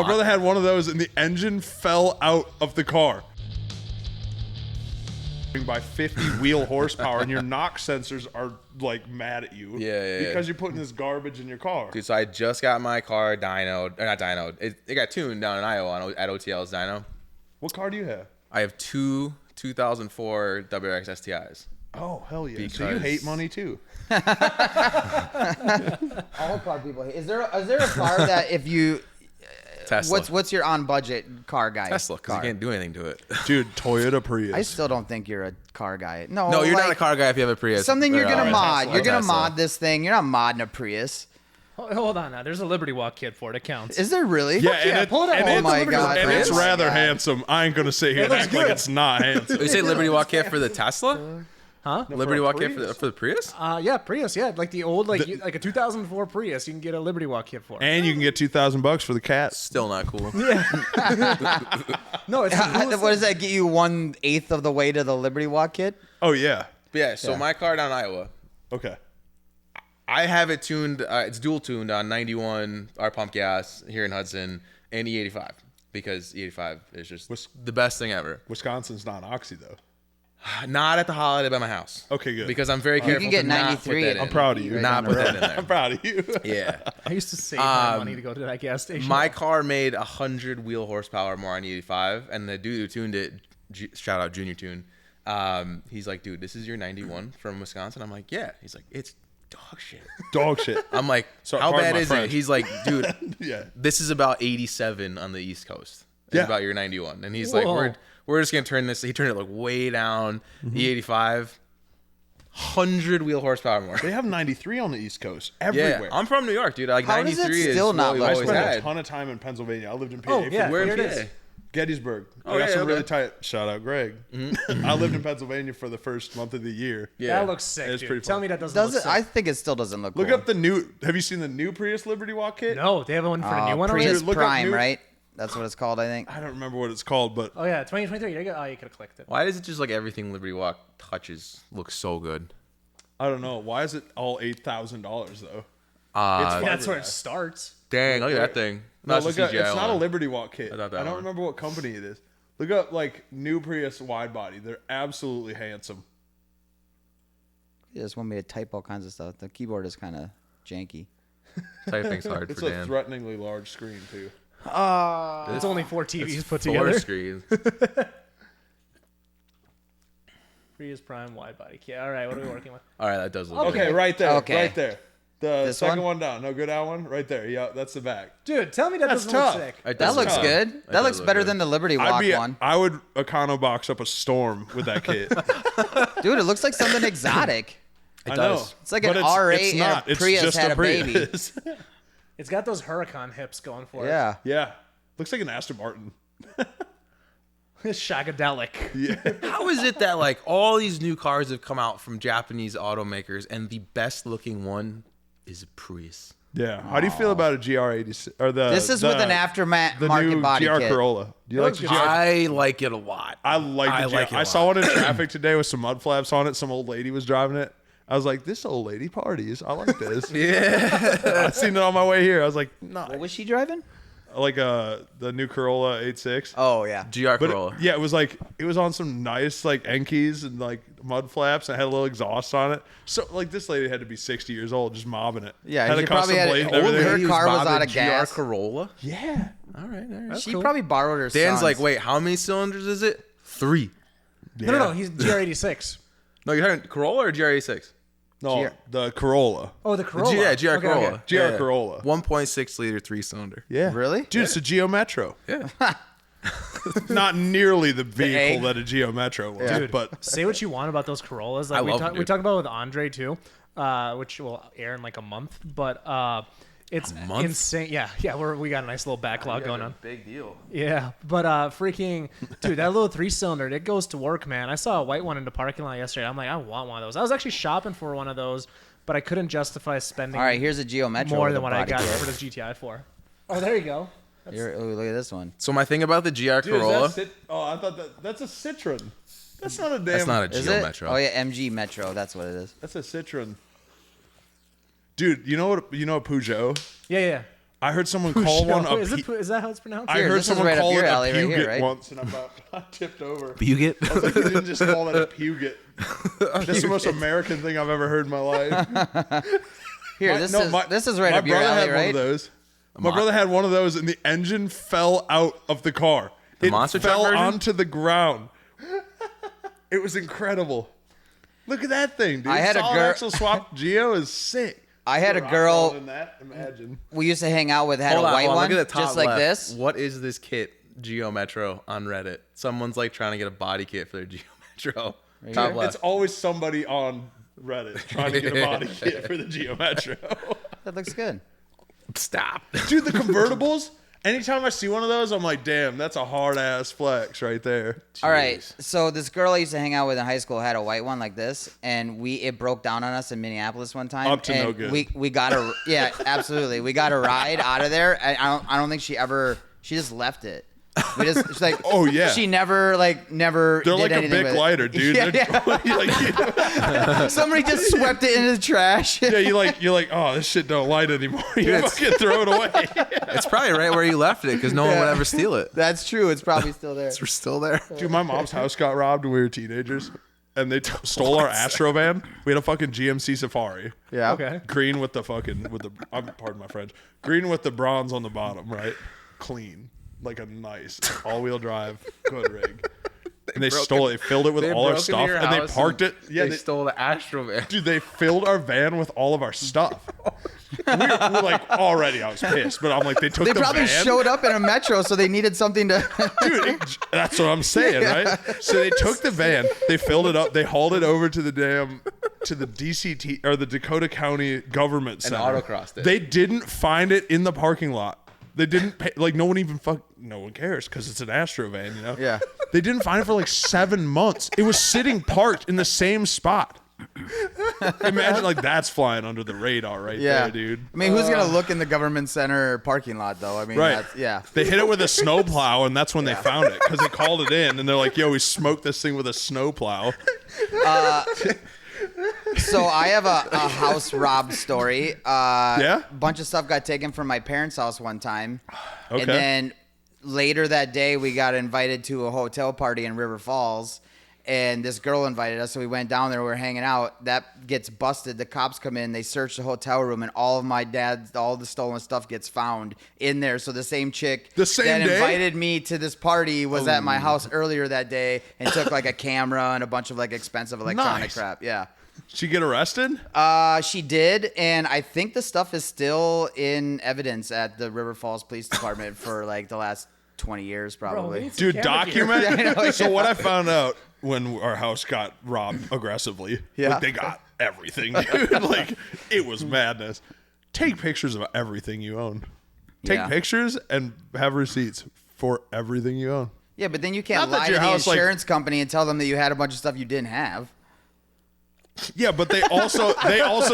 My brother had one of those, and the engine fell out of the car by 50 wheel horsepower, and your knock sensors are like mad at you. Because you're putting this garbage in your car. Dude, so I just got my car dynoed, or not dynoed. It got tuned down in Iowa at OTL's dyno. What car do you have? I have two 2004 WRX STIs. Oh, hell yeah. So you hate money too. All car people hate. Is there a car that if you Tesla. what's your on budget car guy? Tesla, because you can't do anything to it. Dude, Toyota Prius. I still don't think you're a car guy. No, No, you're like, not a car guy if you have a Prius. Something you're gonna mod. Tesla. You're gonna Tesla. mod this thing. You're not modding a Prius. Hold on now. There's a Liberty Walk kit for it. It counts. Is there really? Yeah, and pull it up. and Oh it's- my God, and Chris. it's Oh my rather God. handsome. I ain't gonna sit here and looks act like good. it's not handsome. You say Liberty Walk kit for the Tesla? Huh? Liberty Walk kit for the Prius? Yeah, Prius. Yeah, like the old, like a 2004 Prius. You can get a Liberty Walk kit for. And you can get $2,000 for the cat. Still not cool. No, it's What does that get you? 1/8 of the way to the Liberty Walk kit? Oh yeah. But yeah, so my car down in Iowa, Okay. I have it tuned. It's dual tuned on 91 R pump gas here in Hudson and E85 because E85 is just the best thing ever. Wisconsin's not oxy though. Not at the holiday by my house. Okay, good. Because I'm very You careful. can get to not 93 put that I'm in. proud of you. Right Not down put the that in there. I'm proud of you. Yeah. I used to save my money to go to that gas station. My car made 100 wheel horsepower more on E85, and the dude who tuned it, shout out Junior Tune, he's like, dude, this is your 91 from Wisconsin? I'm like, yeah. He's like, it's dog shit. Dog shit. I'm like, So, how pardon bad my is French. it? He's like, dude, Yeah. this is about 87 on the East Coast. It's Yeah. about your 91. And he's Whoa. like, we're just going to turn this. He turned it like way down, E85. 100 wheel horsepower more. They have 93 on the East Coast. Yeah, Everywhere. I'm from New York, dude. Like How does it 93 is still not what we look I always spent a had. ton of time in Pennsylvania. I lived in PA. Oh, yeah. Where Here in it PA? is. Gettysburg. Oh, I got yeah, some okay. really tight. Shout out, Greg. I lived in Pennsylvania for the first month of the year. Yeah. That looks sick, It's dude. pretty Tell fun. me that doesn't Does look it? sick. I think it still doesn't look. Look cool. up the new. Have you seen the new Prius Liberty Walk kit? No, they have one for the new one already? Prius Dude, look up Prime, new- right? That's what it's called, I think. I don't remember what it's called, but Oh, yeah, 2023. Oh, you could have clicked it. Why does it just like everything Liberty Walk touches look so good? I don't know. Why is it all $8,000 though? That's where it starts. Dang, look at that thing. No, That's look the up. CGI It's not a one. Liberty Walk kit. I thought that I don't one. remember what company it is. Look up like new Prius wide body. They're absolutely handsome. You just want me to type all kinds of stuff. The keyboard is kind of janky. Typing's hard It's for a Dan. threateningly large screen too. It's only 4 TVs put Four together. screens. Prius Prime wide body kit. All right, what are we working with? All right, that does look Okay, good. right there. Okay. Right there. The This second one? one down. No, go down one. Right there. Yeah, that's the back. Dude, tell me that That's doesn't tough. look sick. It That does looks look good. It That does looks look better good. than the Liberty Walk one. I would Econo box up a Storm with that kit. Dude, it looks like something exotic. I does. know. It's like But an R8 it's and not. a It's Prius just had a baby. Prius. It's got those Huracan hips going for Yeah. Yeah. Looks like an Aston Martin. it. It's shagadelic. How is it that like all these new cars have come out from Japanese automakers and the best looking one is a Prius? Yeah. How do you feel about a GR86 or the This is with an the aftermarket new body GR kit. Corolla? Do you like the GR? I like it a lot. I like the I GR. like it a I saw lot. one in traffic today with some mud flaps on it. Some old lady was driving it. I was like, this old lady parties. I like this. Yeah. I seen it on my way here. I was like, nah. What was she driving? Like the new Corolla 86. Oh, yeah. GR But Corolla. yeah, it was on some nice like Enkeis and like mud flaps and had a little exhaust on it. So like this lady had to be 60 years old just mobbing it. Yeah, had she a probably custom had blade it and everything. older. Her car was out of GR gas. Corolla. Yeah. All right. She probably borrowed her Dan's son's. like, wait, how many cylinders is it? 3. No, he's GR86. No, you're talking Corolla or GR86? No, the Corolla. Oh, the Corolla. Yeah, GR Okay, Corolla. okay. GR Corolla. 1.6 liter 3-cylinder. Yeah. Really? Dude, it's a Geo Metro. Yeah. Not nearly the egg. vehicle that a Geo Metro was, Dude, but say what you want about those Corollas. Like I we love them, we dude. talked about with Andre too, which will air in like a month. But it's month? insane. Yeah, we got a nice little backlog going on. Big deal. Yeah, but freaking dude, that little 3-cylinder, it goes to work, man. I saw a white one in the parking lot yesterday. I'm like, I want one of those. I was actually shopping for one of those, but I couldn't justify spending All right, here's a Geo Metro. more with than a what I body got kit. for this GTI for. Oh, there you go. Here, oh, look at this one. So my thing about the GR dude, Corolla, I thought that's a Citroen. That's not a damn. that's not a Is Geo it? Metro. Oh, yeah, MG Metro. That's what it is. That's a Citroen. Dude, you know what? You know a Peugeot? Yeah. I heard someone call one a. Is that how it's pronounced? I Here, heard this is someone right up call your it a alley right Puget here, right? once, and I tipped over. Puget. I was like, you didn't just call that a Puget. That's the most American thing I've ever heard in my life. Here, this is right up your brother alley, had right? one of those. My brother had one of those, and the engine fell out of the car. The it monster truck fell version? onto the ground. It was incredible. Look at that thing, dude. I had a Solid girl- axle swap Geo is sick. I had a Rock girl rolling that, imagine. we used to hang out with had Hold a on, white hold on. one, Look at the top just like left. this. What is this kit? Geo Metro on Reddit. Someone's like trying to get a body kit for their Geo Metro. Right Top here. left. It's always somebody on Reddit trying to get a body kit for the Geo Metro. That looks good. Stop. Dude, the convertibles, anytime I see one of those, I'm like, damn, that's a hard ass flex right there. All right, so this girl I used to hang out with in high school had a white one like this, and it broke down on us in Minneapolis one time. Up to and no good. We got a yeah, absolutely. We got a ride out of there. I don't think she just left it. We just she's like Oh, yeah. She never They're did like a anything Bic with it. lighter, dude. Yeah, They're Somebody just swept it in the trash. yeah, you're like, oh, this shit don't light anymore. You fucking throw it away. It's probably right where you left it because no one would ever steal it. That's true. It's probably still there. We're still there. Dude, my mom's house got robbed when we were teenagers, and they stole our Astro van. We had a fucking GMC Safari. Yeah. Okay. Green with the pardon my French. Green with the bronze on the bottom, right? Clean. Like a nice all-wheel drive, good rig. And they stole it. They filled it with all our stuff, and they parked it. Yeah, they stole the Astro van. dude, they filled our van with all of our stuff. we were like, already, I was pissed, but I'm like, they took They the probably van. showed up in a metro, so they needed something to. Dude, that's what I'm saying, right? So they took the van, they filled it up, they hauled it over to the DCT or the Dakota County Government Center. autocrossed it. They didn't find it in the parking lot. They didn't pay, like no one cares because it's an Astro van, you know? Yeah. They didn't find it for like 7 months. It was sitting parked in the same spot. Imagine like that's flying under the radar right there, dude. I mean, who's gonna look in the government center parking lot though? I mean, Right. yeah. They hit it with a snowplow, and that's when they found it because they called it in, and they're like, "Yo, we smoked this thing with a snowplow." So I have a house robbed story. Yeah? A bunch of stuff got taken from my parents' house one time. Okay. And then later that day, we got invited to a hotel party in River Falls. And this girl invited us, so we went down there. We were hanging out. That gets busted. The cops come in. They search the hotel room, and all the stolen stuff gets found in there. So the same chick The same that day? invited me to this party was at my house earlier that day and took like a camera and a bunch of like expensive electronic Nice. crap. Yeah. She get arrested? She did, and I think the stuff is still in evidence at the River Falls Police Department for like the last 20 years, probably. it's- Dude, camera gear. document. Yeah, I know, So yeah. what I found out when our house got robbed aggressively, Yeah. like they got everything, dude. Like it was madness. Take pictures of everything you own. Take Yeah. pictures and have receipts for everything you own. Yeah, but then you can't Not that lie to your the house, like- insurance company and tell them that you had a bunch of stuff you didn't have. Yeah, but they also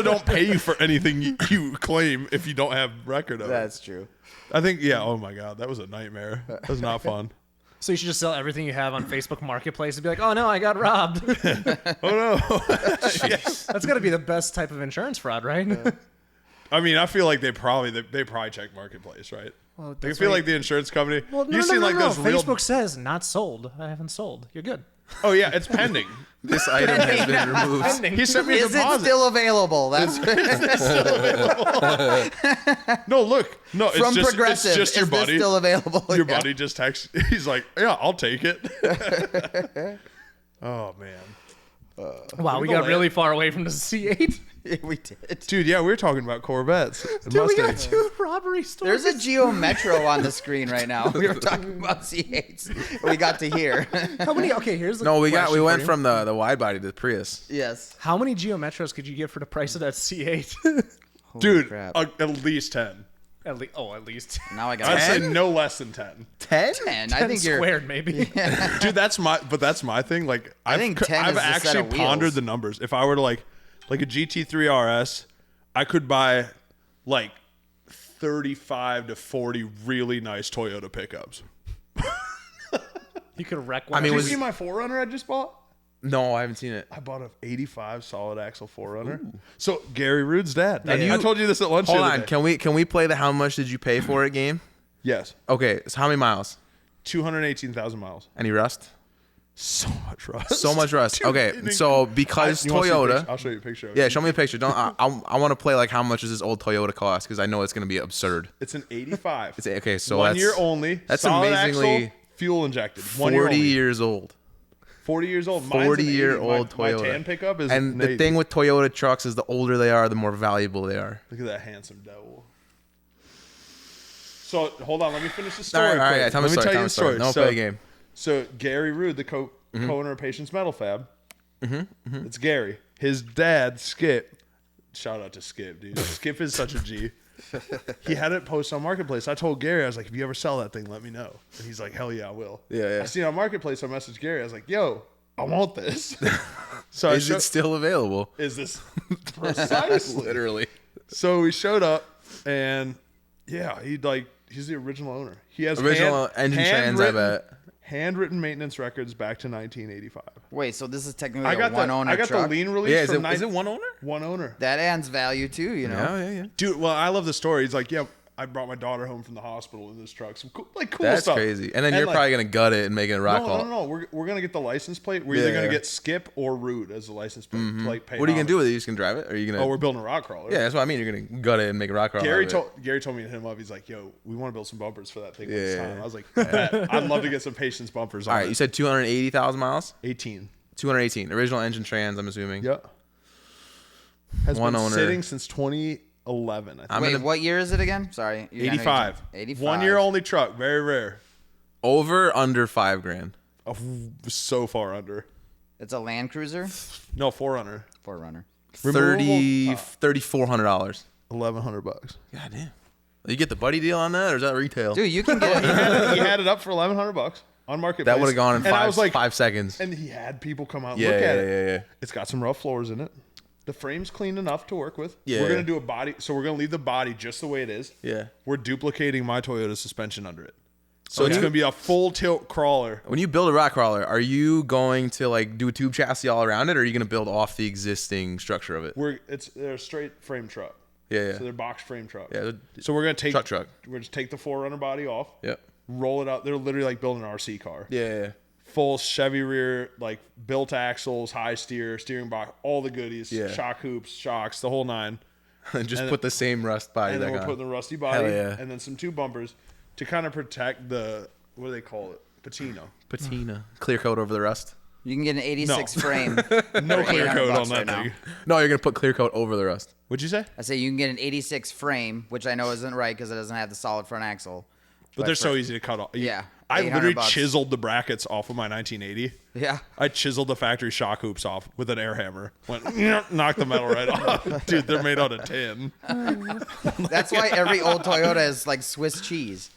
don't pay you for anything you claim if you don't have record of it. true. I think oh my god, that was a nightmare. That was not fun. So you should just sell everything you have on Facebook Marketplace and be like, oh no, I got robbed. Oh no. That's got to be the best type of insurance fraud, right? I mean, I feel like they probably check Marketplace, right? Well, I that's feel why- like the insurance company. Well, no, you no, see no, like no, those real. Facebook says not sold. I haven't sold. You're good. Oh yeah, it's pending. This item has been removed. Pending. He sent me a Is it deposit. still available? That's No, look, no, from it's just, Progressive. It's just your Is this buddy. still available? Your Yeah. buddy just texts. He's like, yeah, I'll take it. Oh man, Wow, we go got land. really far away from the C8. We did. dude, yeah, we were talking about Corvettes. and Dude, we got Mustangs. 2 robbery stories. There's a Geo Metro on the screen right now. We were talking about C8s. We got to hear. How many? Okay, here's the No, we question went for you. from the wide body to the Prius. Yes. How many Geo Metros could you get for the price of that C8? Holy Dude, crap. at least 10. at least Now I got I'd say no less than 10. 10? 10. 10 I think you're. squared, maybe. Dude, that's my thing. Like, I think 10 I've is the set actually of wheels. pondered the numbers. If I were to like a GT3 RS, I could buy like 35 to 40 really nice Toyota pickups. You could wreck I one. mean, Did you was- see my 4Runner I just bought? No, I haven't seen it. I bought a 85 solid axle 4Runner. So Gary Rude's dad. And I told you this at lunch. Hold the other on, day. can we play the how much did you pay for it game? Yes. Okay, so how many miles? 218,000 miles. Any rust? So much rust. So much rust. Dude, Okay, so because you wanna see a Toyota. picture? I'll show you a picture. Yeah, show me a picture. Don't I want to play like how much does this old Toyota cost? Because I know it's gonna be absurd. It's an 85. It's okay, so 1 that's year only. That's solid amazingly axle, fuel injected. 1 year 40 only. years old. 40 years old. Mine's an 40-year-old 80. My Toyota. tan pickup is And an the 80. thing with Toyota trucks is the older they are, the more valuable they are. Look at that handsome devil. So hold on, let me finish the story. All right, quick. tell me Let the story. tell Tell you me the the story. story. No, play a game. So Gary Rude, the co-owner of Patience Metal Fab. It's Gary. His dad, Skip. Shout out to Skip, dude. Skip is such a G. He had it posted on Marketplace. I told Gary, I was like, if you ever sell that thing, let me know. And he's like, hell yeah, I will. Yeah. I seen it on Marketplace. I messaged Gary. I was like, yo, I want this. So Is it still available? Is this precisely? Literally. So we showed up, and yeah, he's the original owner. He has Original engine trans, I bet. handwritten maintenance records back to 1985. Wait, so this is technically I a got one-owner I got truck? the lien release. Yeah, from is it one owner? one owner? That adds value too, you know. Yeah. Dude, well, I love the story. He's like, yeah, I brought my daughter home from the hospital in this truck. Some cool That's stuff. crazy. And then you're like, probably gonna gut it and make it a rock hall. No. We're gonna get the license plate. We're either Yeah. gonna get Skip or Rude as the license plate. To, like, pay What are you gonna homage. do with it? You just gonna drive it? Or are you gonna? Oh, we're building a rock crawler. Yeah, that's what I mean. You're gonna gut it and make a rock hall. Gary told me to hit him up. He's like, "Yo, we want to build some bumpers for that thing." This Yeah. time. I was like, Bet. "I'd love to get some Patience bumpers." All on right, it. you said 280,000 miles. 18. 218. Original engine trans. I'm assuming. Yep. Has One been owner. sitting since 2011. I think. Wait, what year is it again? Sorry. 85. 85. 1 year only truck. Very rare. Over under $5,000. Oh, so far under. It's a Land Cruiser? No, 4Runner. 4Runner. $3,400. $1,100. God damn. You get the buddy deal on that, or is that retail? Dude, you can get He had it up for $1,100 on Marketplace. that would have gone in And I was like, 5 seconds. and he had people come out and Yeah, look at yeah, it. yeah. It's got some rough floors in it. The frame's clean enough to work with. Yeah. We're gonna do a body, so we're gonna leave the body just the way it is. Yeah. We're duplicating my Toyota suspension under it, so Okay. it's gonna be a full tilt crawler. When you build a rock crawler, are you going to like do a tube chassis all around it, or are you going to build off the existing structure of it? They're a straight frame truck. Yeah. So they're box frame truck. Yeah, So we're gonna take truck. We're just take the 4Runner body off. Yep. Roll it out. They're literally like building an RC car. Yeah. Full Chevy rear, like built axles, high steering box, all the goodies. Yeah. Shock hoops, shocks, the whole nine. Just And put the same rust body And then back we're on. putting the rusty body, Hell yeah. and then some two bumpers to kind of protect the, what do they call it? Patina. Patina. Clear coat over the rust. You can get an 86 No. frame. No clear coat on $800 that right now. thing. No, you're going to put clear coat over the rust. What'd you say? I say you can get an 86 frame, which I know isn't right because it doesn't have the solid front axle. But they're so easy to cut off. Yeah, I literally $800. chiseled the brackets off of my 1980. Yeah. I chiseled the factory shock hoops off with an air hammer. Went, knocked the metal right off. Dude, they're made out of tin. That's why every old Toyota is like Swiss cheese.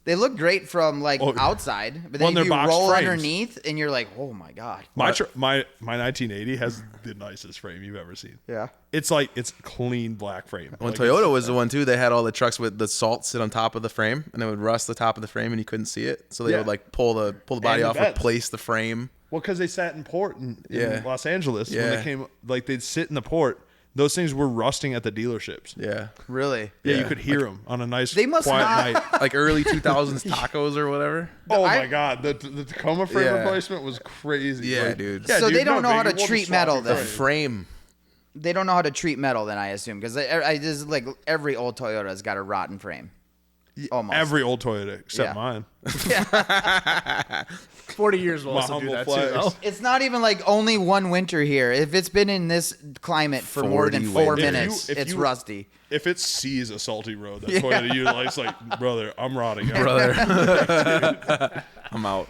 They look great from like outside, but Well, then they're if you box roll frames. underneath and you're like, oh my god. My 1980 has the nicest frame you've ever seen. Yeah. It's like, it's clean black frame. When Like, Toyota was the one too, they had all the trucks with the salt sit on top of the frame, and it would rust the top of the frame, and you couldn't see it. So they Yeah. would like pull the body the off, beds. replace the frame. Well, because they sat in port in Yeah. Los Angeles when Yeah. they came, like they'd sit in the port. Those things were rusting at the dealerships. Yeah, Really? Yeah, Yeah. you could hear them on a nice, They must quiet not- night. like early 2000s tacos or whatever. Oh I- my god, the Tacoma frame Yeah. replacement was crazy. Yeah, Like, dude. So they dude, don't know how to Biggie, we'll treat just swap metal your then. The frame. They don't know how to treat metal then, I assume, because I just like every old Toyota has got a rotten frame. Almost. Every old Toyota except Yeah. mine. 40 years will My also do humble that flex. too, though. It's not even like only one winter here. If it's been in this climate for more than 40 4 winters. minutes, If it's you- rusty. If it sees a salty road, that Toyota you like, brother, I'm rotting out. Brother. I'm out.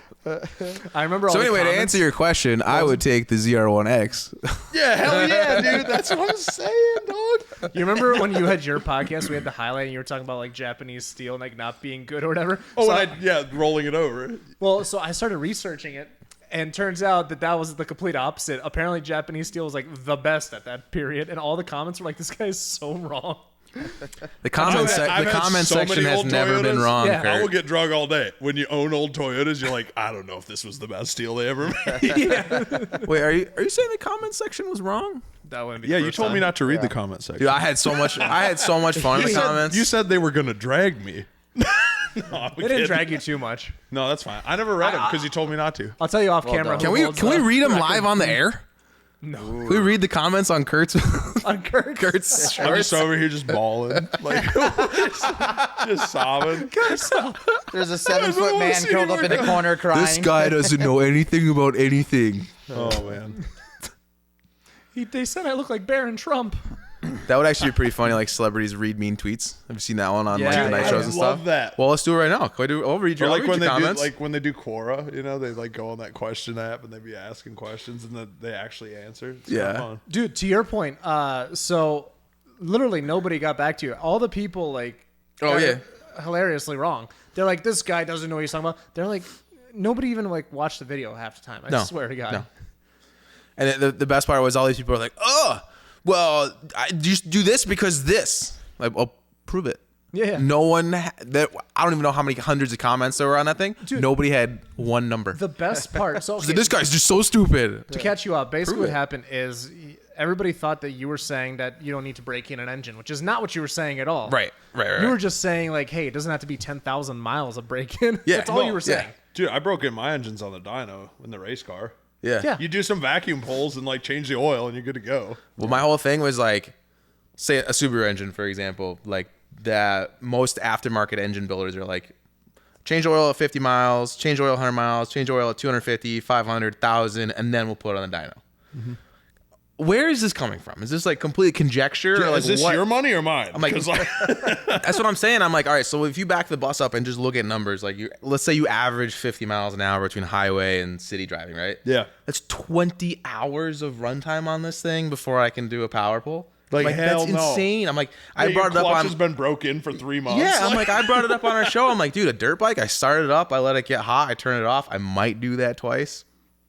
I remember all So the anyway, to comments. answer your question, I would take the ZR1X. Yeah, hell yeah, dude. That's what I'm saying, dog. You remember when you had your podcast, we had the highlight and you were talking about like Japanese steel like not being good or whatever? Oh, So and rolling it over. so I started researching it and turns out that was the complete opposite. Apparently Japanese steel was like the best at that period and all the comments were like, this guy is so wrong. The comment section has old never been Toyotas. wrong. Yeah. Kurt. I will get drug all day. When you own old Toyotas, you're like, I don't know if this was the best deal they ever made. Wait, are you saying the comment section was wrong? That wouldn't be. Yeah, the you first told time. me not to read the comment section. Dude, I had so much fun in the comments. You said they were gonna drag me. No, They didn't drag you too much. No, that's fine. I never read them because you told me not to. I'll tell you off camera. done. who Can we holds read them the live on the air? No. Can we read the comments on Kurt's On Kurt. Kurt's I'm shorts? just over here just bawling, like just sobbing. There's a 7-foot man curled up in a corner crying. This guy doesn't know anything about anything. Oh man. They said I look like Barron Trump. That would actually be pretty funny. Like celebrities read mean tweets. Have you seen that one on Yeah, like dude, night I shows and love stuff? that. Well, let's do it right now. I'll read your, Or like I'll read when your they comments. do, like when they do Quora, you know, they like go on that question app and they be asking questions and then they actually answer. It's kinda Yeah. fun. Dude, to your point, so literally nobody got back to you. All the people like Oh, got yeah. it hilariously wrong. They're like, this guy doesn't know what he's talking about. They're like, nobody even like watched the video half the time. I No. swear to God. No. And the best part was all these people are like, oh, well, I just do this because this. Like, I'll prove it. Yeah. No one, I don't even know how many hundreds of comments there were on that thing. Dude. Nobody had one number. The best part. So okay, This guy's just so stupid. to catch you up, basically Prove what it. happened is everybody thought that you were saying that you don't need to break in an engine, which is not what you were saying at all. Right. You were just saying like, hey, it doesn't have to be 10,000 miles of break in. Yeah. That's all you were Yeah. saying. Dude, I broke in my engines on the dyno in the race car. Yeah. Yeah. You do some vacuum pulls and like change the oil and you're good to go. Well, my whole thing was like, say a Subaru engine, for example, like that most aftermarket engine builders are like, change oil at 50 miles, change oil 100 miles, change oil at 250, 500, 1,000, and then we'll put it on the dyno. Mm-hmm. Where is this coming from? Is this like complete conjecture? Dude, or like is this what? your money or mine? I'm like, 'Cause, that's what I'm saying. I'm like, all right, so if you back the bus up and just look at numbers, like let's say you average 50 miles an hour between highway and city driving, right? yeah. That's 20 hours of runtime on this thing before I can do a power pull. Like, hell that's no. insane. I'm like, I Your brought it up clutch on. has been broke in for 3 months. Yeah, I'm like, I brought it up on our show. I'm like, dude, a dirt bike. I started it up. I let it get hot. I turn it off. I might do that twice.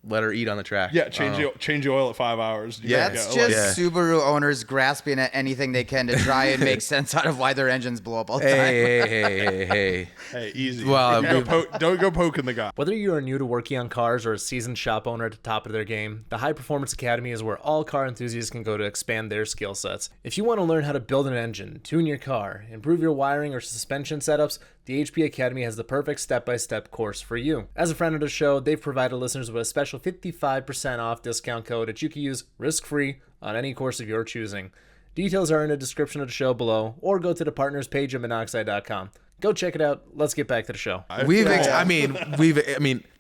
Let her eat on the track. yeah, change the oil at 5 hours. You Yeah. gotta That's go. just Subaru owners grasping at anything they can to try and make sense out of why their engines blow up all the time. Hey. Hey, easy. Well, Don't go poking the guy. Whether you are new to working on cars or a seasoned shop owner at the top of their game, the High Performance Academy is where all car enthusiasts can go to expand their skill sets. If you want to learn how to build an engine, tune your car, improve your wiring or suspension setups, the HP Academy has the perfect step-by-step course for you. As a friend of the show, they've provided listeners with a special 55% off discount code that you can use risk-free on any course of your choosing. Details are in the description of the show below, or go to the partners page at Minnoxide.com. Go check it out. Let's get back to the show.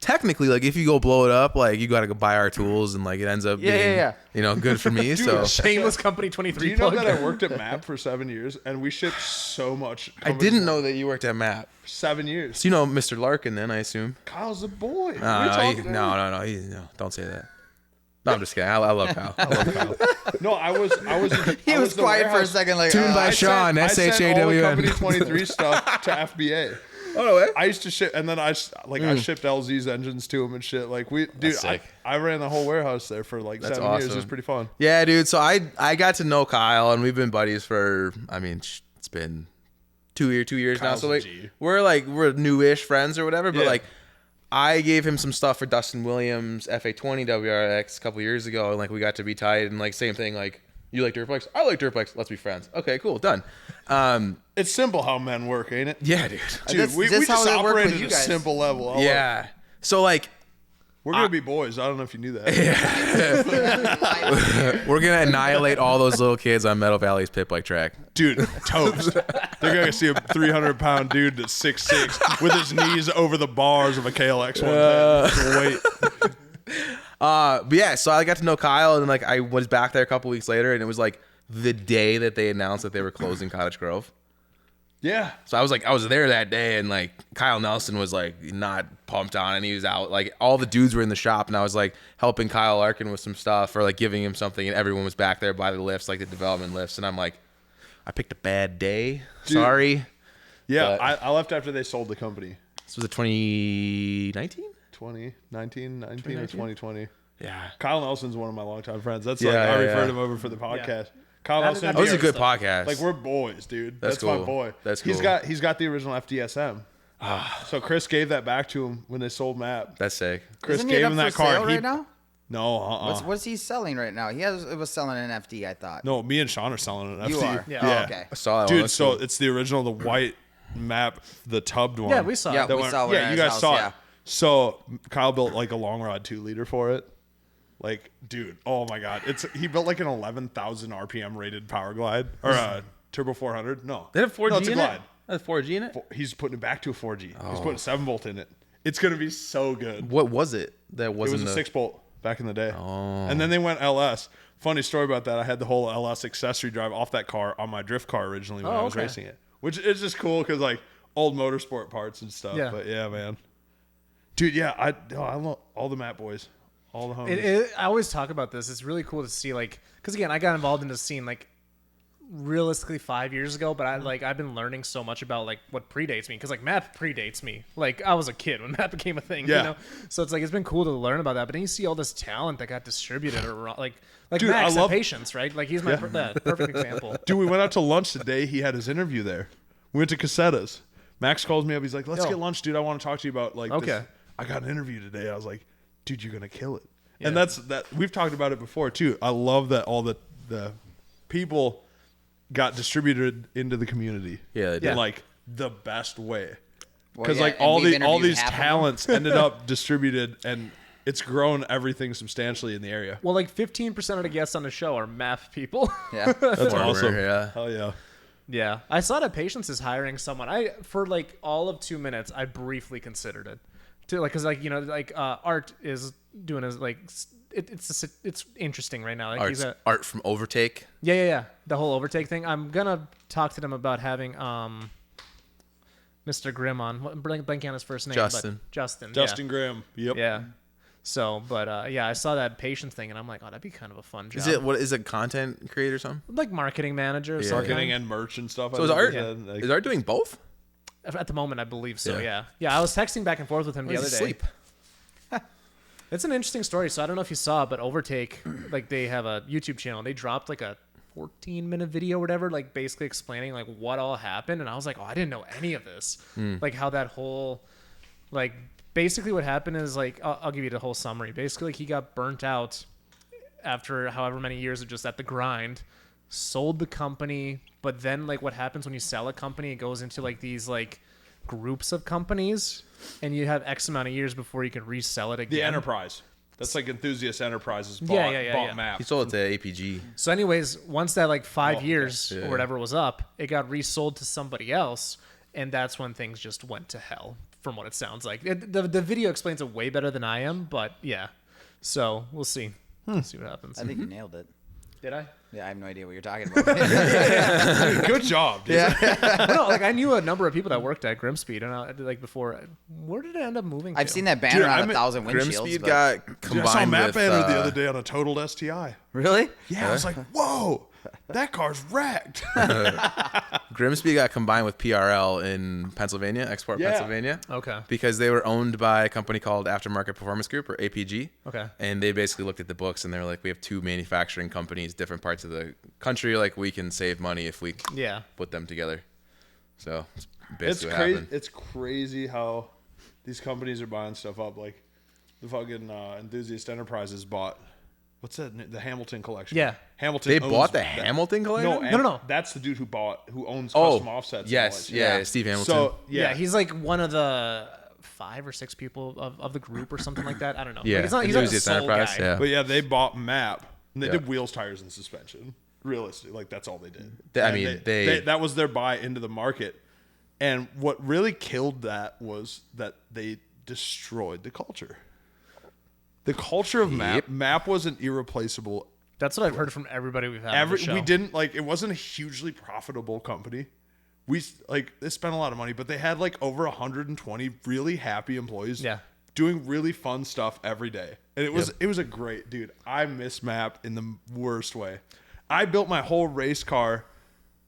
Technically, like if you go blow it up, like you got to go buy our tools, and like it ends up being, you know, good for me. So Shameless Company 23 Do you know plug. that I worked at MAP for 7 years and we shipped so much? I didn't know that you worked at MAP. 7 years. So you know Mr. Larkin, then I assume. Kyle's a boy. We're No, talking to him. no, don't say that. No, I'm just kidding. I love Kyle. No, I was. He was quiet for a second, like, Tuned by Sean, I sent all the SHAWN. Company 23 stuff to FBA. Oh no way. I used to ship, and then I shipped LZ's engines to him and shit. Like dude, That's sick. I ran the whole warehouse there for like That's 7 years. It awesome. was pretty fun. Yeah, dude. So I got to know Kyle, and we've been buddies for. I mean, it's been 2 years now. Kyle's So a like G. we're newish friends or whatever. But Yeah. like, I gave him some stuff for Dustin Williams FA20 WRX a couple years ago, and like we got to be tight. And like same thing, like you like dirt bikes, I like dirt bikes. Let's be friends. Okay, cool, done. It's simple how men work, ain't it? Yeah, dude. Dude, That's we how just they work operate with at you a guys. simple level. Yeah. So like. We're gonna be boys. I don't know if you knew that. We're gonna annihilate all those little kids on Meadow Valley's pit bike track. Dude, toast. They're gonna see a 300-pound dude that's 6'6" with his knees over the bars of a KLX 110. Wait. But yeah, so I got to know Kyle, and like I was back there a couple weeks later, and it was like the day that they announced that they were closing Cottage Grove. Yeah. So I was there that day, and like Kyle Nelson was like not pumped on, and he was out. Like all the dudes were in the shop, and I was like helping Kyle Larkin with some stuff or like giving him something, and everyone was back there by the lifts, like the development lifts, and I'm like, I picked a bad day. Dude. Sorry. Yeah, But- I left after they sold the company. This was a 2019. 19 or 2020. Yeah. Kyle Nelson's one of my longtime friends. That's Yeah, like I yeah, referred yeah. him over for the podcast. Kyle Nelson. that That was a and good stuff. podcast. Like we're boys, dude. That's my cool. boy. That's He's cool. got the original FDSM. So Chris gave that back to him when they sold Map. That's sick. Chris Isn't gave it up him that for car. sale right now? No, What's he selling right now? It was selling an FD, I thought. No, me and Sean are selling an You FD. are. Yeah. Oh, okay. I saw that one. Dude, That's so cool. it's the original, the white Map, the tubbed one. Yeah, we saw Yeah, it. That we one- saw it yeah, at you his guys house, saw yeah. it. So Kyle built like a long rod 2-liter for it. Like, dude, oh my god, he built like an 11,000 RPM rated Power Glide or a Turbo 400. No, They have 4G no, it's a in Glide. it? That's 4G in it? He's putting it back to a 4G. He's putting a 7-volt in it. It's gonna be so good. What was it? That It wasn't was a the 6-bolt back in the day. And then they went LS. Funny story about that. I had the whole LS accessory drive off that car on my drift car originally when I was okay. racing it, which is just cool because like old motorsport parts and stuff. Yeah. But yeah, man, dude, yeah, I love all the Matt boys, all the homies. I always talk about this. It's really cool to see, like, because again, I got involved in the scene like realistically 5 years ago, but I've been learning so much about like what predates me, because like map predates me. Like I was a kid when map became a thing, Yeah. you know. So it's like it's been cool to learn about that. But then you see all this talent that got distributed around, like Dude, Max I love- and Patience, right? Like he's my that perfect example. Dude, we went out to lunch today. He had his interview there. We went to Casetas. Max calls me up. He's like, "Let's Yo. get lunch, dude. I want to talk to you about like." Okay. This. I got an interview today. I was like, "Dude, you're gonna kill it." Yeah. And that's that. We've talked about it before too. I love that all the people got distributed into the community. Yeah, they did. in like the best way. Well, Because yeah, like and all we've all interviewed these half of them. talents ended up distributed, and it's grown everything substantially in the area. Well, like 15% of the guests on the show are math people. Yeah. That's Former, awesome. yeah. Hell yeah. Yeah, I saw that Patience is hiring someone. For like all of 2 minutes, I briefly considered it, to like, cause like you know like Art is doing his like it's interesting right now. Like he's Art from Overtake. yeah, the whole overtake thing. I'm gonna talk to them about having Mr. Grimm on. Blanking on his first name. Justin. But Justin. Dustin Graham. Yep. Yeah. So, but yeah, I saw that Patience thing, and I'm like, oh, that'd be kind of a fun job. Is it content creator or something? like marketing manager? Or something. Marketing and merch and stuff. So I is think Art they said, like- is Art doing both? At the moment, I believe so. Yeah. Yeah. I was texting back and forth with him the Why other does day. he sleep? It's an interesting story. So I don't know if you saw it, but Overtake, like they have a YouTube channel. They dropped like a 14-minute video or whatever, like basically explaining like what all happened. And I was like, oh, I didn't know any of this. Like how that whole, like basically what happened is like, I'll give you the whole summary. Basically, like, he got burnt out after however many years of just at the grind, sold the company. But then like what happens when you sell a company, it goes into like these like groups of companies, and you have X amount of years before you can resell it again. The Enterprise. That's like Enthusiast Enterprises bought, Yeah. bought Map. He sold it to APG. So anyways, once that like 5 okay. years Yeah. or whatever was up, it got resold to somebody else, and that's when things just went to hell, from what it sounds like. The video explains it way better than I am, but yeah. So we'll see. See what happens. I think you nailed it. Did I? Yeah, I have no idea what you're talking about. Dude, good job, dude. No, like I knew a number of people that worked at Grimspeed, and I like before. Where did it end up moving? I've to? seen that banner Dude, on I'm- 1,000 windshields. Grimspeed but- got Dude, combined I saw Matt with Banner the other day on a totaled STI. Really? Yeah, I was like, whoa, that car's wrecked. Grimsby got combined with PRL in Pennsylvania, Export Yeah. Pennsylvania. Okay. Because they were owned by a company called Aftermarket Performance Group, or APG. Okay. And they basically looked at the books and they were like, we have two manufacturing companies, different parts of the country. Like, we can save money if we Yeah. put them together. So it's It's basically what crazy. happened. It's crazy how these companies are buying stuff up. Like the fucking Enthusiast Enterprises bought. What's that? The Hamilton collection. Yeah. Hamilton. They owns bought the that- Hamilton collection? No, No. That's the dude who owns Oh, custom offsets. and yes. all that. Yeah, Steve Hamilton. So Yeah. He's like one of the 5 or 6 people of the group or something like that. I don't know. Yeah. Like, he's not a Enthusiast sole Enterprise, guy. yeah. But yeah, they bought Map and they Yeah. did wheels, tires, and suspension. Realistically, like that's all they did. I And mean, they- that was their buy into the market. And what really killed that was that they destroyed the culture. The culture of Map. Yep. Map was an irreplaceable. That's what I've heard from everybody we've had on the show. We didn't like. It wasn't a hugely profitable company. We like they spent a lot of money, but they had like over 120 really happy employees. Yeah. Doing really fun stuff every day, and it was a great dude. I miss Map in the worst way. I built my whole race car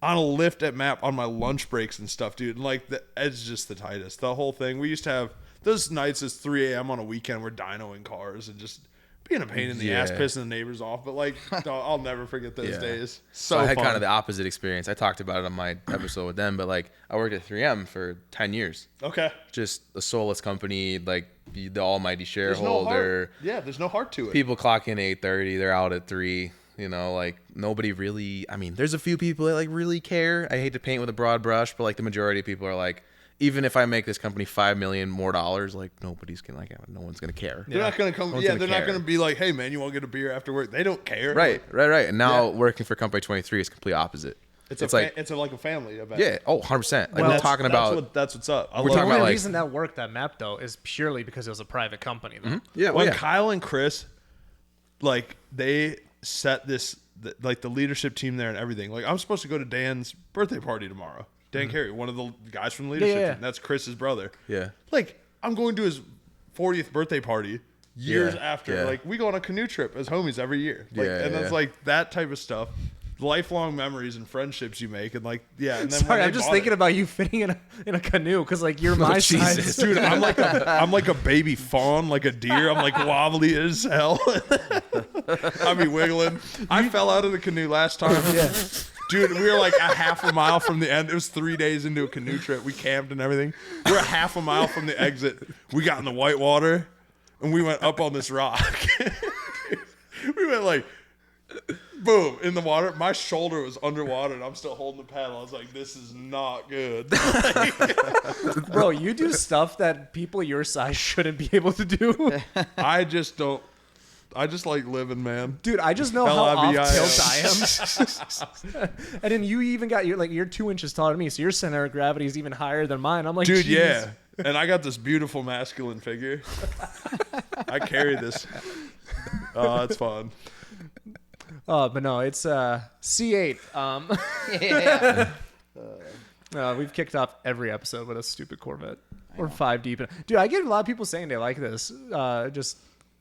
on a lift at Map on my lunch breaks and stuff, dude. And like it's just the tightest. The whole thing. We used to have those nights as 3 a.m. on a weekend. We're dynoing cars and just being a pain in the ass, pissing the neighbors off. But like, I'll never forget those days. So I had kind of the opposite experience. I talked about it on my episode with them, but like I worked at 3M for 10 years. Okay. Just a soulless company, like the almighty shareholder. There's no heart to it. People clock in 8:30, they're out at 3. You know, like nobody really. I mean, there's a few people that like really care. I hate to paint with a broad brush, but like the majority of people are like, even if I make this company $5 million more, like nobody's gonna no one's gonna care. They're not gonna come. They're not gonna be like, hey man, you want to get a beer after work? They don't care. Right. And now working for Company 23 is complete opposite. It's like a family event. Yeah. Oh, 100%. Like we're talking about. That's what's up. We're talking about the reason that worked that map though is purely because it was a private company. Though. Mm-hmm. Yeah. When Kyle and Chris, like they set this, like the leadership team there and everything. Like I'm supposed to go to Dan's birthday party tomorrow. Dan Carey, one of the guys from the leadership team. That's Chris's brother. Yeah. Like, I'm going to his 40th birthday party years after. Yeah. Like, we go on a canoe trip as homies every year. Like, and it's like that type of stuff. Lifelong memories and friendships you make. And like, And then Sorry, I'm just thinking about you fitting in a canoe because like you're my size. Dude, I'm like a baby fawn, like a deer. I'm like wobbly as hell. I be wiggling. I fell out of the canoe last time. Dude, we were like a half a mile from the end. It was 3 days into a canoe trip. We camped and everything. We were a half a mile from the exit. We got in the white water, and we went up on this rock. We went like, boom, in the water. My shoulder was underwater, and I'm still holding the paddle. I was like, this is not good. Bro, you do stuff that people your size shouldn't be able to do. I just like living, man. Dude, I just know how off tilt I am. And then you even got you're 2 inches taller than me, so your center of gravity is even higher than mine. I'm like, dude, geez. yeah. And I got this beautiful masculine figure. I carry this. It's fun. But no, it's C8. We've kicked off every episode with a stupid Corvette. We're 5 deep. Dude, I get a lot of people saying they like this. Just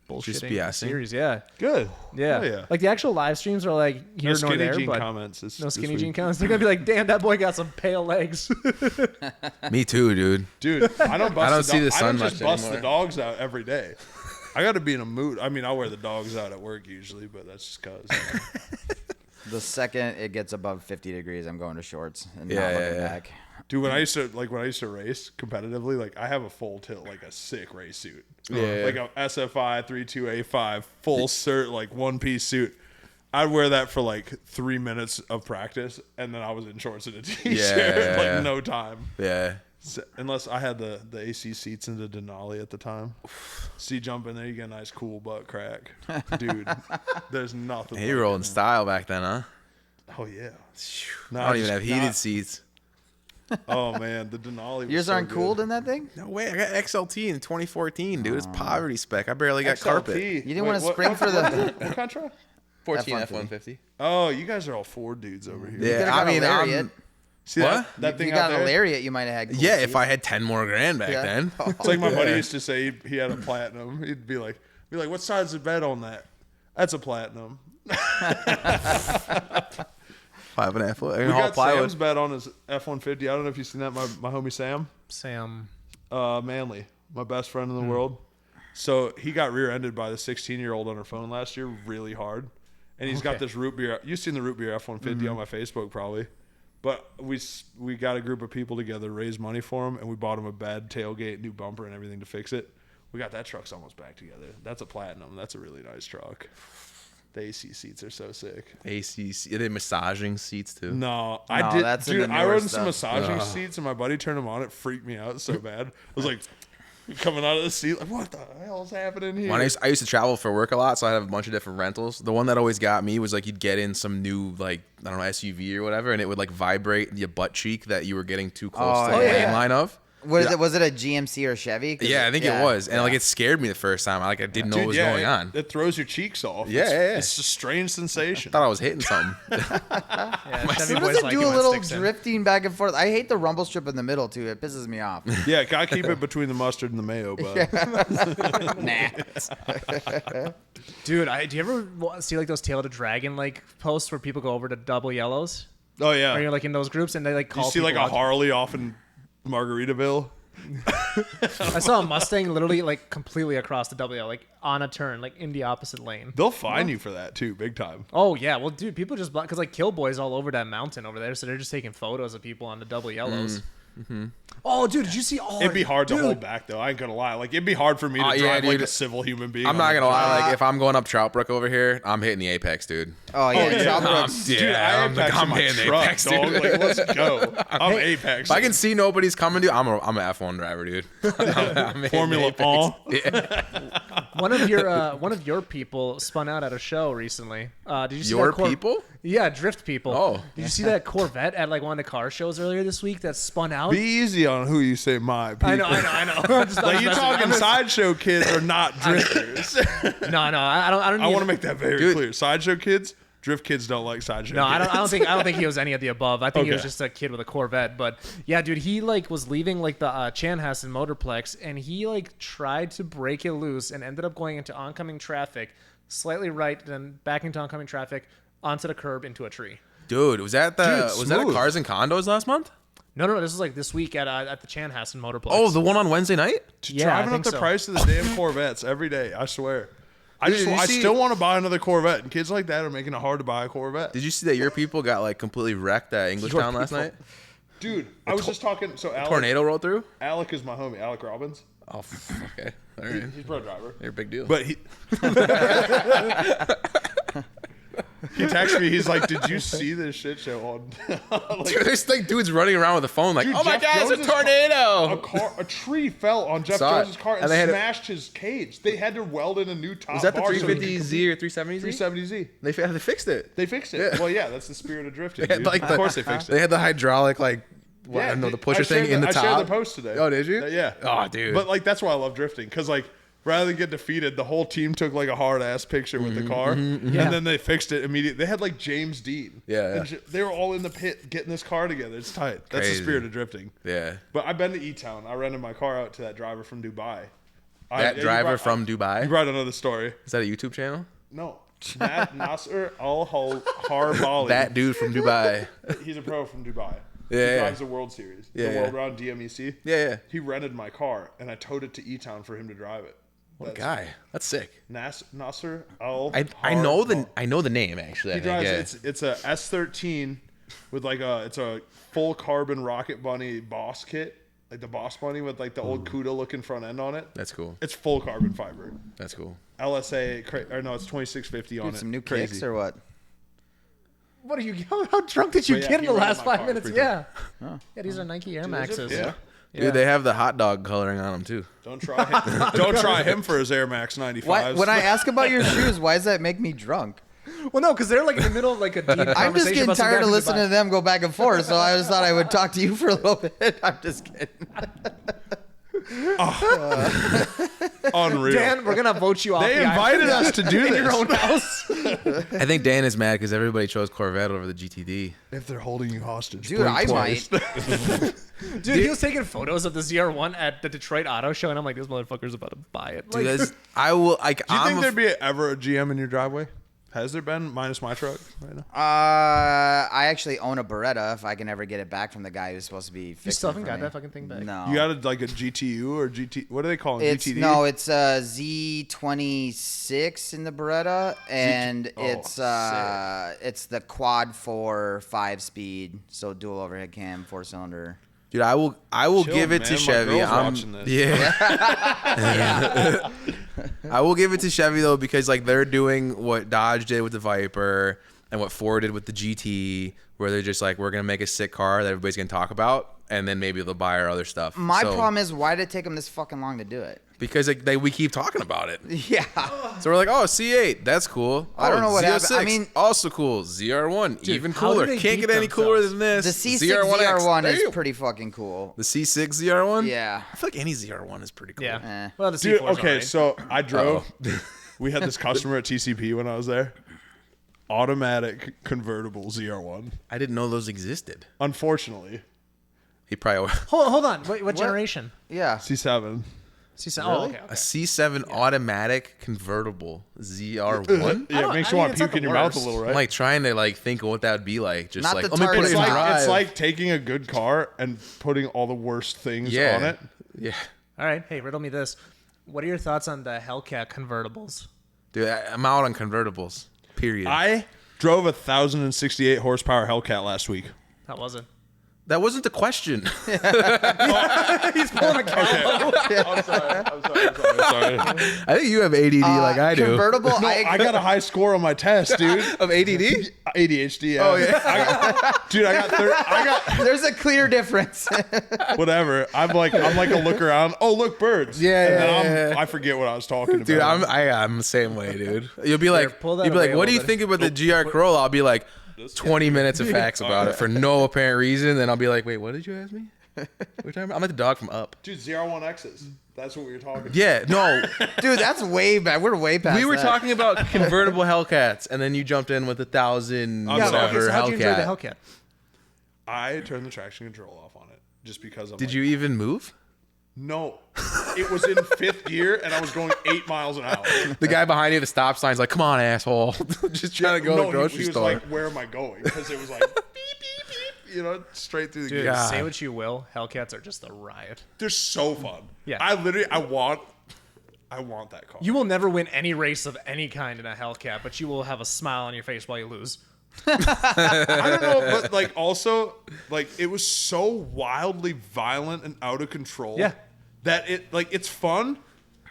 bullshitting BSing. series, yeah. Good. Yeah. Oh, yeah. Like the actual live streams are like here No nor skinny there, jean but comments. no skinny jean comments. They're gonna be like, damn, that boy got some pale legs. Me too, dude. Dude, I don't see the sun I don't much just bust anymore. the dogs out every day. I got to be in a mood. I mean, I'll wear the dogs out at work usually, but that's just cause. The second it gets above 50 degrees, I'm going to shorts and not Yeah, looking yeah. back. Dude, when I used to race competitively, like I have a full tilt, like a sick race suit. Yeah. Like a SFI 32A5 full cert, like one piece suit. I'd wear that for like 3 minutes of practice, and then I was in shorts and a t-shirt, like no time. Yeah. So, unless I had the AC seats in the Denali at the time. So you jump in there, you get a nice cool butt crack. Dude, there's nothing. Hey, you rolled in style back then, huh? Oh, yeah. I don't even have heated seats. Oh, man, the Denali was Yours so aren't good. cooled in that thing? No way. I got XLT in 2014, dude. It's poverty spec. I barely got XLT. carpet. You didn't want to spring for What the... kind of truck? 14 F-150. F-150. Oh, you guys are all Ford dudes over here. Yeah, could've I got a mean, Lariat. See What? that If thing you out got a there? Lariat, you might have had cool yeah, seats. if I had 10 more grand back Yeah. then. It's like my buddy used to say he had a platinum. He'd be like, what side's the bed on that? That's a platinum. 5.5 foot. We got Sam's bed on his F-150. I don't know if you've seen that. My homie Sam. Manley, my best friend in the world. So he got rear-ended by the 16-year-old on her phone last year really hard. And he's got this root beer. You've seen the root beer F-150 on my Facebook probably. But we got a group of people together, raised money for him, and we bought him a bed, tailgate, new bumper, and everything to fix it. We got that truck's almost back together. That's a platinum. That's a really nice truck. The AC seats are so sick. AC. Are they massaging seats too? No, I did. that's in Dude, the I newer rode in some stuff. massaging seats, and my buddy turned them on. It freaked me out so bad. I was like, coming out of the seat, like, what the hell is happening here? When I used to travel for work a lot, so I had a bunch of different rentals. The one that always got me was like you'd get in some new like I don't know SUV or whatever, and it would like vibrate your butt cheek that you were getting too close to the lane line of. Was it a GMC or Chevy? Yeah, I think it was, and like it scared me the first time. I didn't know what was going on. It throws your cheeks off. Yeah, It's a strange sensation. Thought I was hitting something. Yeah, Chevy What boys does it like do it a when little sticks in. drifting back and forth? I hate the rumble strip in the middle too. It pisses me off. Yeah, gotta keep it between the mustard and the mayo, bud. Nah. Dude, do you ever see like those Tail of the Dragon like posts where people go over to double yellows? Oh yeah. Or you're like in those groups and they like call You see like people a out? Harley off in Margaritaville. I saw a Mustang literally like completely across the WL, like on a turn, like in the opposite lane. They'll fine you for that too, big time. Oh yeah, well dude, people just because like Killboy's all over that mountain over there, so they're just taking photos of people on the double yellows. Oh dude, did you see? Oh, It'd be hard dude. to hold back though. I ain't gonna lie. Like it'd be hard for me to yeah, drive like dude. a civil human being. I'm on not the gonna lie. track. Like if I'm going up Trout Brook over here, I'm hitting the apex, dude. Oh yeah, yeah. Trout Brooks. Dude, I apex in my hitting truck, apex, dog. dude. Like, let's go. I'm apex. If I can see nobody's coming, dude, I'm an F1 driver, dude. I'm hitting Formula apex. all. One of your people spun out at a show recently. Did you see Your that people? Yeah, drift people. Oh. Did you see that Corvette at like one of the car shows earlier this week that spun out? Be easy on who you say my people. I know. I'm just Like you talking sideshow kids are not drifters. No, I don't. I want to make that very clear. Sideshow kids, drift kids don't like sideshow. No, kids. I don't think he was any of the above. I think he was Okay. just a kid with a Corvette. But yeah, dude, he like was leaving like the Chanhassen Motorplex, and he like tried to break it loose and ended up going into oncoming traffic, slightly right, then back into oncoming traffic, onto the curb into a tree. Dude, was that at smooth. Cars and Condos last month? No, this was like this week at the Chanhassen Motorplex. Oh, the one on Wednesday night? yeah, I Driving up think the so. price of the damn Corvettes every day. I swear. I Dude, did you I see- still want to buy another Corvette, and kids like that are making it hard to buy a Corvette. Did you see that your people got like completely wrecked at Englishtown last night? Dude, I was just talking. So Alec, Tornado rolled through? Alec is my homie, Alec Robbins. Oh, okay. All right. He's pro driver. You're a big deal. But he he texted me. He's like, "Did you see this shit show on?" Dude, there's like dudes running around with a phone like, Dude, oh my Jeff God, it's Jones's a tornado. a tree fell on Jeff Saw it. Jones's car and, And they had smashed his cage. They had to weld in a new top. Was that the bar so he could 350Z or 370Z? 370Z. They fixed it. They fixed it. Yeah. Well, yeah, that's the spirit of drifting. They had, Dude. like, Of course they fixed it. They had the hydraulic like I Yeah, don't know, the I pusher shared thing in the top. I shared the post today. Oh, did you? Yeah. Oh, dude. But like that's why I love drifting, because like rather than get defeated, the whole team took like a hard ass picture with the car, and then they fixed it immediately. They had like James Dean. Yeah. And they were all in the pit getting this car together. It's tight. That's Crazy. the spirit of drifting. Yeah. But I've been to E-Town. I rented my car out to that driver from Dubai. That driver from Dubai? You brought another story. Is that a YouTube channel? No. Nasser Al Harbali. That dude from Dubai. He's a pro from Dubai. Yeah, He yeah. drives the World Series. Yeah, the yeah. World Round DMEC. Yeah. He rented my car, and I towed it to E-Town for him to drive it. What a guy. That's sick. Nasser Al I know the name actually. He I think, drives yeah. it's a S13 with like it's a full carbon Rocket Bunny Boss kit, like the Boss Bunny with like the old CUDA looking front end on it. That's cool. It's full carbon fiber. That's cool. LSA or no, it's 2650 on Dude, it. some new Crazy. kicks or what? What are you? How drunk did you But yeah, get in he the rented last my 5 car minutes? for Yeah. Yeah, these are Nike Air Is it? Maxes. Yeah. Dude, they have the hot dog coloring on them too. Don't try him. Don't try him for his Air Max 95s. Why, when I ask about your shoes, why does that make me drunk? Well, no, because they're like in the middle of like a deep conversation. I'm just getting about some tired guy of from listening Dubai. to them go back and forth, so I just thought I would talk to you for a little bit. I'm just kidding. Unreal. Dan, we're gonna vote you off. They the invited island us to do in this. your own house. I think Dan is mad because everybody chose Corvette over the GTD. If they're holding you hostage, Dude, blink I twice. might. Dude, he was taking photos of the ZR1 at the Detroit Auto Show, and I'm like, this motherfucker's about to buy it. Dude, Like, that's, I will like. Do you I'm think a- there'd be ever a GM in your driveway? Has there been, minus my truck right now? I actually own a Beretta if I can ever get it back from the guy who's supposed to be fixing you still it haven't for got me. that fucking thing back. No. You got like a GTU or GT? What do they call them? It's GTD? no, it's a Z26 in the Beretta, and oh, it's the quad 4 5-speed, so dual overhead cam, 4-cylinder. Dude, I will Chill, give it man. to My Chevy. girl's watching this. Yeah. I will give it to Chevy though because like they're doing what Dodge did with the Viper and what Ford did with the GT, where they're just like, we're gonna make a sick car that everybody's gonna talk about, and then maybe they'll buy our other stuff. My So- problem is, why did it take them this fucking long to do it? because like, we keep talking about it. Yeah. So we're like, oh, C8, that's cool. I don't know what happened. Z06, I mean- also cool. ZR1, even how do cooler. they Can't beat get any cooler themselves? than The this. C6 ZR1 is Damn. pretty fucking cool. The C6 ZR1? Yeah. I feel like any ZR1 is pretty cool. Yeah. Eh. Well, the Dude, C4's okay, alright. so I drove. We had this customer at TCP when I was there. Automatic convertible ZR1. I didn't know those existed. Unfortunately, He probably Hold on. Wait, what generation? Yeah. C7. C7. Oh, okay. a C7 automatic convertible ZR1. Yeah, it makes you want to puke in your mouth a little, I'm right? like trying to like think of what that would be like. Just Not like the let me put target it in size. drive. It's like taking a good car and putting all the worst things Yeah. on it. Yeah. All right. Hey, riddle me this. What are your thoughts on the Hellcat convertibles? Dude, I'm out on convertibles. Period. I drove a 1,068 horsepower Hellcat last week. How was it? That wasn't the question. He's pulling a cow. I'm sorry. I think you have ADD like I do. Convertible. No, I got a high score on my test, dude. Of ADD? ADHD. Yeah. Oh, yeah. I got There's a clear difference. whatever. I'm like a look around. Oh, look, birds. Yeah, And then yeah. I forget what I was talking about. Dude, I'm the same way, dude. You'll be like, pull that you'll be like, away a what do you little think about the GR Corolla? I'll be like, 20 minutes of facts about it for no apparent reason. Then I'll be like, wait, what did you ask me? What are you talking about? I'm like the dog from Up. Dude, ZR1Xs. That's what we were talking about. Yeah, no. Dude, that's way back. We're way past We were that. talking about convertible Hellcats, and then you jumped in with 1,000 Yeah, whatever so how'd you enjoy the Hellcat. Hellcat? I turned the traction control off on it just because I'm Did like, you even move? No. It was in fifth gear and I was going 8 miles an hour. The guy behind you at the stop sign's like, come on, asshole. Just trying to go to the grocery he was store. like, where am I going? Because it was like, beep, beep, beep, straight through the Dude, gear. God. say what you will. Hellcats are just a riot. They're so fun. Yeah. I want that car. You will never win any race of any kind in a Hellcat, but you will have a smile on your face while you lose. I don't know, but like also, like it was so wildly violent and out of control. Yeah. That it's fun,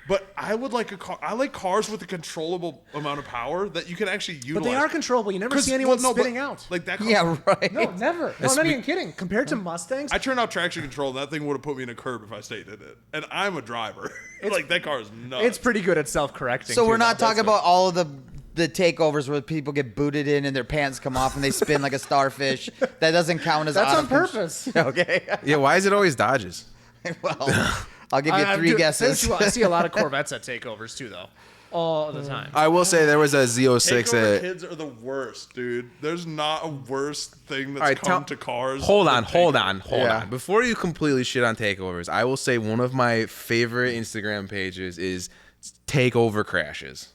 but I would like a car. I like cars with a controllable amount of power that you can actually utilize. But they are controllable. You never see anyone spitting out. Like that car. Yeah, right. No, never. No, I'm not even kidding. Compared to Mustangs, I turned off traction control, and that thing would have put me in a curb if I stayed in it. And I'm a driver. Like that car is nuts. it's pretty good at self-correcting. So too, we're not though. talking about all of the takeovers where people get booted in and their pants come off and they spin like a starfish. That doesn't count as That's out on of con- purpose. Okay. Yeah, why is it always Dodges? Well, I'll give you three Dude, guesses. say what you want. I see a lot of Corvettes at takeovers too, though, all the time. I will say there was a Z06 Takeover at... kids are the worst, dude. There's not a worse thing that's All right, come to cars. Hold than on. Yeah. Before you completely shit on takeovers, I will say one of my favorite Instagram pages is Takeover Crashes.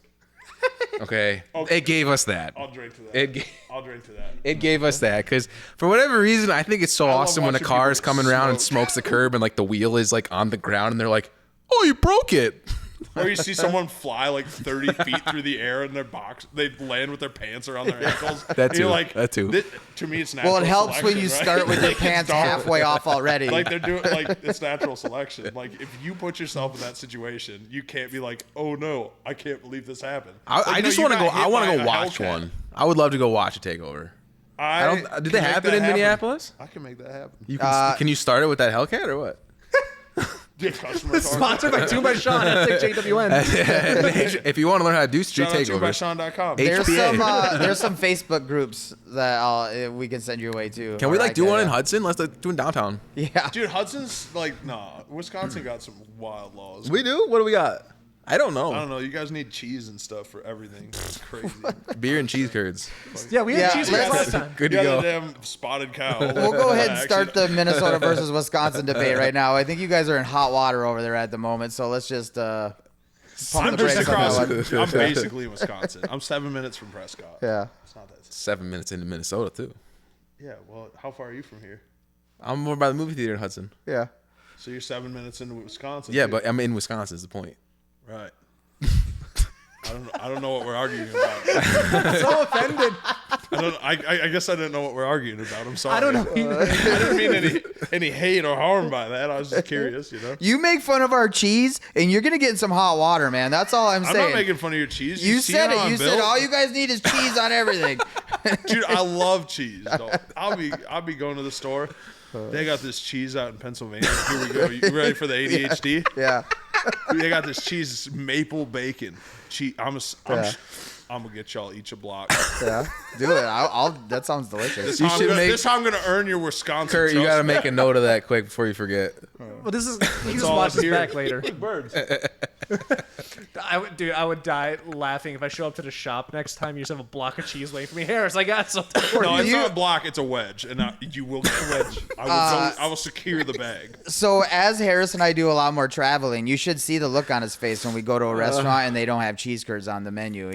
Okay? It gave us that. I'll drink to that. I'll drink to that. It gave us that because for whatever reason, I think it's so love awesome when a watching car people is coming around and smoke. smokes the curb and like the wheel is like on the ground and they're like, "Oh, you broke it." Or you see someone fly like 30 feet through the air in their box. They land with their pants around their ankles. That And you're too. like, That too. To me, it's natural Well, it helps when selection, you right? start with your Like, pants it's dark. halfway off already. Like they're doing, like it's natural selection. Like if you put yourself in that situation, you can't be like, oh no, I can't believe this happened. Like, I no, just you want to got go. I hit want by to go a watch Hellcat. one. I would love to go watch a takeover. I don't. Do they can make have that it in happen. Minneapolis? I can make that happen. You can you start it with that Hellcat or what? Yeah, customer car. Sponsored by 2 by Sean at JWN. If you want to learn how to do street Shout out to takeovers, Sean.com. there's HPA. there's some Facebook groups that we can send your way to. can we Or like I do could, one in Hudson? Let's like, do it downtown. Yeah. Dude, Hudson's like, nah. Wisconsin got some wild laws. We do. What do we got? I don't know. I don't know. You guys need cheese and stuff for everything. It's crazy. Beer and cheese curds. Yeah, we had Yeah, cheese curds last time. Good You to got a go. damn spotted cow. We'll go ahead and start the Minnesota versus Wisconsin debate right now. I think you guys are in hot water over there at the moment, so let's just pump I'm the just brakes on across. that one. I'm basically in Wisconsin. I'm 7 minutes from Prescott. Yeah. It's not that. 7 minutes into Minnesota too. Yeah. Well, how far are you from here? I'm more by the movie theater in Hudson. Yeah. So you're 7 minutes into Wisconsin. Yeah, too. but I'm in Wisconsin is the point. Right. I don't know what we're arguing about. So offended. I guess I didn't know what we're arguing about. I'm sorry. I don't know. I didn't mean any hate or harm by that. I was just curious, you know. You make fun of our cheese, and you're gonna get in some hot water, man. That's all I'm I'm saying. not making fun of your cheese. you see said how it. I'm You built? said all you guys need is cheese on everything. Dude, I love cheese. I'll be going to the store. They got this cheese out in Pennsylvania. Here we go. You ready for the ADHD? Yeah. They got this cheese, it's maple bacon. I'm gonna get y'all each a block. Yeah. Do it. I'll that sounds delicious. You should make- This how I'm gonna earn your Wisconsin. Kurt, you trust got to me. make a note of that quick before you forget. Well, this is. You just all watch up this here. back later. Birds. I would die laughing if I show up to the shop next time. You just have a block of cheese waiting for me. Harris, I got something for No, you. it's not a block. It's a wedge, and you will get a wedge. I will secure the bag. So as Harris and I do a lot more traveling, you should see the look on his face when we go to a restaurant and they don't have cheese curds on the menu.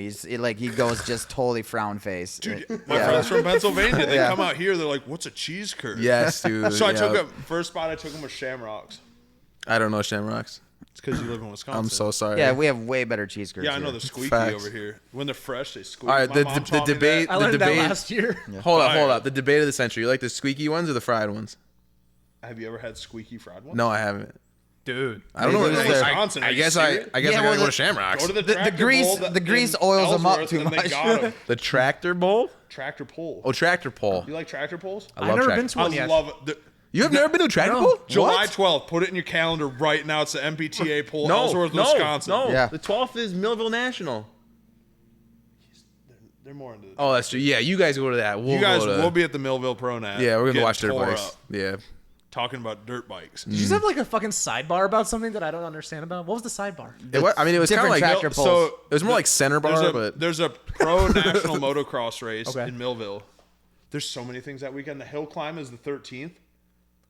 He goes just totally frown face. Dude, my friends from Pennsylvania, they Yeah. come out here. They're like, "What's a cheese curd?" Yes, dude. So I took yeah. a first spot. I took them with shamrocks. I don't know Shamrocks. It's because you live in Wisconsin. I'm so sorry. Yeah, we have way better cheese curds. Yeah, I know here. they're squeaky Facts. over here. When they're fresh, they squeak. All right, My mom taught me that. I learned that last year. Hold up. The debate of the century. You like the squeaky ones or the fried ones? Have you ever had squeaky fried ones? No, I haven't. Dude. I don't know. Maybe What they're- Wisconsin, I are you guess serious? I Yeah, gotta well, go to Shamrocks. Go to the The tractor grease- bowl the grease in oils 'em up Ellsworth, too and they much. got 'em. The tractor bowl. Tractor pull. Oh, tractor pull. You like tractor pulls? I I've love never tractor. been to one I yet. love it. You have never been to a tractor No. pull? July What? 12th. Put it in your calendar right now. It's the MPTA pull, No, Ellsworth, no, Wisconsin. no. Yeah. The 12th is Millville National. They're more into it. Oh, that's true. Yeah, you guys go to that. You guys will will be at the Millville Pro Nat. Yeah, we're gonna getting watch dirt tore bikes. up, Yeah. talking about dirt bikes. Did you just have like a fucking sidebar about something that I don't understand about? What was the sidebar? It was kind of Different like tractor pulls. So it was more like center bar, but there's a pro national motocross race Okay. in Millville. There's so many things that weekend. The hill climb is the 13th.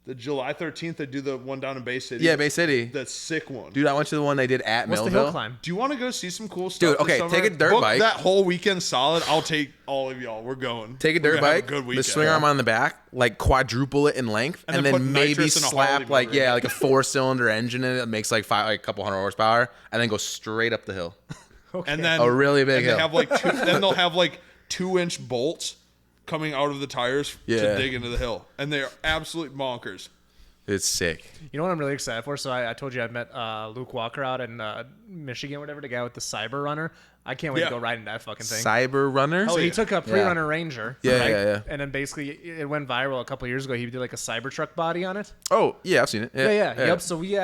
The July 13th, they do the one down in Bay City. yeah, Bay City. That's sick one. Dude, I went to the one they did at What's the Millville. hill climb? Do you want to go see some cool stuff? Dude, this okay, summer? take a dirt Book bike. that whole weekend solid. I'll take all of y'all. We're going. Take a We're dirt gonna have bike, good the weekend. swing arm on the back, like quadruple it in length, And and, then put then maybe nitrous in a slap Harley like motor in it. like a 4-cylinder engine in it that makes like a couple hundred horsepower, and then go straight up the hill. And then A really big and hill. They have like then they'll have like 2-inch bolts coming out of the tires Yeah. to dig into the hill, and they are absolute bonkers. It's sick. You know what I'm really excited for? So I told you I met Luke Walker out in Michigan, whatever, the guy with the Cyber Runner. I can't wait Yeah. to go riding that fucking thing. Cyber runner. So he yeah. took a pre-runner Ranger. Yeah, right? yeah. And then basically it went viral a couple years ago. He did like a Cybertruck body on it. Oh yeah, I've seen it. Yeah. Yep. So we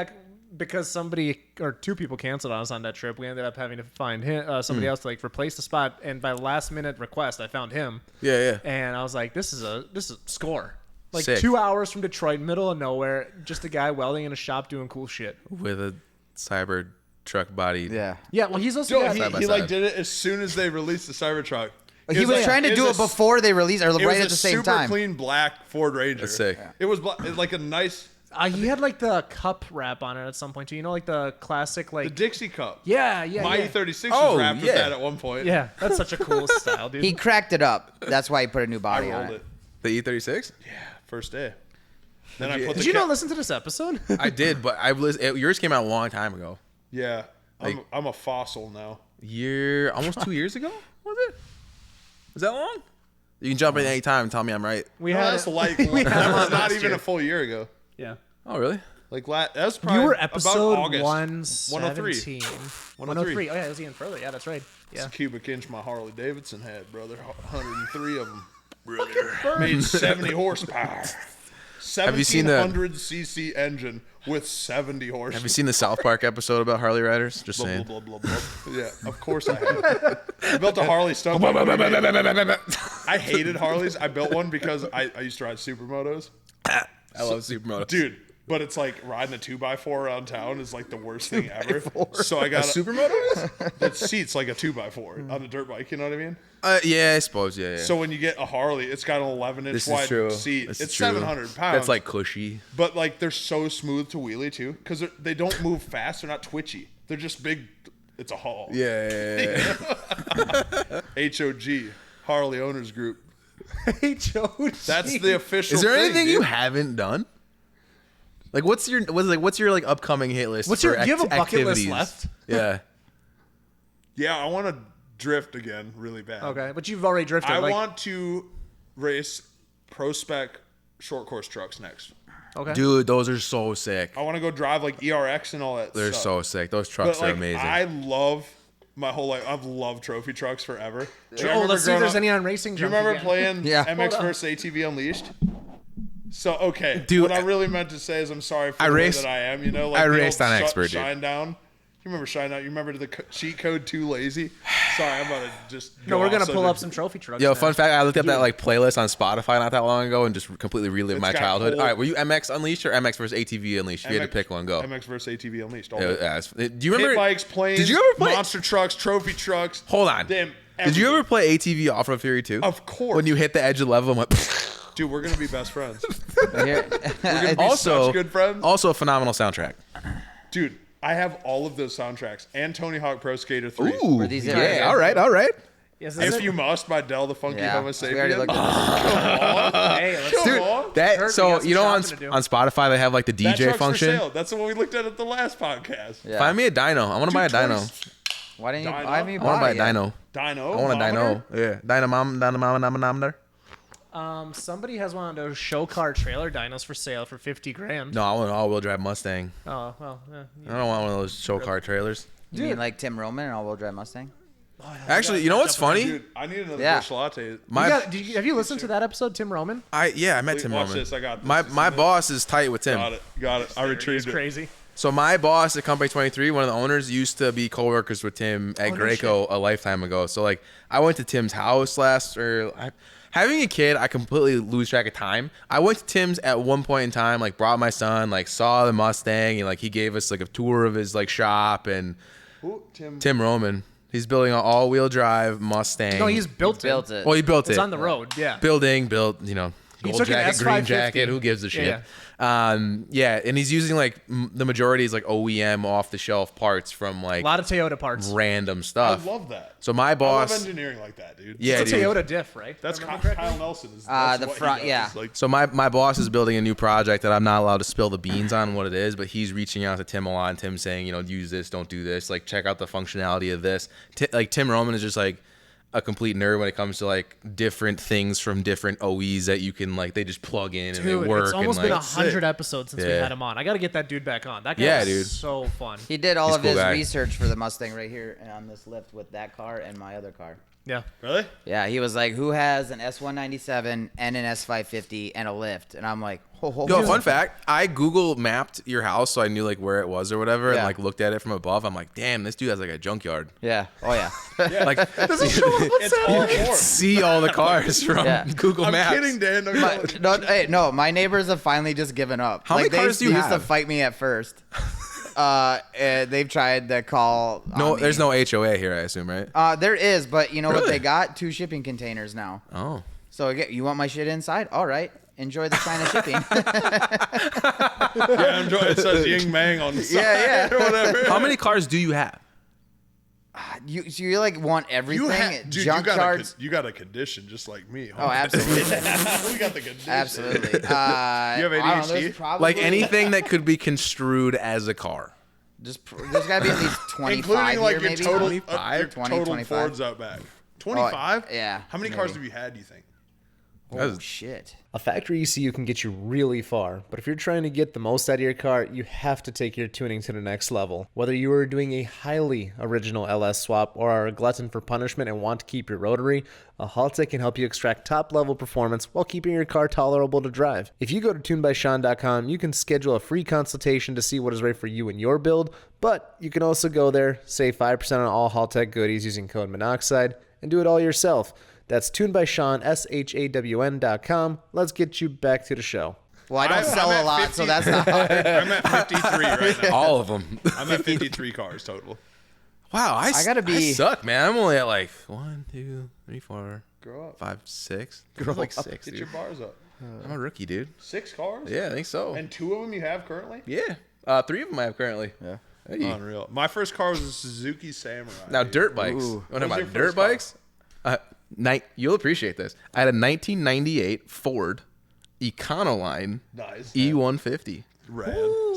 because somebody or two people canceled on us on that trip, we ended up having to find him, somebody else to like replace the spot. And by last minute request, I found him. Yeah. And I was like, this is a score. Like Sick. 2 hours from Detroit, middle of nowhere, just a guy welding in a shop doing cool shit. With a cyber truck body. Yeah. Yeah, well, he's also got, He Side by like side. did it as soon as they released the Cybertruck. He was trying to do it before they released, or It right was at the a same super time. clean black Ford Ranger. That's sick. It was like a nice he had like the cup wrap on it at some point too. You know, like the classic like the Dixie Cup. yeah. My yeah. E36 Oh, was wrapped with yeah. that at one point. Yeah, that's such a cool style, dude. He cracked it up. That's why he put a new I body on rolled it. it. The E36. First day. Then I put Did the you not listen to this episode? I did, but I've listened. Yours came out a long time ago. Yeah. I'm a fossil now. Almost 2 years ago. Was it? Was that long? You can jump in any time and tell me I'm right. We No, had that's it- like we had that it was not last even year. a full year ago. Yeah. Oh really? Like that was probably You were about episode August. 117. 103. Oh yeah, it was even further. Yeah, that's right. It's Yeah. a cubic inch my Harley Davidson had, brother. 103 of them. Brother. Made 70 horsepower. Have you seen the- 1700cc engine with 70 horsepower. Have you seen the South Park episode about Harley riders? Just Blah, saying. blah, blah, blah, blah. Yeah, of course I have. I built a Harley stunt bike. I hated Harleys. I built one because I used to ride supermotos. I love supermoto. Dude, but it's like riding a 2x4 around town is like the worst thing ever. So I A got supermoto? the seat's like a 2x4 on a dirt bike, you know what I mean? Yeah, I suppose. Yeah. So when you get a Harley, it's got an 11-inch This is wide true. seat. This It's is true. 700 pounds. That's like cushy. But like they're so smooth to wheelie too, because they don't move fast. They're not twitchy. They're just big. It's a haul. Yeah. HOG, Harley Owners Group. HOG. That's the official. Is there thing, anything dude. you haven't done? Like what's your like upcoming hit list? What's for your? Do you have a bucket list activities? left? Yeah. Yeah, I want to drift again really bad. Okay, but you've already drifted. I like, want to race pro spec short course trucks next. Okay. Dude, those are so sick. I want to go drive like ERX and all that They're stuff. so sick. Those trucks But are like, amazing. I love my whole life. I've loved trophy trucks forever. Do you Oh, remember let's see if growing there's up- any on Racing Do you Jump remember again. playing Yeah. MX Hold on. vs ATV Unleashed? So okay, Dude, what I really meant to say is I'm sorry for I the way raced- that I am. You know, like I the raced old on Expert, dude. Shine Down. You remember Shine Down? You remember the cheat code Too Lazy? Sorry, I'm about to just. No, go we're off gonna pull subject. up some trophy trucks. Yo, now. fun fact, I looked up that like playlist on Spotify not that long ago and just completely relived It's my got childhood. whole- All right, were you MX Unleashed or MX versus ATV Unleashed? If you had to pick one, go. MX vs ATV Unleashed. All Yeah, day. yeah, do you remember? Pit bikes, planes. Did you ever play? monster trucks, trophy trucks? Hold on. Damn. Did you everything. ever play ATV Off Road Theory 2? Of course. When you hit the edge of the level and went. Dude, we're gonna be best friends. Here- Be Also, such good friends. also a phenomenal soundtrack. Dude, I have all of those soundtracks and Tony Hawk Pro Skater 3. Ooh, Were these in yeah. there? All right. Yeah, Yes, If You Must by Del the Funky Yeah, Homo we Sapien. already looked at Hey, let's Come do on. That Kurt, we so got some you know shopping to do. on Spotify they have like the That DJ truck's function. for sale. That's the one we looked at the last podcast. Yeah. Find me a dyno. I want to buy a dyno. Why didn't you? Dyno? Why haven't you I want to buy a bought it yet? dyno. Dyno. I want a dyno. Yeah, dynamometer. Somebody has one of those show car trailer dynos for sale for $50,000. No, I want an all-wheel drive Mustang. Oh well. I don't want one of those show car trailers. You mean like Tim Roman and all-wheel drive Mustang? Actually, you know what's funny? Dude, I need another Yeah. bush latte. Have you listened to that episode, Tim Roman? I met Tim Watch Roman. this. I got this. My boss is tight with Tim. Got it. I retrieved it. Crazy. So my boss at Company 23, one of the owners, used to be coworkers with Tim at Graco a lifetime ago. So like I went to Tim's house having a kid, I completely lose track of time. I went to Tim's at one point in time, like brought my son, like saw the Mustang, and like he gave us like a tour of his like shop and Ooh, Tim Roman. He's building an all-wheel drive Mustang. No, he's built it. Well, he built It's it. on the road. Yeah. Built, He gold took an jacket, green S550. jacket. Who gives a shit? Yeah. And he's using like the majority is like OEM off-the-shelf parts from like A lot of Toyota parts. random I stuff. love that. So my I love boss, engineering like that, dude. yeah, It's a dude. Toyota diff, right? That's If I Kyle remember correctly? Nelson. That's the what he front, does. yeah. Like, So my boss is building a new project that I'm not allowed to spill the beans on what it is, but he's reaching out to Tim a lot, and Tim saying, use this, don't do this, like check out the functionality of this. Tim Roman is just like a complete nerd when it comes to like different things from different OEs that you can like they just plug in and they Dude, work. it's almost and, been like, 100 episodes since we Yeah. had him on. I got to get that dude back on. That guy Yeah, was dude. so fun. He did all He's of a cool his guy. research for the Mustang right here on this lift with that car and my other car. Yeah. really? Yeah, he was like, who has an S197 and an S550 and a lift? And I'm like, Yo, fun fact, I Google mapped your house so I knew like where it was or whatever, and Yeah. like looked at it from above. I'm like, damn, this dude has like a junkyard. Yeah. Oh, yeah. Like It's all Ford. see all the cars from Yeah. Google I'm Maps. kidding, Dan. No, My neighbors have finally just given up. How many cars do you They used to have? fight me at first. And they've tried to call. No, on me. there's no HOA here, I assume, right? There is, but you know what Really? they got? 2 shipping containers now. Oh. So you want my shit inside? All right. Enjoy the China shipping. Yeah, enjoy. It says Ying Mang on the side Yeah. or whatever. How many cars do you have? you like want everything? Dude, Junkyards? you got a condition just like me. Oh, absolutely. We got the condition. Absolutely. You have ADHD? Like anything that could be construed as a car. There's got to be at least 25 Including like here, your maybe. total, 25? your 20, total 25. Fords out back. 25? yeah, How many maybe. cars have you had, do you think? Oh, shit. A factory ECU can get you really far, but if you're trying to get the most out of your car, you have to take your tuning to the next level. Whether you are doing a highly original LS swap or are a glutton for punishment and want to keep your rotary, a Haltech can help you extract top-level performance while keeping your car tolerable to drive. If you go to tunedbyshawn.com, you can schedule a free consultation to see what is right for you and your build, but you can also go there, save 5% on all Haltech goodies using code Minnoxide, and do it all yourself. That's tuned by Sean, SHAWN.com. Let's get you back to the show. Well, I don't I'm sell at a lot, 50. so that's not hard. I'm at 53 right now. All of them. I'm at 53 cars total. Wow, I gotta I be- suck, man. I'm only at like 1, 2, 3, 4, Grow up. 5, 6. I'm like 6, Get dude. your bars up. I'm a rookie, dude. 6 cars? Yeah, I think so. And 2 of them you have currently? Yeah, 3 of them I have currently. Yeah. Hey. Unreal. My first car was a Suzuki Samurai. Now dude. dirt bikes. Ooh. What What was about your dirt first car? bikes? You'll appreciate this. I had a 1998 Ford Econoline Nice. E150 Rad.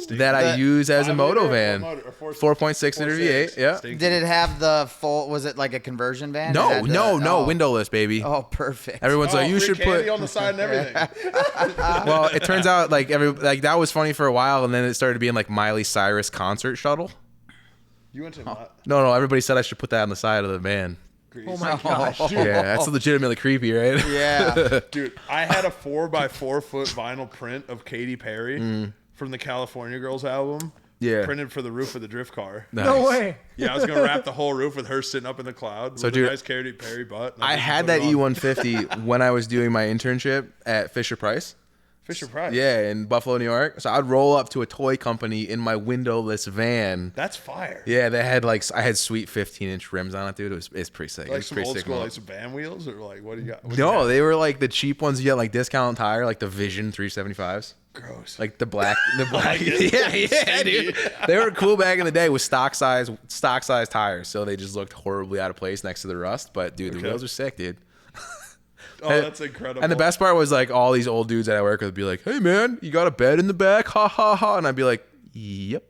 that I use as a 5 moto liter van. or what motor? 4.6 liter V8. Yeah. Stinky. Did it have the full? Was it like a conversion van? It No, had the- no, oh. windowless, baby. Oh, perfect. Everyone's like, you free should candy put. on the side and everything. Well, it turns out like that was funny for a while, and then it started being like Miley Cyrus concert shuttle. You went to what? No, everybody said I should put that on the side of the van. Oh my gosh. Yeah, that's legitimately creepy, right? Yeah. Dude, I had a 4x4 foot vinyl print of Katy Perry from the California Girls album. Yeah. Printed for the roof of the drift car. No Nice. way. Yeah, I was gonna wrap the whole roof with her sitting up in the cloud. So, with dude, a nice Katy Perry butt. I had that E150 when I was doing my internship at Fisher Price Fisher Price. Yeah, in Buffalo, New York. So I'd roll up to a toy company in my windowless van. That's fire. Yeah, they had I had sweet 15-inch rims on it, dude. It's pretty sick. Like It's some pretty old sick school, mode. like some van wheels, or like what do you got? What do you No, got? they were like the cheap ones you get, like discount tire, like the Vision 375s. Gross. Like the black. Yeah, dude. They were cool back in the day with stock size tires, so they just looked horribly out of place next to the rust. But dude, the wheels are sick, dude. Oh, that's incredible. And the best part was like all these old dudes that I work with would be like, "Hey man, you got a bed in the back?" Ha ha ha. And I'd be like, "Yep."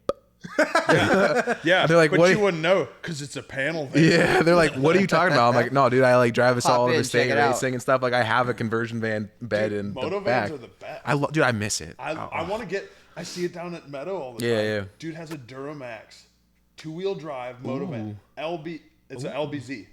Yeah, they're like, but what you wouldn't know because it's a panel van. Yeah, they're like, "What are you talking about?" I'm like, "No, dude, I like drive this Hop all over in, state check it out. racing and stuff. Like, I have a conversion van bed in the Moto back. vans are the best. Dude, I miss it. I want to get. I see it down at Meadow all the Yeah, time. yeah. Dude has a Duramax, 2-wheel drive moto van. LB. It's an LBZ.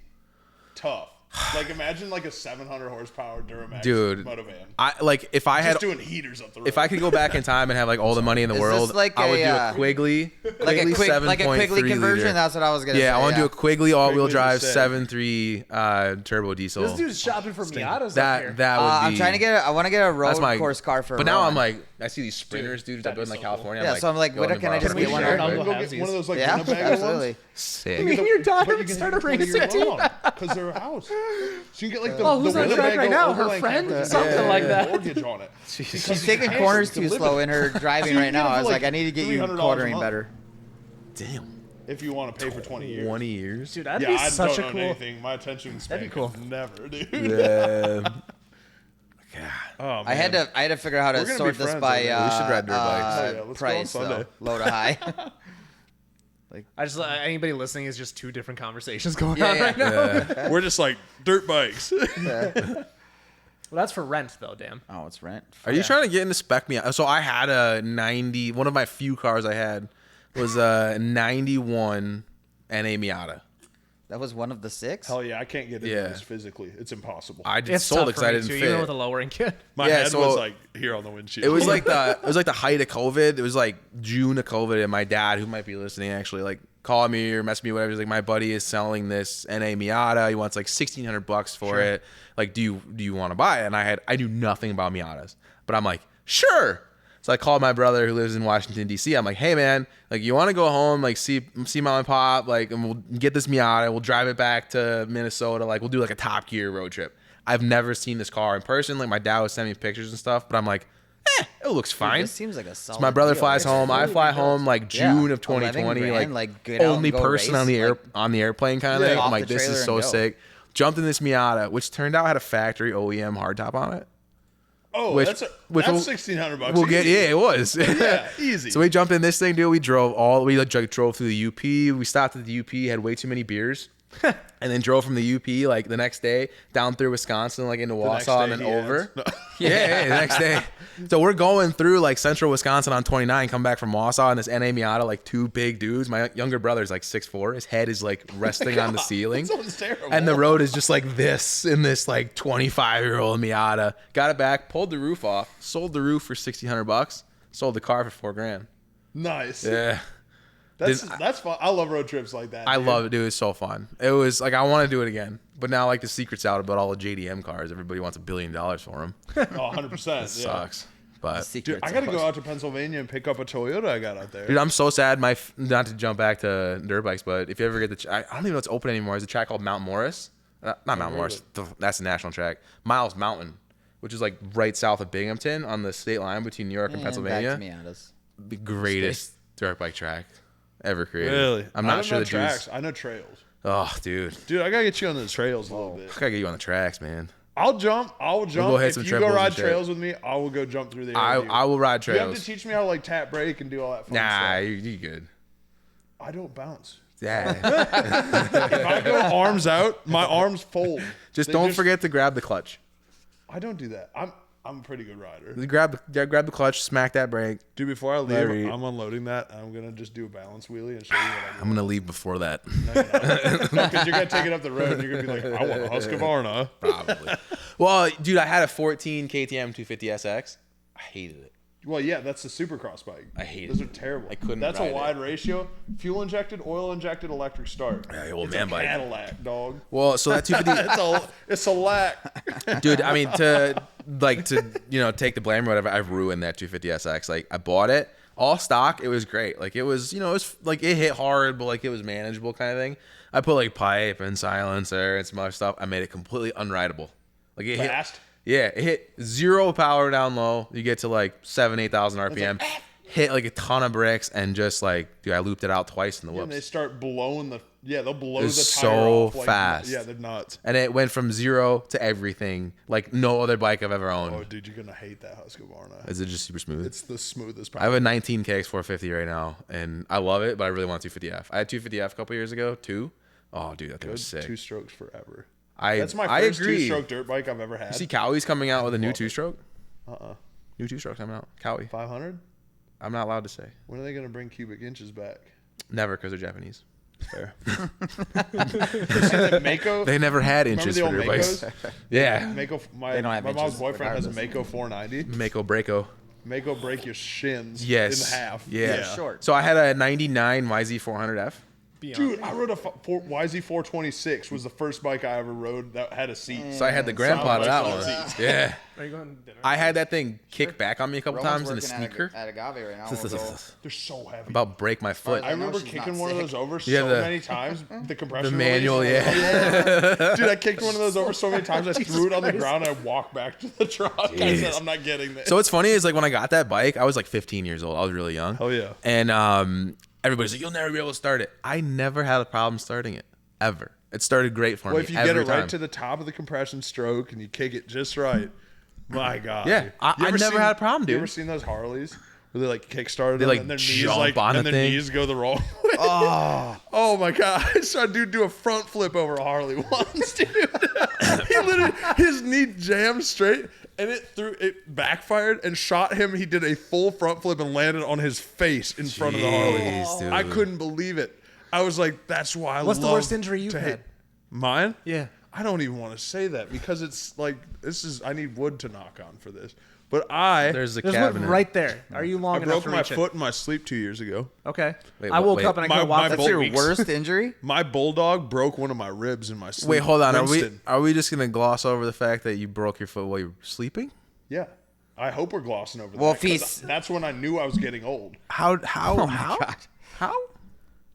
Tough. Like imagine like a 700 horsepower Duramax Dude, moto van. I like if I Just had doing heaters up the road. if I could go back in time and have like all the money in the Is world, this like I would a, do a Quigley, like a quick, like a Quigley 7.3 conversion. liter. That's what I was gonna say. Yeah, I want to do a Quigley all-wheel Quigley's drive the same. 7.3 turbo diesel. This dude's shopping for Miatas up here. That would be. I'm trying to get. I want to get a road that's my course car for. But a now run. I'm like, I see these sprinters, dude, that that'd build in be like so cool. California. Yeah, so I'm like, go when and can I borrow just one. get one share out? it? Go Uncle get Halvesies. one of those like Yeah, Winnebago absolutely. ones. Sick. Me and your daughter But you would can start a have one of race your team. own, because they're a house. So you get like the Oh, who's on Winnebago track right now? Her overland friend? camper. Something like that. Mortgage on it. She's taking corners too slow in her driving you right can now. get it I for was like, like I need to get you $300 a quartering month. better. Damn. If you want to pay for 20 years. 20 years. Dude, that'd Yeah, be I such don't a own cool. anything. My attention span That'd be cool. is never, dude. Yeah. Oh, man. I had to figure out how We're to gonna sort be this friends by one day. We should ride dirt bikes. Oh, yeah, let's go on price Sunday. though, low to high. I just anybody listening is just two different conversations going Yeah, on yeah. right now. We're just like dirt bikes. Well, that's for rent though. Damn. Oh, it's rent. Are you trying to get into spec me? So I had a 90. One of my few cars I had was a 91 NA Miata. That was one of the 6. Hell yeah, I can't get into Yeah. this physically. It's impossible. I just It's sold tough it because for I me didn't too, fit. even with a lowering kit. My Yeah, head so- was like here on the windshield. It was like the height of COVID. It was like June of COVID, and my dad, who might be listening, actually like called me or messaged me, whatever. He's like, my buddy is selling this NA Miata. He wants like $1,600 for it. Like, do you want to buy it? And I knew nothing about Miatas, but I'm like, sure. So I called my brother who lives in Washington D.C. I'm like, hey man, like you want to go home, like see mom and pop, like, and we'll get this Miata. We'll drive it back to Minnesota. Like we'll do like a Top Gear road trip. I've never seen this car in person. Like my dad was sending me pictures and stuff, but I'm like, it looks fine. This seems like a solid. So my brother deal. flies It's home. I really fly built. home like Yeah, June of 11 2020. grand, Like get out only and go person race, on the like- on the airplane kind of Yeah. thing. Off I'm like, the this trailer is and so go. sick. Jumped in this Miata, which turned out had a factory OEM hardtop on it. oh, which- that's which that's will- $1,600. We'll get, easy. yeah, it was. Yeah, easy. So we jumped in this thing, dude. We drove drove through the UP. We stopped at the UP, had way too many beers, and then drove from the UP like the next day down through Wisconsin, like into next Wausau, day and then he over. adds. No. Yeah, the next day. So we're going through like central Wisconsin on 29, come back from Wausau in this NA Miata, like two big dudes. My younger brother's like 6'4". His head is like resting on the ceiling. That sounds terrible. And the road is just like this in this like 25-year-old Miata. Got it back, pulled the roof off, sold the roof for $1,600, sold the car for $4,000. Nice. Yeah. That's fun. I love road trips like that. I dude. love it, dude. It's so fun. It was like, I want to do it again. But now, like, the secret's out about all the JDM cars. Everybody wants $1 billion for them. Oh, 100%. Yeah. Sucks. But, Dude, I got to go out to Pennsylvania and pick up a Toyota I got out there. dude, I'm so sad. Not to jump back to dirt bikes, but if you ever get I don't even know it's open anymore. There's a track called Mount Morris. Not Mount Morris. That's the national track. Miles Mountain, which is like right south of Binghamton on the state line between New York and Pennsylvania. Back to Miatas. The greatest dirt bike track ever created. Really? I'm I not don't sure know the tracks. dudes. I know trails. Oh, dude. Dude, I got to get you on the trails a little bit. I gotta get you on the tracks, man. I'll jump. I will jump. go hit If some you go triples ride and shit. trails with me, I will go jump through the air. I with you. will ride You have trails. to teach me how to like tap brake and do all that fun Nah, stuff. you good. I don't bounce. Yeah. If I go arms out, my arms fold. Just They don't forget to grab the clutch. I don't do that. I'm a pretty good rider. Grab the clutch, smack that brake. Dude, before I leave, Larry. I'm unloading that. I'm gonna just do a balance wheelie and show you what I'm gonna leave before that. Because you're gonna take it up the road and you're gonna be like, I want a Husqvarna. Probably. Well, dude, I had a 14 KTM 250 SX. I hated it. Well, yeah, that's the Supercross bike. I hate Those it. are terrible. I couldn't That's ride a it. wide ratio. Fuel injected, oil injected, electric start. Yeah, old It's man a bike. Cadillac, dog. Well, so that 250, It's a lack. dude. I mean, like to take the blame or whatever, I've ruined that 250SX. Like I bought it all stock. It was great. Like it was, it was like it hit hard, but like it was manageable kind of thing. I put like pipe and silencer and some other stuff. I made it completely unrideable. Like it Fast? It hit 0 power down low. You get to like 8,000 RPM. Hit like a ton of bricks and just like, dude, I looped it out twice in the whoops. And they start blowing they'll blow It the was tire so off. Like, fast. Yeah, they're nuts. And it went from 0 to everything like no other bike I've ever owned. Oh, dude, you're gonna hate that Husqvarna. Is it just super smooth? It's the smoothest. I have a 19KX 450 right now, and I love it, but I really want 250F. I had 250F a couple years ago, too. Oh, dude, that thing was sick. 2-strokes forever. I That's my I first agree. 2-stroke dirt bike I've ever had. You see Cowie's coming out with a new Love it. 2-stroke? New 2-stroke coming out. Cowie. 500? I'm not allowed to say. When are they gonna bring cubic inches back? Never, because they're Japanese. Fair. You see the Mako? They never had Remember inches the for old their bikes. Makos? Yeah. Mako. My They don't have mom's inches boyfriend has a regardless. Mako 490. Mako Breako. Mako break your shins Yes. in half. Yeah. Short. So I had a 99 YZ400F. Dude, I rode a YZ426 was the first bike I ever rode that had a seat. So I had the grandpa to that one. Yeah. Are you going to dinner? I had that thing kick back on me a couple Roman's times in a working sneaker. at Agave right now. We'll go- They're so heavy. About break my foot. I remember she's kicking not one of sick. those over Yeah, so the- many times. The compression The manual, release. yeah. Dude, I kicked one of those over so many times. I threw it on the ground. And I walked back to the truck. I said, "I'm not getting this." So what's funny is like when I got that bike, I was like 15 years old. I was really young. Hell yeah. And everybody's like, "You'll never be able to start it." I never had a problem starting it ever. It started great for Well, me if you every get it time. right to the top of the compression stroke and you kick it just right, my God. Yeah, dude. I You ever never had a problem, You dude. ever seen those Harleys where they like kickstarted They, them like, and their knees jump like on and the their thing? knees go the wrong way? Oh my God! I saw a dude do a front flip over a Harley once, dude. He literally his knee jammed straight. And it backfired and shot him. He did a full front flip and landed on his face in front of the Harley. Jeez, dude. I couldn't believe it. I was like, "That's why I What's the love worst injury you've to hate-" had? Mine? Yeah. I don't even want to say that because it's like I need wood to knock on for this. But There's a There's cabinet one right there. Are you long I enough broke to my reach foot in my sleep 2 years ago. it? Okay. Wait, I woke wait. up and I My- couldn't walk my for That's bull- your weeks. worst injury? My bulldog broke one of my ribs in my sleep. Wait, hold on. Winston. Are we just gonna gloss over the fact that you broke your foot while you were sleeping? Yeah. I hope we're glossing over Well, that. if 'cause he's- that's when I knew I was getting old. How?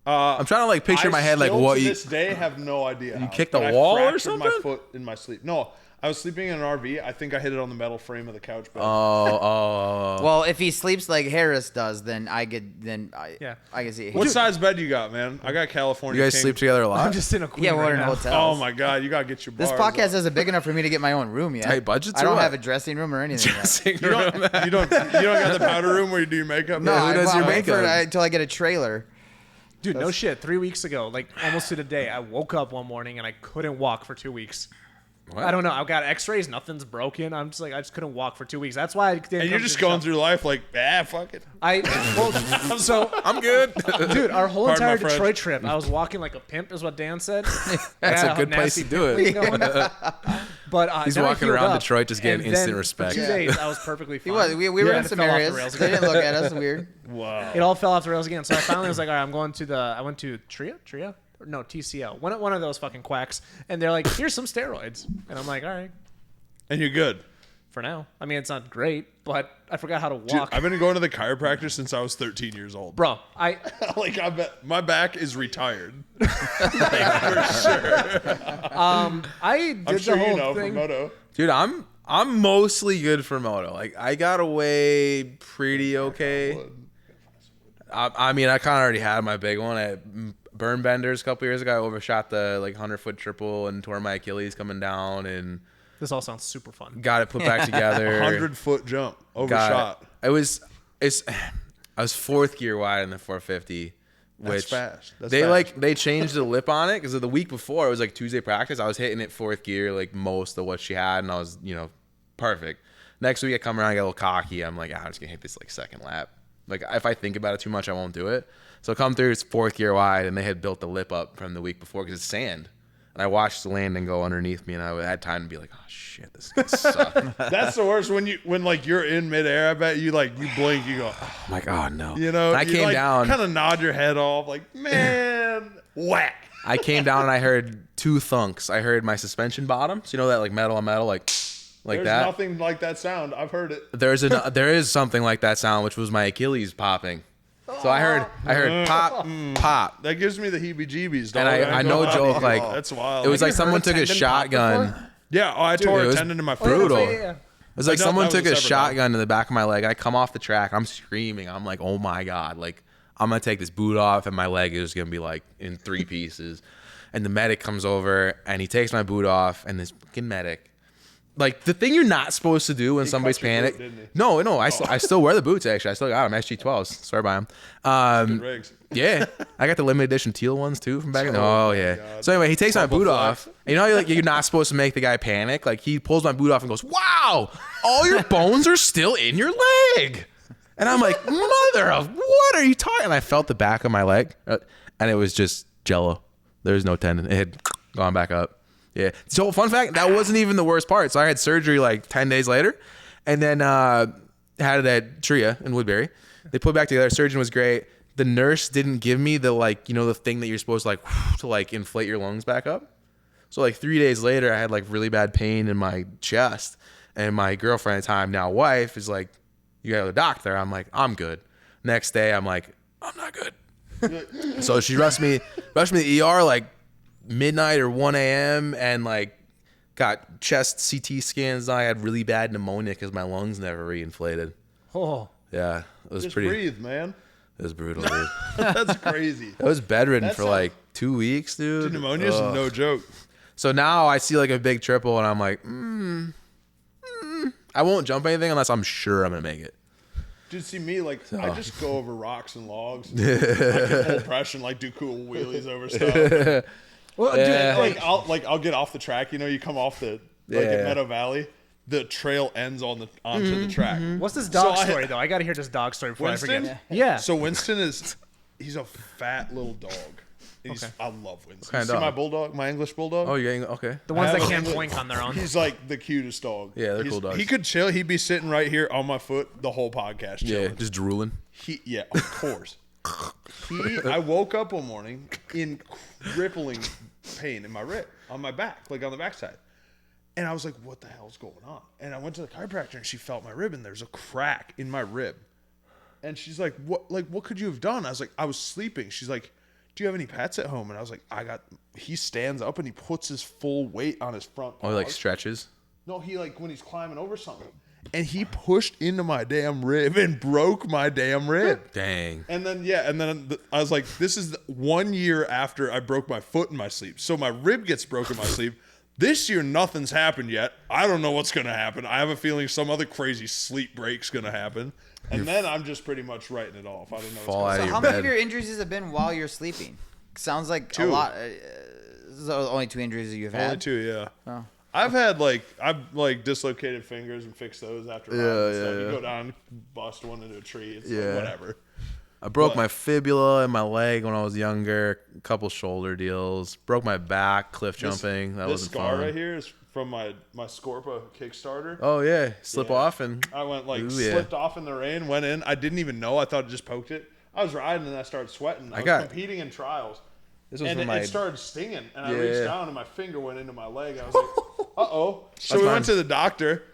I'm trying to like picture in my head like still what to you. this day have no idea. You kicked a wall or something? My foot in my sleep. No, I was sleeping in an RV. I think I hit it on the metal frame of the couch bed. Oh. Well, if he sleeps like Harris does, then I can see. What size bed you got, man? I got California. You guys King. sleep together a lot? I'm just in a queen Yeah, we're right in now. hotels. Oh my God, you gotta get your This bars podcast up. isn't big enough for me to get my own room yet. Tight budgets I or don't what? have a dressing room or anything yet. You don't got the powder room where you do your makeup? No, who does your wait for makeup? until I get a trailer. Dude, no shit. 3 weeks ago, like almost to the day, I woke up one morning and I couldn't walk for 2 weeks. What? I don't know. I've got X-rays. Nothing's broken. I'm just like I just couldn't walk for 2 weeks. That's why I didn't. And you're come just to the going shop. through life like, fuck it. So I'm good. dude, our whole Pardon my entire French. Detroit trip, I was walking like a pimp, is what Dan said. That's Yeah, a good place nasty to do it. pimp thing going. But He's then I walking healed around up, Detroit just getting and instant then respect. For 2 days, I was perfectly fine. He was. We were Yeah, in it some fell off the areas. rails They again. didn't look at us weird. Wow. It all fell off the rails again. So I finally was like, all right, I went to Tria? No, TCL. One of those fucking quacks. And they're like, here's some steroids. And I'm like, all right, And you're good. for now. I mean, it's not great, but I forgot how to Dude, walk. I've been going to the chiropractor since I was 13 years old. Bro, I Like, I bet my back is retired. Like, for sure. I did I'm sure the whole you know thing. from Moto. Dude, I'm mostly good for moto. Like I got away pretty okay. I mean, I kind of already had my big one at Burn Benders a couple years ago. I overshot the like 100-foot triple and tore my Achilles coming down and This all sounds super fun. got it put back together. 100-foot jump. Got Overshot. it. I was fourth gear wide in the 450. That's Which fast. That's they fast. they changed the lip on it because the week before it was like Tuesday practice. I was hitting it fourth gear like most of what she had, and I was perfect. Next week I come around, I get a little cocky. I'm like, I'm just gonna hit this like second lap. Like if I think about it too much, I won't do it. So I come through, it's fourth gear wide, and they had built the lip up from the week before because it's sand. And I watched the landing go underneath me, and I had time to be like, oh shit, this is gonna suck. That's the worst when like you're in midair. I bet you blink, you go, oh, I'm like, oh no. you know. And I you, came down. kind of nod your head off, like, man, whack. I came down and I heard two thunks. I heard my suspension bottom. So you know that like metal on metal, like like There's that. nothing like that sound. I've heard it. There is something like that sound, which was my Achilles popping. So I heard pop, pop. That gives me the heebie-jeebies, dog. And I no joke, like that's wild. it was like you someone heard a took a tendon pop shotgun. before? yeah. I tore it a was tendon in my foot. brutal. Yeah. It was like That someone was took a a severed shotgun to the back of my leg. I come off the track. I'm screaming. I'm like, oh my God. Like, I'm going to take this boot off and my leg is going to be like in 3 pieces. And the medic comes over and he takes my boot off. And this fucking medic, like the thing you're not supposed to do when somebody's cut your panicked. boot, didn't he? No. I still wear the boots, actually. I still got them. SG12s. Swear by them. Good rigs. Yeah, I got the limited edition teal ones too from back in. Oh Oh my yeah. God. So anyway, he takes my Bubble boot flat. off. You know, how you're not supposed to make the guy panic. Like he pulls my boot off and goes, "Wow, all your bones are still in your leg." And I'm like, "Mother of what are you talking?" And I felt the back of my leg, and it was just jello. There was no tendon. It had gone back up. Yeah. So fun fact, that wasn't even the worst part. So I had surgery like 10 days later, and then had it at Tria in Woodbury. They put it back together. Surgeon was great. The nurse didn't give me the the thing that you're supposed to inflate your lungs back up. So like 3 days later, I had like really bad pain in my chest, and my girlfriend at the time, now wife, is like, "You got to the doctor." I'm like, "I'm good." Next day, I'm like, "I'm not good." So she rushed me to the ER like midnight or 1 a.m. and like got chest CT scans. I had really bad pneumonia because my lungs never reinflated. Oh. Yeah, it was Just pretty. breathe, man. It was brutal, dude. That's crazy. I was bedridden That for sounds- like 2 weeks, dude. Pneumonia's Ugh. no joke. So now I see like a big triple and I'm like, I won't jump anything unless I'm sure I'm gonna make it. Dude, see me, like, I just go over rocks and logs. I can hold pressure and, like, do cool wheelies over stuff. Well, Yeah. dude, I'll get off the track. You know, you come off the, like, Yeah. at Meadow Valley, the trail ends onto the track. what's this dog So I- story though? I gotta hear this dog story before Winston? I forget. Yeah. So Winston he's a fat little dog. Okay. I love Winston. kind of See my dog? bulldog, my English bulldog? Oh, you're getting okay. The ones I that have can't a- blink on their own. He's like the cutest dog. Yeah, they're cool dogs. He could chill. He'd be sitting right here on my foot the whole podcast. Yeah, Chilling. just drooling. Yeah, of course. I woke up one morning in crippling pain in my rib, on my back, like on the backside. And I was like, what the hell's going on? And I went to the chiropractor and she felt my rib and there's a crack in my rib. And she's like, what could you have done? I was like, I was sleeping. She's like, do you have any pets at home? And I was like, he stands up and he puts his full weight on his front Oh, like paws. stretches. No, he like when he's climbing over something. And he pushed into my damn rib and broke my damn rib. Dang. And then I was like, this is 1 year after I broke my foot in my sleep. So my rib gets broken in my sleep. This year, nothing's happened yet. I don't know what's going to happen. I have a feeling some other crazy sleep break's going to happen. And then I'm just pretty much writing it off. I don't know Fall what's out going of So your how many of bed. your injuries has it been while you're sleeping? Sounds like a Two. lot. This is the only 2 injuries that you've on. Only had. 2, yeah. Oh. I've dislocated fingers and fixed those after riding and stuff. yeah. You go down, bust one into a tree. It's Yeah. like, whatever. I broke What? my fibula and my leg when I was younger. A couple shoulder deals. Broke my back cliff jumping. That This wasn't scar fun. right here is from my Scorpa Kickstarter. Oh yeah, slip Yeah. off and I went Ooh, yeah. slipped off in the rain, went in. I didn't even know. I thought it just poked it. I was riding and I started sweating. I was got- competing in trials. this was And from it my. started stinging. And I Yeah. reached down and my finger went into my leg. I was like, uh-oh. So That's we fine. went to the doctor.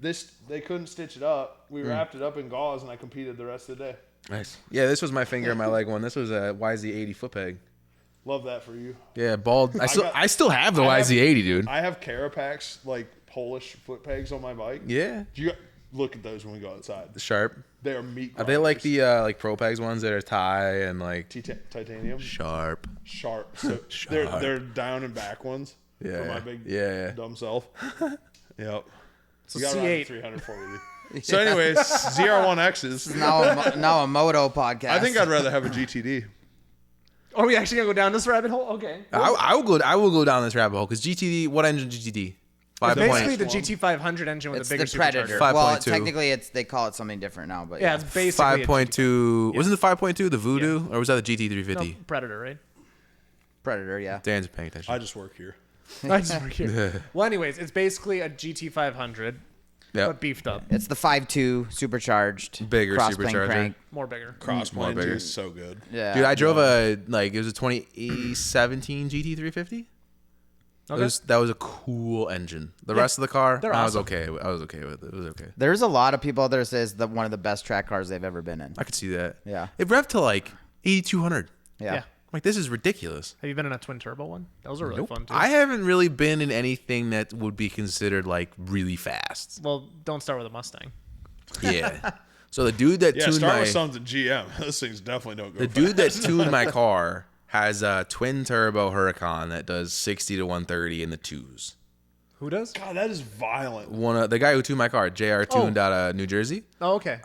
They couldn't stitch it up. Hmm. We wrapped it up in gauze and I competed the rest of the day. Nice. Yeah, this was my finger and my leg one. This was a YZ80 foot peg. Love that for you. Yeah, bald. got- I still have the I have- YZ80, dude. I have Carapax, like Polish foot pegs on my bike. Yeah, Look at those when we go outside. sharp. They are meat. Are they like grinders. the like Pro Pegs ones that are tie and like Titanium? sharp? Sharp. So Sharp. they're down and back ones. Yeah. For my big Yeah. dumb self. Yep. So You gotta ride C8. the 300 4 So anyways, ZR1Xs. Now a moto podcast. I think I'd rather have a GTD. Are we actually gonna go down this rabbit hole? Okay. I will go down this rabbit hole because GTD. What engine GTD? It's 5 basically point. the GT500 engine with it's a bigger the Predator. supercharger. 5.2. Well, technically, they call it something different now, but Yeah, it's basically a 5.2. Wasn't the 5.2 the Voodoo or was that the GT350? No, Predator, right? Predator. Yeah. Dan's paying attention. I just work here. I just work here. Well, anyways, it's basically a GT500, Yep. but beefed up, It's the 5.2 supercharged, Bigger cross-plane supercharger. crank. more bigger. Crossplane bigger. is so good. Yeah. Dude, I drove it was a 2017 GT350. Okay. That was a cool engine. The rest of the car, I was okay. I was okay with it. It was okay. There's a lot of people out there that says that one of the best track cars they've ever been in. I could see that. Yeah. It revved to like 8,200. Yeah. Like, this is ridiculous. Have you been in a twin turbo one? Those are really fun too. I haven't really been in anything that would be considered like really fast. Well, don't start with a Mustang. Yeah. So the dude that tuned start my with something GM. Those things definitely don't go. the dude that tuned my car has a twin turbo Huracan that does 60 to 130 in the twos. Who does? God, that is violent. The guy who tuned my car, JR tuned out of New Jersey. Oh, okay.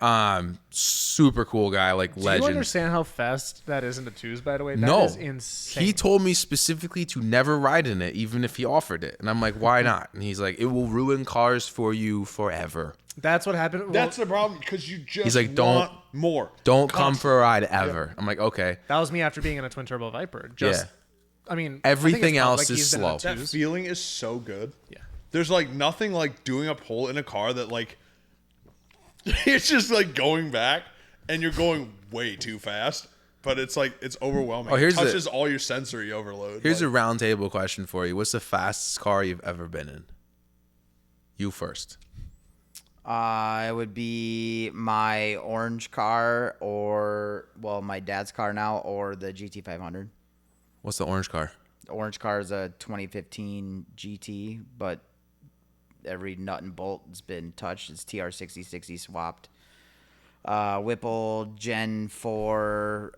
Super cool guy, like legend. Do you understand how fast that is in the twos, by the way? That No. is insane. He told me specifically to never ride in it, even if he offered it. And I'm like, why not? And he's like, it will ruin cars for you forever. That's what happened. That's the problem because you just He's like, want more. Don't come for a ride ever. I'm like, okay. That was me after being in a twin turbo Viper. I mean, Everything I think it's else like is he's been in slow. the That twos. feeling is so good. Yeah. There's like nothing like doing a pull in a car that like it's just like going back and you're going way too fast, but it's like it's overwhelming. Oh, It touches all your sensory overload. Here's like, a round table question for you. What's the fastest car you've ever been in? You first. It would be my orange car or, well, my dad's car now, or the GT500. What's the orange car? The orange car is a 2015 GT, but every nut and bolt has been touched. It's TR6060 swapped. Whipple Gen 4,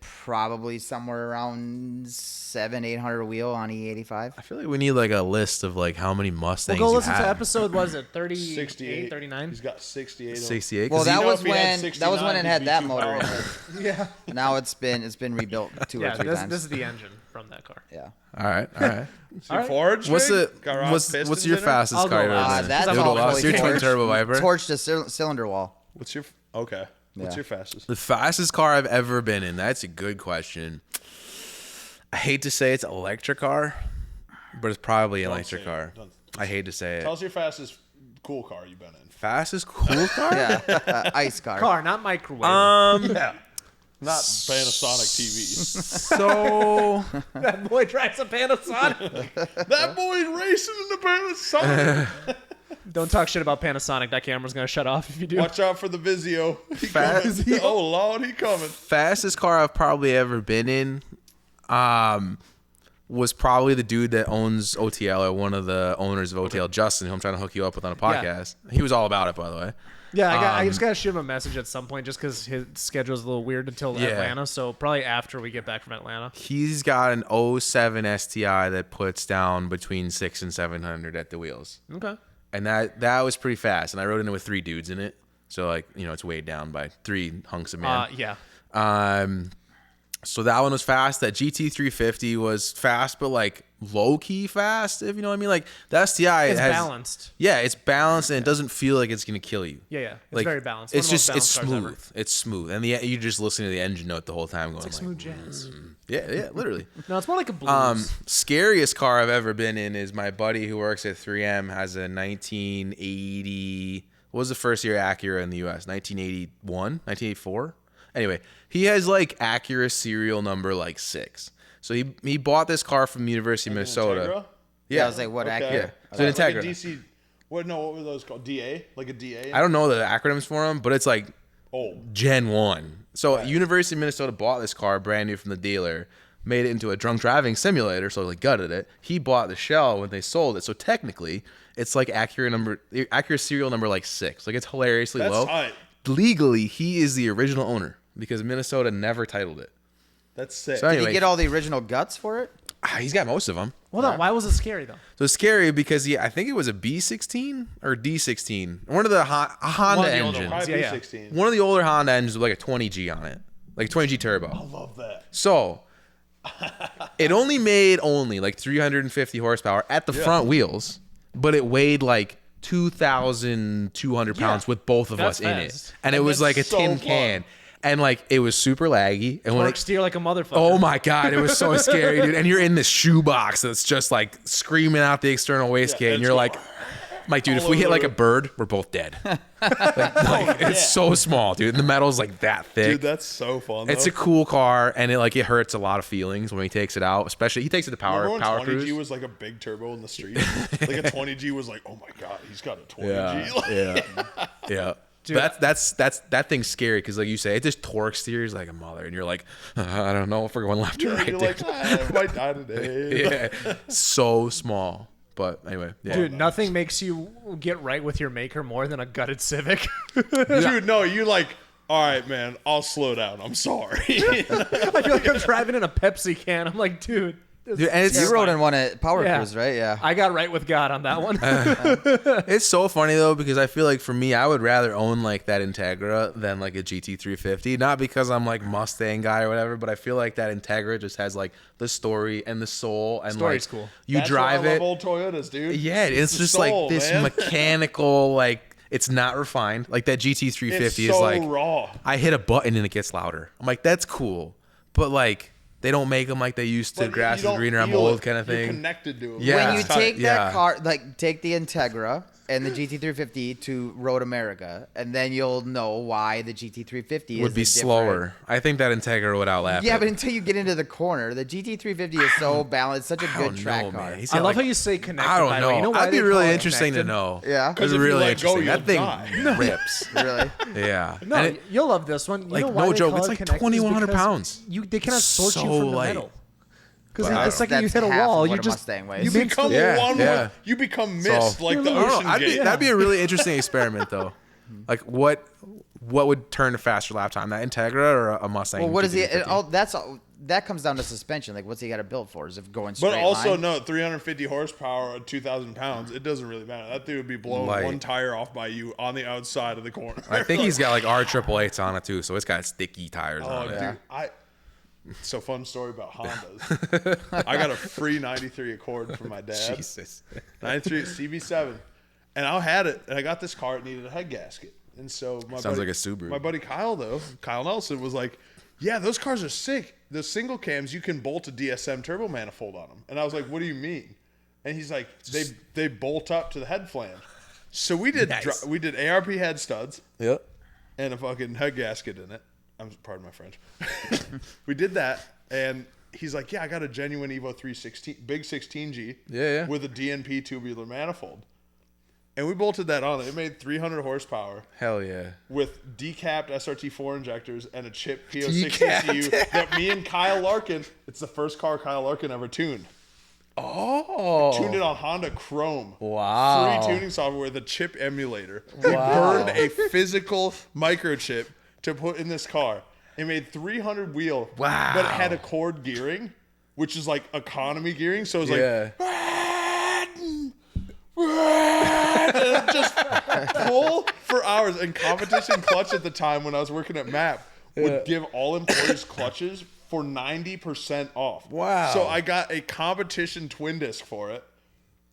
probably somewhere around 700-800 wheel on E85. I feel like we need like a list of like how many Mustangs We'll go you listen have. to episode, was it 38, 68, 39? He's got 68. 68. Well, 'Cause that know was if he had when it had 69, that he'd be motor in too it. Yeah. Now it's been rebuilt two or three This times. is the engine from that car. Yeah. all right. Your Forge What's rig? the Got Ross what's pistons your in it? fastest I'll car go you've ever last. been in? That's You'll go all last. fully Your twin torched. turbo Viper. Torched the cylinder wall. What's your okay? What's Yeah. your fastest? The fastest car I've ever been in. That's a good question. I hate to say it's an electric car, but it's probably an electric say it. car. Don't- I hate to say Tell it. us your fastest cool car you've been in. Fastest cool car? Yeah. Ice car. Car, not microwave. Yeah. Not Panasonic TVs. So That boy drives a Panasonic. That boy's racing in the Panasonic. Don't talk shit about Panasonic. That camera's going to shut off if you do. Watch out for the Vizio. He Fast- coming. Oh Lord, he coming. fastest car I've probably ever been in was probably the dude that owns OTL, or one of the owners of OTL, Justin, who I'm trying to hook you up with on a podcast. He was all about it, by the way. Yeah, I just got to shoot him a message at some point just because his schedule's a little weird until Yeah. Atlanta. So probably after we get back from Atlanta. He's got an 07 STI that puts down between 600 and 700 at the wheels. Okay. And that was pretty fast. And I rode in it with 3 dudes in it. So, like, you know, it's weighed down by 3 hunks of man. Yeah. So that one was fast. That GT350 was fast, but like low key fast, if you know what I mean. Like the STI It's has balanced. Yeah, it's balanced and it doesn't feel like it's gonna kill you. Yeah. It's Like, very balanced. It's One of the just most it's balanced cars smooth. ever. It's smooth, and you're just listening to the engine note the whole time, going It's like smooth jazz. yeah, literally. No, it's more like a blues. Scariest car I've ever been in is my buddy who works at 3M has a 1980. What was the first year Acura in the U.S.? 1981, 1984. Anyway, he has like Acura serial number like 6. So he bought this car from the University of Minnesota. Integra? Yeah, I was like, what Okay. Acura? Yeah. So an Like a Integra. DC. What were those called? DA? Like a DA? I don't know the acronyms for them, but it's like Oh, Gen 1. So University of Minnesota bought this car brand new from the dealer, made it into a drunk driving simulator, so like gutted it. He bought the shell when they sold it. So technically, it's like Acura serial number like 6. Like it's hilariously that's low. tight. Legally, he is the original owner because Minnesota never titled it. That's sick. So Did anyway, he get all the original guts for it? he's got most of them. Hold on. Why was it scary, though? So it's scary because I think it was a B16 or D16. One of the Honda One of the older engines. ones. Probably Yeah. B16. One of the older Honda engines with like a 20G on it. Like a 20G turbo. I love that. So it only made like 350 horsepower at the front wheels, but it weighed like 2,200 pounds with both of That's us in it. fast. And it was like a that's so tin fun. can. And like it was super laggy. And when Torque it, steer like a motherfucker. oh my God, it was so scary, dude. And you're in this shoebox that's just like screaming out the external wastegate. And it's you're like, I'm like, dude, if we hit like a bird, we're both dead. It's so small, dude. And the metal's like that thick. Dude, that's so fun. It's a cool car, and it hurts a lot of feelings when he takes it out. Especially he takes it to power Remember when 20G cruise. was like a big turbo in the street? Like a 20G was like, oh my god, he's got a 20G. Yeah. Dude, that thing's scary because, like you say, it just torques to you like a mother, and you're like, I don't know if we're going left or right. You're like, I might die today. Yeah, so small. But anyway, yeah. Dude, nothing makes you get right with your maker more than a gutted Civic. Dude, no, you like, all right, man, I'll slow down. I'm sorry. I feel like I'm driving in a Pepsi can. I'm like, dude. Dude, and You rode in one at Power Yeah. Cruise, right? Yeah. I got right with God on that one. It's so funny though because I feel like for me, I would rather own like that Integra than like a GT350. Not because I'm like Mustang guy or whatever, but I feel like that Integra just has like the story and the soul and Story's like cool. you That's drive why I it. love old Toyotas, dude. Yeah, it's the just soul, like this man. mechanical like it's not refined. Like that GT350 It's is so like raw. I hit a button and it gets louder. I'm like that's cool, but like. They don't make them like they used to. But Grass you is don't greener. I'm feel old, it. kind of You're thing. connected to it. Yeah. When you It's take yeah. that car, like take the Integra and the GT350 to Road America, and then you'll know why the GT350 Would be slower. I think that Integra would outlap. Yeah, it. but until you get into the corner, the GT350 is so balanced, such a I good don't track know, car. man. He's I got, love like, how you say connected. I don't by the way. know. You know why That'd be they really call it interesting to connected? know. Yeah. Because It's if you really let go, interesting. you'll That thing die. rips. Really? Yeah. No, And it- you'll love this one. You like, know why no they joke, call it's it like connected? 2,100 Because pounds. They cannot sort So you from the light. metal. Because Wow. the second you That's hit a half wall, of you what a just Mustang weighs. You become Yeah, one yeah. with, you become mist So- like the I don't know, ocean that'd gate. be a really interesting experiment though. Like what would turn a faster lap time? That Integra or a Mustang? Well, what is he? GT350? That comes down to suspension. Like, what's he got to build for? Is it going straight But also, line? no, 350 horsepower, 2,000 pounds. It doesn't really matter. That thing would be blowing Light. one tire off by you on the outside of the corner. I think he's got like R888s on it too, so it's got sticky tires Oh, on it. dude, so fun story about Hondas. I got a free 93 Accord from my dad. Jesus. 93 CB7. And I had it, and I got this car. It needed a head gasket. And so Sounds like a Subaru. My buddy Kyle Nelson was like, yeah, those cars are sick. The single cams, you can bolt a DSM turbo manifold on them. And I was like, what do you mean? And he's like, they bolt up to the head flange. So we did Nice. we did ARP head studs Yep. and a fucking head gasket in it. Pardon my French. We did that, and he's like, yeah, I got a genuine Evo 316, big 16G Yeah. with a DNP tubular manifold. And we bolted that on. It made 300 horsepower Hell yeah. with decapped SRT4 injectors and a chip P06 ECU that me and Kyle Larkin, it's the first car Kyle Larkin ever tuned. Oh. Tuned it on Honda Chrome. Wow. Free tuning software with a chip emulator. We burned a physical microchip to put in this car. It made 300 wheel. Wow. But it had Accord gearing, which is like economy gearing. So it was like, and it just pull for hours. And competition clutch at the time when I was working at MAP would give all employees clutches for 90% off. Wow. So I got a competition twin disc for it.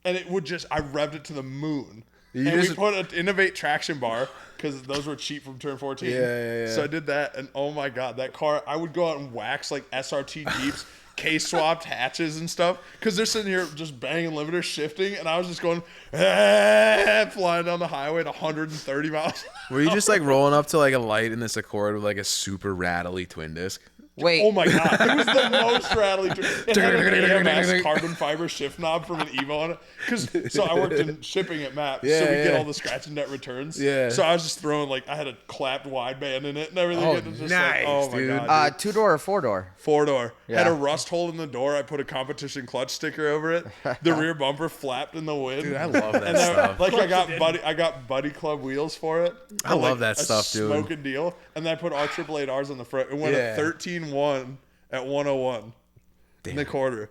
And it would just, I revved it to the moon. We put an Innovate traction bar because those were cheap from turn 14. Yeah. So I did that. And oh my God, that car, I would go out and wax like SRT Jeeps. Case swapped hatches and stuff because they're sitting here just banging limiters, shifting, and I was just going flying down the highway at 130 miles. Were you just like rolling up to like a light in this Accord with like a super rattly twin disc? Wait. Oh my God, it was the most rattly. It had an AMS carbon fiber shift knob from an Evo on it. So I worked in shipping at MAP, so we get all the scratch and net returns. Yeah. So I was just throwing like I had a clapped wideband in it and everything. Oh, It was just nice, like, oh my dude. God. Dude. 2-door or 4-door? 4-door. Yeah. Had a rust hole in the door. I put a competition clutch sticker over it. The rear bumper flapped in the wind. Dude, I love that And then, stuff. like I got Buddy Club wheels for it. I love that a stuff, dude. Smoking deal. And then I put R888Rs on the front. It went Yeah. a 13.1 at 101 in the quarter.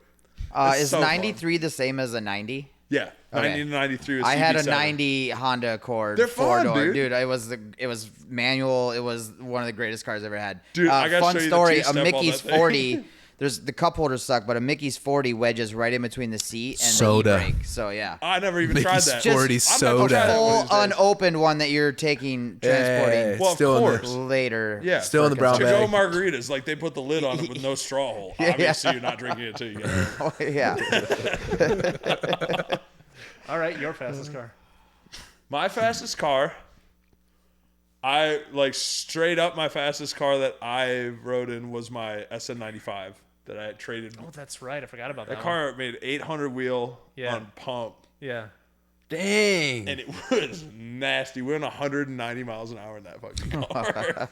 It's Is so 93 the same as a 90? Yeah, Okay. 90 to 93 was I had a CB7. 90 Honda Accord. They're fun, 4-door. dude. It was manual. It was one of the greatest cars I ever had. Dude, I gotta fun show you the story. A two-step on Mickey's that thing. 40. There's the cup holder suck, but a Mickey's 40 wedges right in between the seat and Soda. the e-brake. So yeah, I never even tried Mickey's that. 40 I've never soda. tried that one full of these days. unopened one that you're taking transporting Yeah, Well, of still in the- course. later. Yeah. Still in the brown To bag. go margaritas, like they put the lid on it with no straw hole. Obviously, you're not drinking it till you get it. Oh, yeah. All right, your fastest car. My fastest car, I like straight up my fastest car that I rode in was my SN95 that I traded. Oh, that's right. I forgot about that. That car made 800 wheel on pump. Yeah. Dang. And it was nasty. We went 190 miles an hour in that fucking car.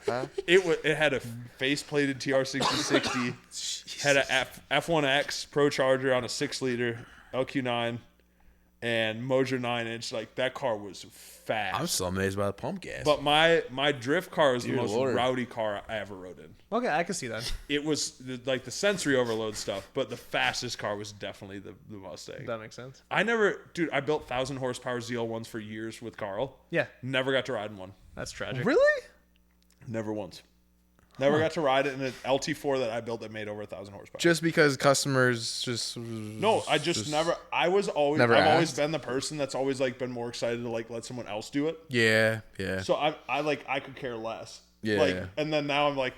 It had a face-plated TR6060, had a F1X Pro Charger on a 6-liter LQ9, and Mojo 9-inch. Like, that car was fast. I'm still amazed by the pump gas. But my drift car was the Dear most Lord. rowdy car I ever rode in. Okay, I can see that. It was like the sensory overload stuff, but the fastest car was definitely the Mustang. That makes sense. I built 1,000 horsepower ZL1s for years with Carl. Yeah, Never got to ride in one. that's tragic. Really? Never once. Never got to ride it in an LT4 that I built that made over 1,000 horsepower. Just because customers just No, I just never. I was always. Never I've always asked? been the person that's always like been more excited to like let someone else do it. Yeah. So I could care less. Yeah, Like, yeah. and then now I'm like,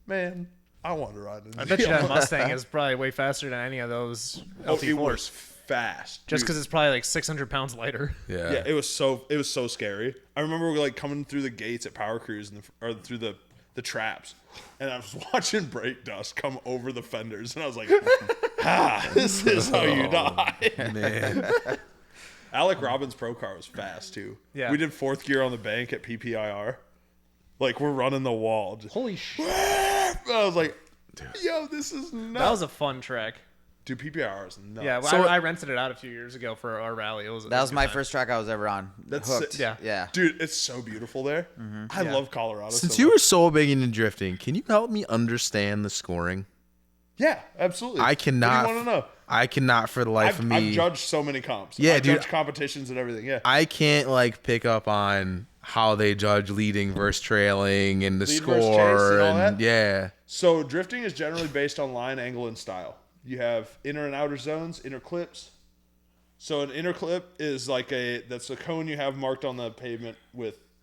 man, I want to ride in. I bet you that Mustang is probably way faster than any of those Oh, it was LT4s. fast. Just dude. because it's probably like 600 pounds lighter. Yeah. Yeah, it was so scary. I remember like coming through the gates at Power Cruise or through the traps, and I was watching brake dust come over the fenders, and I was like, this is how you die. Man. Alec Robbins' pro car was fast too. Yeah. We did 4th gear on the bank at PPIR. Like, we're running the wall. Just, Holy shit. I was like, yo, this is nuts. That was a fun track. Dude, PPIR is nuts. Yeah, well, So- I rented it out a few years ago for our rally. That was my first track I was ever on. That's Hooked. sick. Yeah. Yeah. Dude, it's so beautiful there. I Yeah. love Colorado. Since so you much. were so big into drifting, can you help me understand the scoring? Yeah, absolutely. I cannot. What do you want to know? I cannot for the life of me. I've judged so many comps. Yeah, I've dude. judged competitions and everything. Yeah. I can't like pick up on how they judge leading versus trailing and the Lead versus chase score and all that? yeah. So drifting is generally based on line, angle, and style. You have inner and outer zones, inner clips. So an inner clip is like that's a cone you have marked on the pavement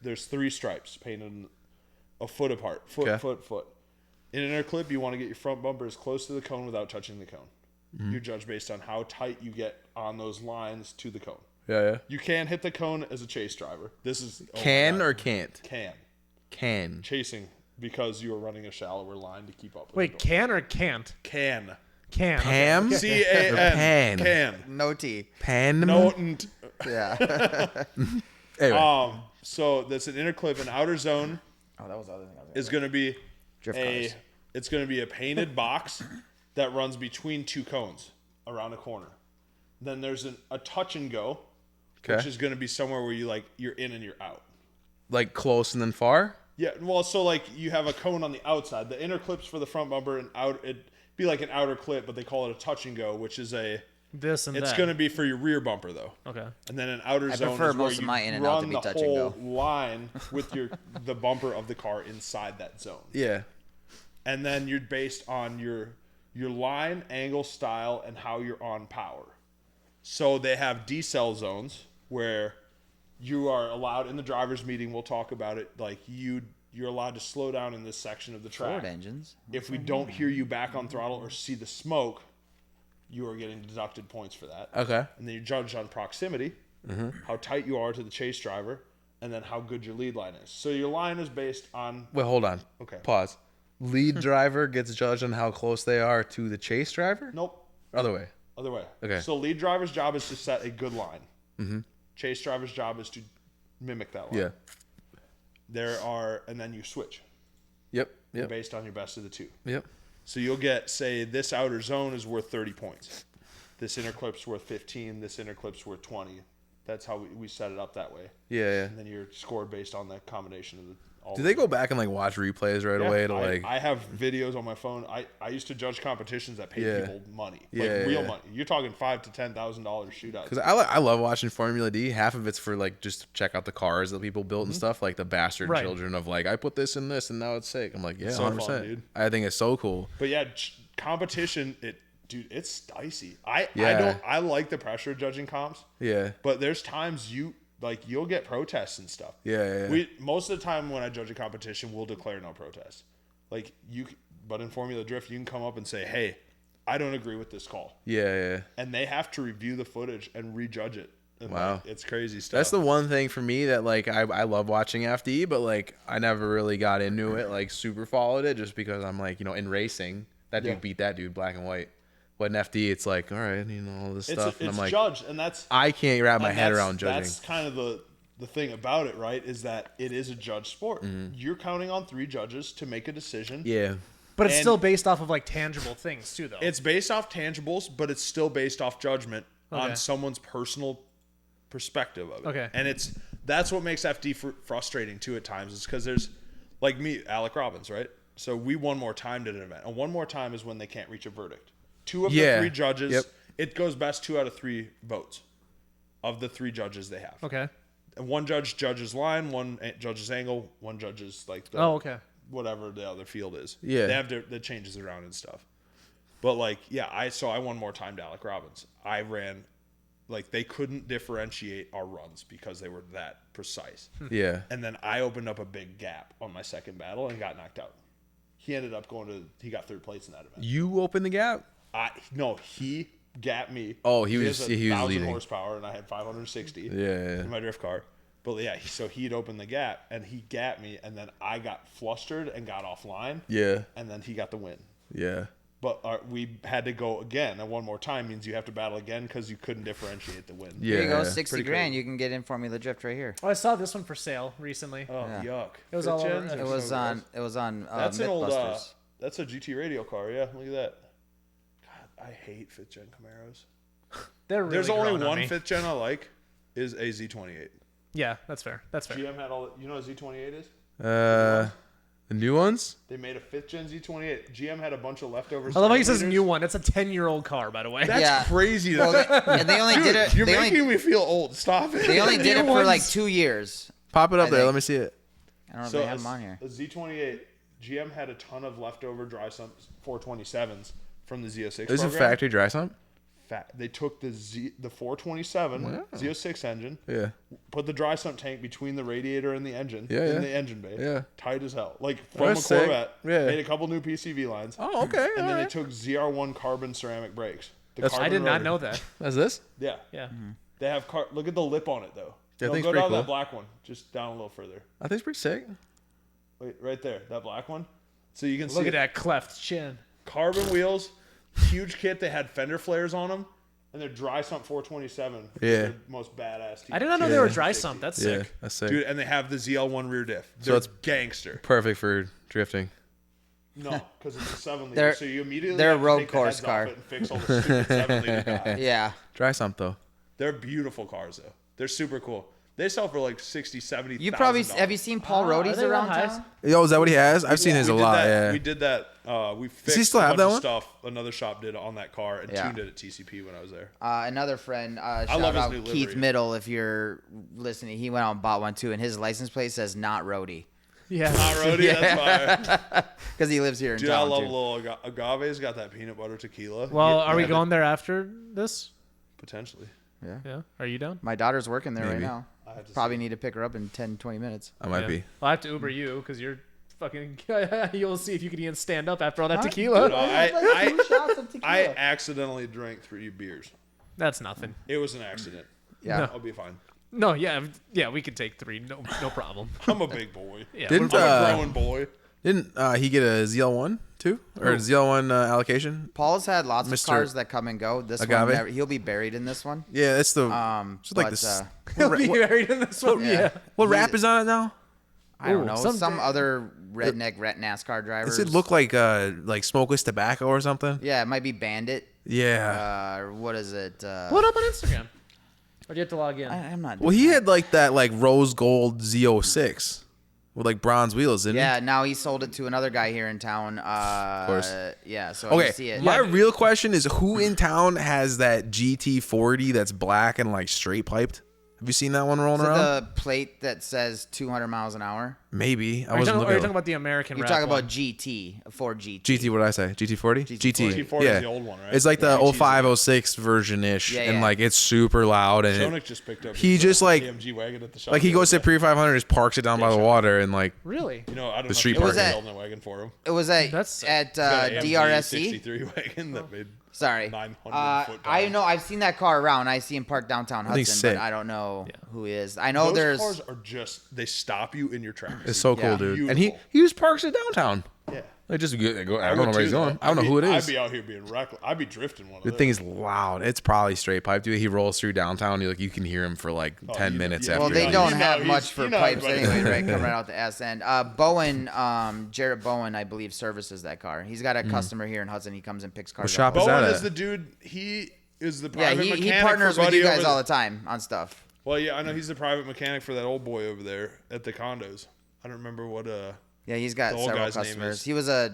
there's 3 stripes painted a foot apart. Foot. In an inner clip, you want to get your front bumper as close to the cone without touching the cone. You judge based on how tight you get on those lines to the cone. Yeah. You can hit the cone as a chase driver. This is Or can't? Can chasing because you are running a shallower line to keep up with Wait, the can or can't? can Can. Pam? Okay. CAN Pan. can No T. Pan? no Yeah. Anyway. so that's an inner clip. An outer zone Oh, that was the other thing I was is going to be Drift a cars. it's going to be a painted box that runs between 2 cones around a corner. Then there's a touch and go, which Okay. is going to be somewhere where you're in and you're out. Like close and then far? Yeah, well, so like you have a cone on the outside. The inner clip's for the front bumper, and it'd be like an outer clip, but they call it a touch and go, which is This and it's that. going to be for your rear bumper though. Okay. And then an outer I zone prefer is where most of you my in and out to run be the touch and whole go. line with the bumper of the car inside that zone. Yeah. And then you're based on your line, angle, style, and how you're on power. So they have decel zones where you are allowed in the driver's meeting. We'll talk about it. Like you're allowed to slow down in this section of the track. Ford engines. If we don't hear you back on throttle or see the smoke, you are getting deducted points for that. Okay. And then you're judged on proximity, how tight you are to the chase driver, and then how good your lead line is. So your line is based on Wait, hold on. Okay. Pause. Lead driver gets judged on how close they are to the chase driver? nope. Other way. Other way. Okay. So lead driver's job is to set a good line. Mm-hmm. Chase driver's job is to mimic that line. Yeah. And then you switch Yep. Yep. based on your best of the 2. Yep. So you'll get, say, this outer zone is worth 30 points. This inner clip's worth 15. This inner clip's worth 20. That's how we set it up that way. Yeah. And then you're scored based on the combination of all. Do they go back and like watch replays right away to like? I have videos on my phone. I used to judge competitions that paid Yeah. people money, Yeah, like real yeah. money. You're talking $5,000 to $10,000 shootouts. Because I love watching Formula D. Half of it's for like just to check out the cars that people built Mm-hmm. and stuff. Like the bastard Right. children of like I put this in this and now it's sick. I'm like yeah, so fun, 100%. dude. I think it's so cool. But yeah, competition, dude, it's dicey. I like the pressure of judging comps, Yeah. but there's times you'll get protests and stuff. Yeah. Most of the time when I judge a competition, we'll declare no protest. But in Formula Drift, you can come up and say, "Hey, I don't agree with this call," Yeah. and they have to review the footage and rejudge it And Wow. like, it's crazy stuff. That's the one thing for me that like I love watching FD, but like I never really got into it, like super followed it, just because I'm like, in racing, that dude beat that dude black and white. But in FD, it's like, all right, all this stuff, and I'm like, judged, and that's I can't wrap my head around judging. That's kind of the thing about it, right? Is that it is a judge sport. You're counting on 3 judges to make a decision. Yeah. But it's And still based off of like tangible things too, though. It's based off tangibles, but it's still based off judgment on someone's personal perspective of it. Okay. And that's what makes FD frustrating too at times. Is because there's like me, Alec Robbins, right? So we one more time did an event, and one more time is when they can't reach a verdict. 2 of the 3 judges, it goes best 2 out of 3 votes of the 3 judges they have. Okay. And one judge judges line, one judges angle, one judges like the whatever the other field is. Yeah. They have the changes around and stuff. But like, I won more time to Alec Robbins. I ran, like they couldn't differentiate our runs because they were that precise. Yeah. And then I opened up a big gap on my second battle and got knocked out. He ended up he got 3rd place in that event. You opened the gap? No, he gapped me. Oh, he has was 1,000 leading horsepower, and I had 560 Yeah. in my drift car. But yeah, so he'd opened the gap, and he gapped me, and then I got flustered and got offline. Yeah. And then he got the win. Yeah. But we had to go again, and one more time means you have to battle again because you couldn't differentiate the win. Yeah. Here you go, 60 Pretty grand. crazy. You can get in Formula Drift right here. Oh, I saw this one for sale recently. Oh, yuck. It was all over- Gens it are It was so on. gross. It was on. That's an old. Mythbusters. That's a GT radio car. Yeah, look at that. God, I hate 5th gen Camaros. They're really There's only growing on one me. 5th gen I like, is a Z28. Yeah, that's fair. That's fair. GM had all. You know what a Z28 is? The new ones? They made a 5th gen Z28. GM had a bunch of leftovers. I love how he says new one. It's a 10-year-old car, by the way. That's Yeah. crazy. Well, and they only did it. You're They making only, me feel old. Stop it. they only did it for like 2 years. Pop it up I there. think- Let me see it. I don't know if So they have them on here. a Z28, GM had a ton of leftover dry sump 427s from the Z06 Is it program. factory dry sump? They took the 427 Z06 engine, Yeah. put the dry sump tank between the radiator and the engine Yeah, in yeah. the engine bay. Yeah. Tight as hell. Like from That's a sick. Corvette. Yeah. Made a couple new PCV lines. Oh, okay. And then all they right. took ZR1 carbon ceramic brakes. The That's- I carbon did not rotor. know that. That's this? Yeah. Yeah. They have look at the lip on it though. That No, thing's go pretty down cool. that black one. Just down a little further. I think it's pretty sick. Wait, right there. That black one. So you can see Look at that cleft chin. carbon wheels, huge kit. They had fender flares on them, and they're dry sump 427. Yeah. The most badass. I did not know they were Yeah. dry sump. That's sick. Yeah, that's sick. Dude, and they have the ZL1 rear diff. They're it's gangster. Perfect for drifting. No, because it's a 7 They're- liter. So you immediately they're a have to road take the course heads off car. it and fix all the stupid 7 liter guys. Yeah. Dry sump though. They're beautiful cars though. They're super cool. They sell for like 60, 70. You probably have you seen Paul Are Rohde's they around that high? town? Yo, is that what he has? I've seen his a We did lot. that- Yeah. We did that. We fixed still a have bunch that of one? stuff another shop did on that car and Yeah. tuned it at TCP when I was there. Another friend, love shout his out new Keith livery. Middle, if you're listening. He went out and bought one too, and his license plate says not Roadie Yeah. Not roadie, that's fire. because he lives here in Dude, I town love too. a little agave's got that peanut butter tequila. Well, Yeah, are we yeah, going there after this? Potentially. Yeah. Are you down? My daughter's working there right Maybe. now. I have to Probably see. need to pick her up in 10, 20 minutes. I might Yeah. be. I'll have to Uber you because you're fucking. You'll see if you can even stand up after all that tequila. No, I accidentally drank 3 beers. That's nothing. It was an accident. Yeah. I'll be fine. No, yeah, we could take 3. No problem. I'm a big boy. Yeah. Didn't we're- I'm a growing boy. Didn't he get a ZL1 too, or ZL1 allocation? Paul's had lots Mr. of cars that come and go. This Agave? one, never, he'll be buried in this one. Yeah, it's the. it's like But, this. He'll be married in this one. yeah. Yeah. What wrap is on it now? I don't Ooh, know. some- Some other redneck NASCAR drivers. Does it look like smokeless tobacco or something? Yeah, it might be Bandit. Yeah. What is it? Pull it up on Instagram. Or do you have to log in? I'm not. Well, he had like that rose gold Z06 with like bronze wheels, didn't Yeah, now he sold it to another guy here in town. Of course. Yeah, so he? I Okay. see it. My real question is, who in town has that GT40 that's black and like straight piped? Have you seen that one rolling Is it around? the plate that says 200 miles an hour? Maybe. I Are you wasn't talking, are you looking. talking about the American You're rap talking one? about GT, a Ford GT. GT, what did I say? GT40? GT40. GT40 is the old one, right? It's like Yeah, the GT's 0506 version ish, Yeah, and yeah. like it's super loud and Shonik just picked up. he his, just, like- AMG wagon at the shop. like he the goes to other day. pre 500, just parks it down by the water, and like Really? You know, I don't know. street if he parking. was It was building a wagon for him. It was at That's- at He's got an AMG DRSC. 63 wagon that made Sorry. 900 foot I tires. know. I've seen that car around. I see him parked downtown think Hudson, sick. but I don't know who he is. I know Those there's. cars are just, they stop you in your tracks. It's so Yeah. cool, dude. And Beautiful. he just parks it downtown. Yeah. Like just go. I don't would know where he's too, going. though. I don't know who it I'd is. be out here being reckless. I'd be drifting one of The those. thing is loud. It's probably straight pipe, dude. He rolls through downtown. You can hear him for like 10 you- minutes yeah. after. Well, they You don't know have he's- much for you know pipes everybody. anyway, right? Coming out the S end. Bowen, Jarrett Bowen, I believe, services that car. He's got a customer here in Hudson. He comes and picks cars shop up. is Bowen that is at? the dude, he is the Yeah, private he mechanic partners for with Buddy you guys over all there. the time on stuff. Well, yeah, I know he's the private mechanic for that old boy over there at the condos. I don't remember what Yeah, he's got The old several guy's name customers. is- He was a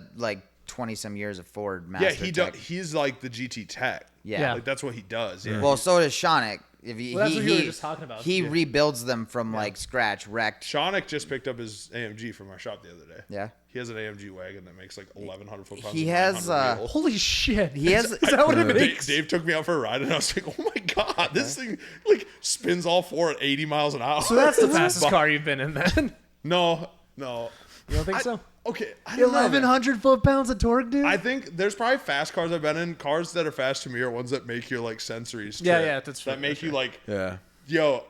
20-some years of Ford master. Yeah, he does. tech. He's like the GT tech. Yeah. Like that's what he does. Yeah. Well, so does Shonik. If he, Well, that's he, what you were he- just talking about. He Yeah. rebuilds them from like scratch, wrecked. Shaunick just picked up his AMG from our shop the other day. Yeah. He has an AMG wagon that makes like 1,100 foot-pounds. He of has, 900 wheel. Holy shit. He has. Is that what it Dave, makes? Dave took me out for a ride, and I was like, "Oh my god, this thing like spins all four at 80 miles an hour." So that's the fastest car you've been in then. No. You don't think so? Okay, I don't know, man. 1,100 foot-pounds of torque, dude? I think there's probably fast cars I've been in. Cars that are fast to me are ones that make your like sensories. Yeah, trip. yeah, that's true, That make that's you like, Yeah. yo,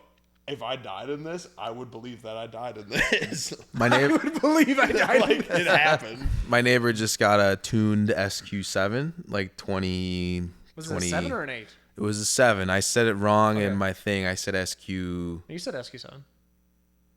if I died in this, I would believe that I died in this. My neighbor, believe I died. like it happened. my neighbor just got a tuned SQ7, like 20. Was it a 7 or an 8? It was a 7. I said it wrong Okay. in my thing. I said SQ. You said SQ7.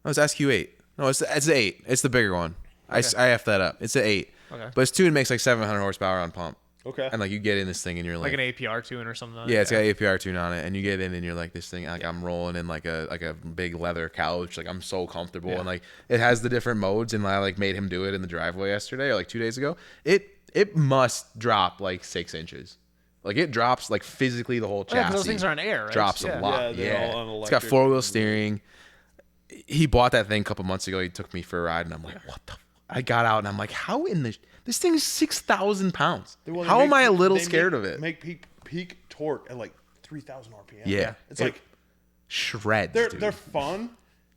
No, it's SQ8. No, it's 8. It's the bigger one. I effed that up. It's an 8. Okay. But its tuned makes like 700 horsepower on pump. Okay. And like you get in this thing and you're Like like, an APR tune or something. yeah, it's got APR tune on it, and you get in and you're like, this thing, like I'm rolling in like a big leather couch, like I'm so comfortable, and like it has the different modes, and I like made him do it in the driveway yesterday or like 2 days ago. It must drop like 6 inches, like it drops like physically the whole chassis. Yeah, 'cause those things are on air, right? Drops Yeah. a lot. Yeah, they're Yeah, all on it's got electric. 4-wheel steering. He bought that thing a couple months ago. He took me for a ride, and I'm like, what the? I got out and I'm like, how in the this thing is 6,000 pounds. Well, they How am make- I a little they scared make- of it? Make peak torque at like 3,000 RPM. Yeah. It's It like Shreds, they're dude. they're fun.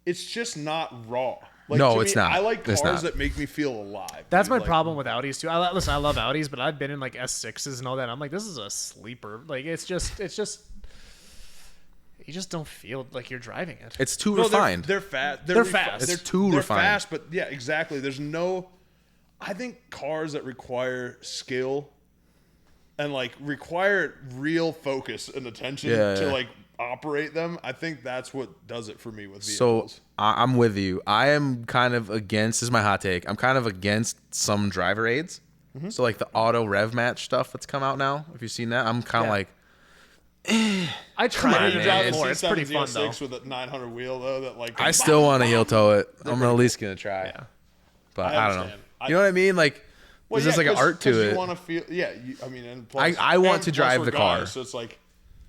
It's just not raw. Like, No, to it's me, not. I like It's cars not. that make me feel alive. That's dude. my Like, problem with Audis too. I love Audis, but I've been in like S6s and all that. I'm like, this is a sleeper. Like it's just you just don't feel like you're driving it. It's too No, refined. They're fast. They're fast. It's too they're refined. fast, but yeah, exactly. There's no. I think cars that require skill and like require real focus and attention Yeah, to yeah. like operate them. I think that's what does it for me with So vehicles. I'm with you. I am kind of against. This is my hot take. I'm kind of against some driver aids. Mm-hmm. So like the auto rev match stuff that's come out now. If you've seen that, I'm kind of like, I tried it man. out It's before. It's pretty fun though. with a 900 wheel though. That like I still want to heel toe it. I'm at least gonna try. Yeah. But I I don't know. understand. You know what I mean? Like, Well, there's just like an 'cause- art 'cause to you it. want to feel, yeah. I mean, and plus, I want and to plus drive we're the car. guys, so it's like,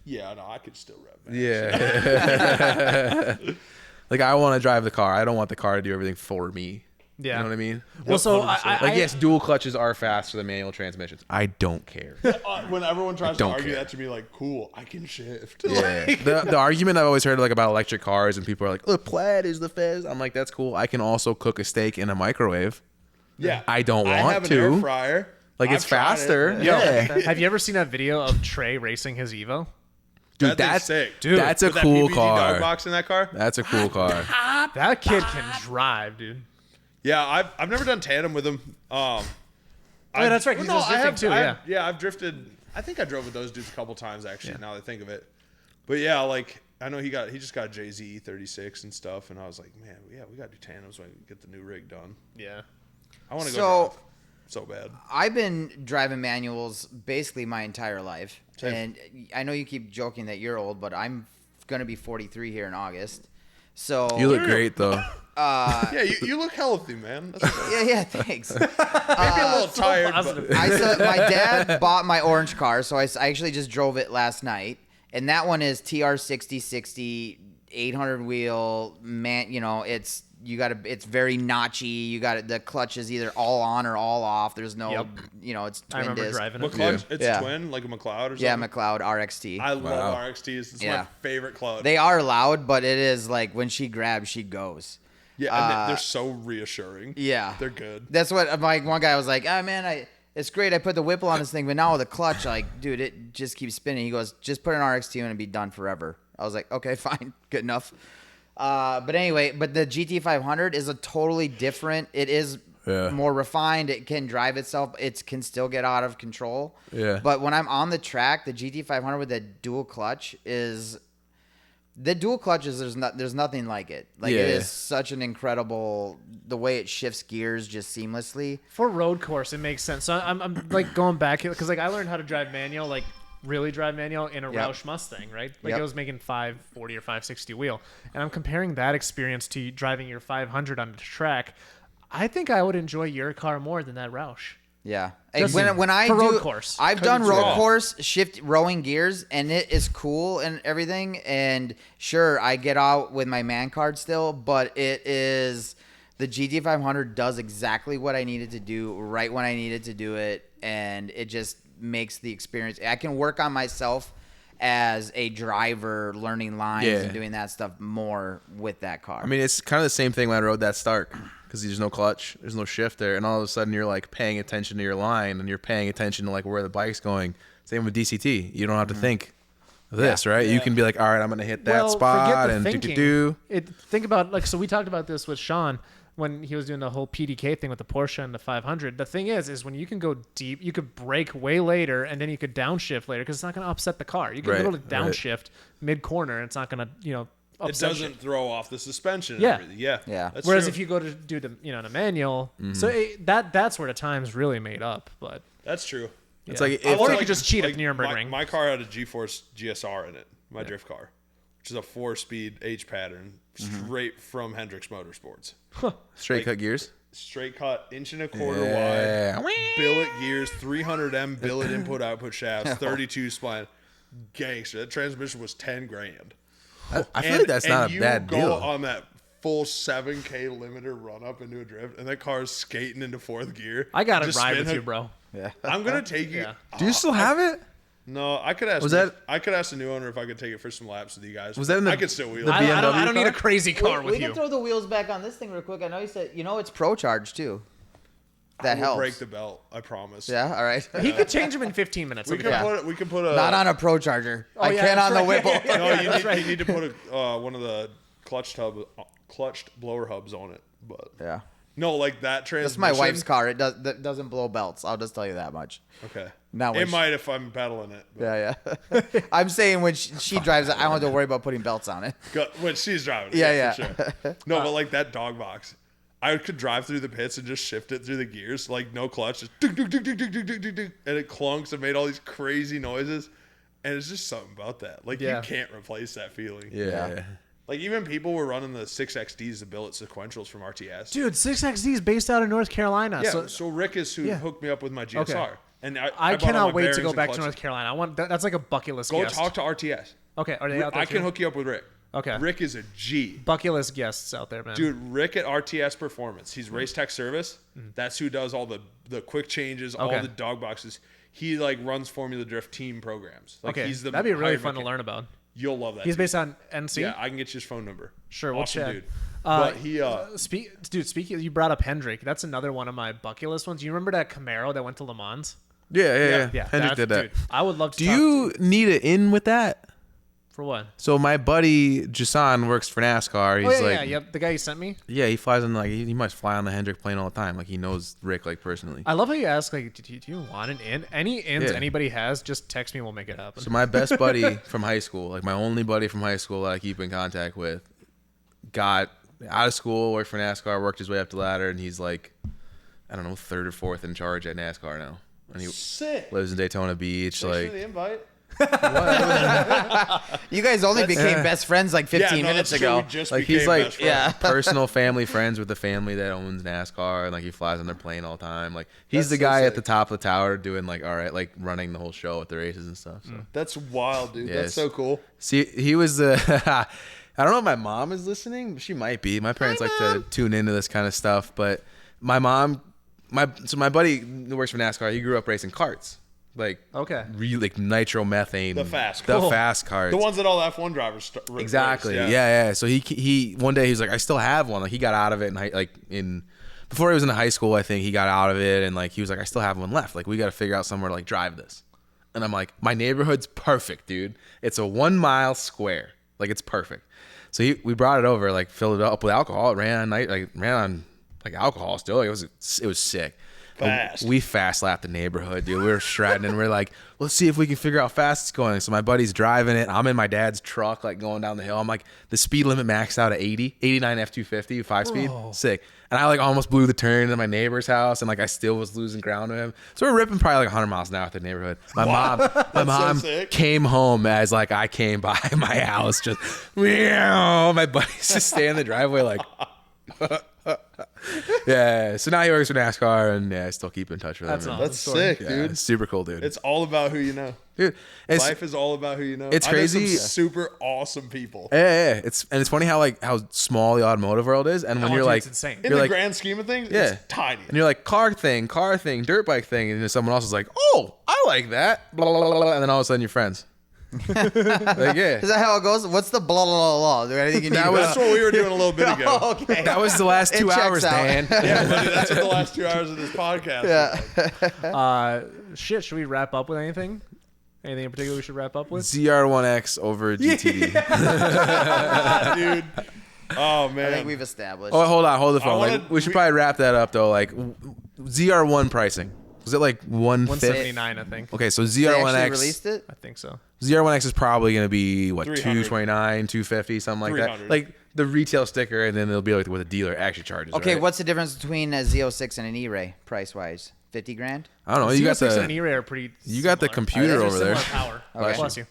yeah, no, I could still rev. Man. Yeah. Like I want to drive the car. I don't want the car to do everything for me. Yeah. You know what I mean? Well, so 100%. Like yes, dual clutches are faster than manual transmissions. I don't care. When everyone tries to don't argue care. that to me, like, cool, I can shift. Yeah. The argument I've always heard like about electric cars and people are like, "Oh, plaid is the fez." I'm like, "That's cool. I can also cook a steak in a microwave." Yeah, I don't I want have an to. air fryer. Like I've it's tried it. faster. Yo, Yeah. have you ever seen that video of Trey racing his Evo? Dude, That thing's that's sick. Dude, that's a With that cool PVG dog car. box in that car. That's a cool car. That kid can drive, dude. Yeah, I've never done tandem with him. Oh, yeah, that's right. He's just drifting too. Yeah. I've drifted. I think I drove with those dudes a couple times actually. Now that I think of it, but yeah, like I know he just got a JZ 36 and stuff, and I was like, man, yeah, we got to do tandems when we get the new rig done. Yeah. I want to go So- drive so bad. I've been driving manuals basically my entire life. Same. And I know you keep joking that you're old, but I'm going to be 43 here in August. So You look great though. Yeah, you look healthy, man. That's okay. yeah, thanks. Maybe a little tired, but positive. My dad bought my orange car, so I actually just drove it last night. And that one is TR6060 800 wheel, man, it's very notchy. You got the clutch is either all on or all off. There's no, Yep. it's I twin remember disc. driving what it. clutch? It's Yeah. twin, like a McLeod or something. Yeah, McLeod RXT. I love Wow. RXTs. It's Yeah. my favorite clutch. They are loud, but it is like when she grabs, she goes. yeah, and they're so reassuring. Yeah. They're good. That's what one guy was like, oh man, it's great. I put the Whipple on this thing, but now with the clutch, like, dude, it just keeps spinning. He goes, just put an RX-2 in and be done forever. I was like, okay, fine, good enough. But anyway, but the GT500 is a totally different. It is more refined. It can drive itself. It can still get out of control. Yeah. But when I'm on the track, the GT500 with the dual clutch is. The dual clutches, there's nothing like it. Like it is such an incredible, the way it shifts gears just seamlessly. For road course, it makes sense. So I'm like going back because like I learned how to drive manual, like really drive manual in a Roush Mustang, right? Like it was making 540 or 560 wheel, and I'm comparing that experience to driving your 500 on the track. I think I would enjoy your car more than that Roush. Yeah. Just When I for do road course. I've done road course shift rowing gears, and it is cool and everything. And sure, I get out with my man card still, but it is the GT500 does exactly what I needed to do right when I needed to do it, and it just makes the experience. I can work on myself as a driver, learning lines and doing that stuff more with that car. I mean, it's kind of the same thing when I rode that Stark. Because there's no clutch, there's no shifter, and all of a sudden you're like paying attention to your line, and you're paying attention to like where the bike's going. Same with DCT. You don't have to think of this, right? You can be like, all right, I'm gonna hit that spot and do. Think about like so we talked about this with Sean when he was doing the whole PDK thing with the Porsche and the 500. The thing is when you can go deep, you could brake way later, and then you could downshift later because it's not gonna upset the car. You can literally downshift mid corner, and it's not gonna it doesn't throw off the suspension. Yeah. And everything. Yeah. That's Whereas true. if you go to do the manual, so that's where the time's really made up. But That's true. It's like or you could just cheat at the Nürburgring ring. My car had a GeForce GSR in it, my drift car, which is a 4-speed H pattern straight from Hendrix Motorsports. straight cut gears. Straight cut, 1.25 inch wide, billet gears, 300M billet input-output shafts, 32 spline. Gangster. That transmission was $10,000. I feel like that's not a bad deal. You go on that full 7K limiter run up into a drift, and that car's skating into fourth gear. I got to ride with you, bro. Yeah. I'm gonna take you. Yeah. Do you still have it? No, I could ask. I could ask the new owner if I could take it for some laps with you guys. Was that in the? I could still wheel. The it. BMW I don't need a car? crazy car with we you. can throw the wheels back on this thing real quick. I know you said it's Pro Charge too. That We'll helps. break the belt. I promise. Yeah. All right. He could change them in 15 minutes. We can put a. Not on a Pro Charger. I yeah, can on that's the right. Whipple. No, you need to put one of the clutched blower hubs on it. But Yeah. no, like that transmission. That's my wife's car. It doesn't blow belts. I'll just tell you that much. Okay. Now It might if I'm pedaling it. But Yeah. I'm saying when she drives it, I don't have to worry about putting belts on it. when she's driving it. Yeah. For sure. No, but like that dog box. I could drive through the pits and just shift it through the gears, like no clutch, just duk, duk, duk, duk, duk, duk, duk, duk, and it clunks and made all these crazy noises. And it's just something about that. Like you can't replace that feeling. Yeah. Like even people were running the 6XDs, the billet sequentials from RTS. Dude, 6XD is based out of North Carolina. Yeah. So Rick is who hooked me up with my GSR. Okay. And I bought all cannot my wait to bearings go and back to clutches. North Carolina. I want that's like a bucket list Go guest. talk to RTS. Okay, are they out there? I can too? hook you up with Rick. Okay. Rick is a G. Bucket list guests out there, man. Dude, Rick at RTS Performance. He's Race Tech Service. That's who does all the quick changes, all the dog boxes. He like runs Formula Drift team programs. Like okay, he's the that'd be really hired fun to mechanic. learn about. You'll love that. He's dude. based on NC. Yeah, I can get you his phone number. Sure, we'll awesome chat. dude. But he Speaking, you brought up Hendrick. That's another one of my bucket list ones. You remember that Camaro that went to Le Mans? Yeah. Yeah, Hendrick did that. Dude, I would love to. Do you need it in with that? For what? So my buddy Jason works for NASCAR. He's Yep. The guy you sent me. Yeah, he flies on he must fly on the Hendrick plane all the time. Like he knows Rick like personally. I love how you ask like, do you want an in? Any ins Yeah. anybody has, just text me. We'll make it happen. So my best buddy from high school, like my only buddy from high school that I keep in contact with, got out of school, worked for NASCAR, worked his way up the ladder, and he's like, I don't know, 3rd or 4th in charge at NASCAR now. And he sick. lives in Daytona Beach. Thanks like for the invite. You guys only became best friends like 15 minutes that's true. ago. We just Like became he's like best friends. personal family friends with the family that owns NASCAR, and like he flies on their plane all the time. Like he's That's the so guy at sick. the top of the tower doing like all right, like running the whole show at the races and stuff. So That's wild, dude. Yes. That's so cool. see, he was the. I don't know if my mom is listening. She might be. My parents like to tune into this kind of stuff, but my mom, my buddy who works for NASCAR. He grew up racing karts. Like Okay. really like nitromethane, The fast carts, The ones that all F1 drivers exactly. race, Yeah. So he one day he was like, I still have one. Like he got out of it in before he was in high school, I think he got out of it, and like he was like, I still have one left. Like we got to figure out somewhere to like drive this. And I'm like, my neighborhood's perfect, dude. It's a 1 mile square. Like it's perfect. So we brought it over, like filled it up with alcohol. It ran on alcohol still. It was sick. Fast. We fast lapped the neighborhood, dude. We were shredding and we're like, let's see if we can figure out how fast it's going. So my buddy's driving it. I'm in my dad's truck, like going down the hill. I'm like, the speed limit maxed out at 80, 89 F250, 5-speed. Sick. And I like almost blew the turn to my neighbor's house, and like I still was losing ground to him. So we're ripping probably like 100 miles an hour at the neighborhood. My mom came home as like I came by my house, just meow. My buddy's just staying in the driveway like. Yeah, so now he works for NASCAR, and I still keep in touch with him. That's sick, Yeah, dude. it's super cool, dude. It's all about who you know. Dude, Life is all about who you know. It's crazy. I know some super awesome people. Yeah. It's funny how small the automotive world is, and when you're like, it's insane. In the grand scheme of things, it's tiny. and you're like car thing, dirt bike thing, and then someone else is like, oh, I like that, blah, blah, blah, blah, and then all of a sudden you're friends. Like, yeah. Is that how it goes? What's the blah blah blah? Is there anything you need? That's what we were doing a little bit ago. Oh, okay. That was the last It 2 checks hours, out. Dan. Yeah, buddy, that's what the last 2 hours of this podcast was like. Should we wrap up with anything? Anything in particular we should wrap up with? ZR1X over GTD. Dude. Oh, man. I think we've established. Oh, hold the phone. wanna- Like, we should probably wrap that up though. Like ZR1 pricing. Was it like 150? 179, I think. Okay, so They actually ZR1X. released it. I think so. ZR1X is probably going to be what 300. 229, 250, something like that. 300. Like the retail sticker, and then it'll be like what the dealer actually charges. Okay, right? what's the difference between a Z06 and an E-Ray price wise? 50 grand. I don't know. You got Z06 and the E-Ray are pretty. you got the similar. computer They're over there. similar power. Okay. Bless you.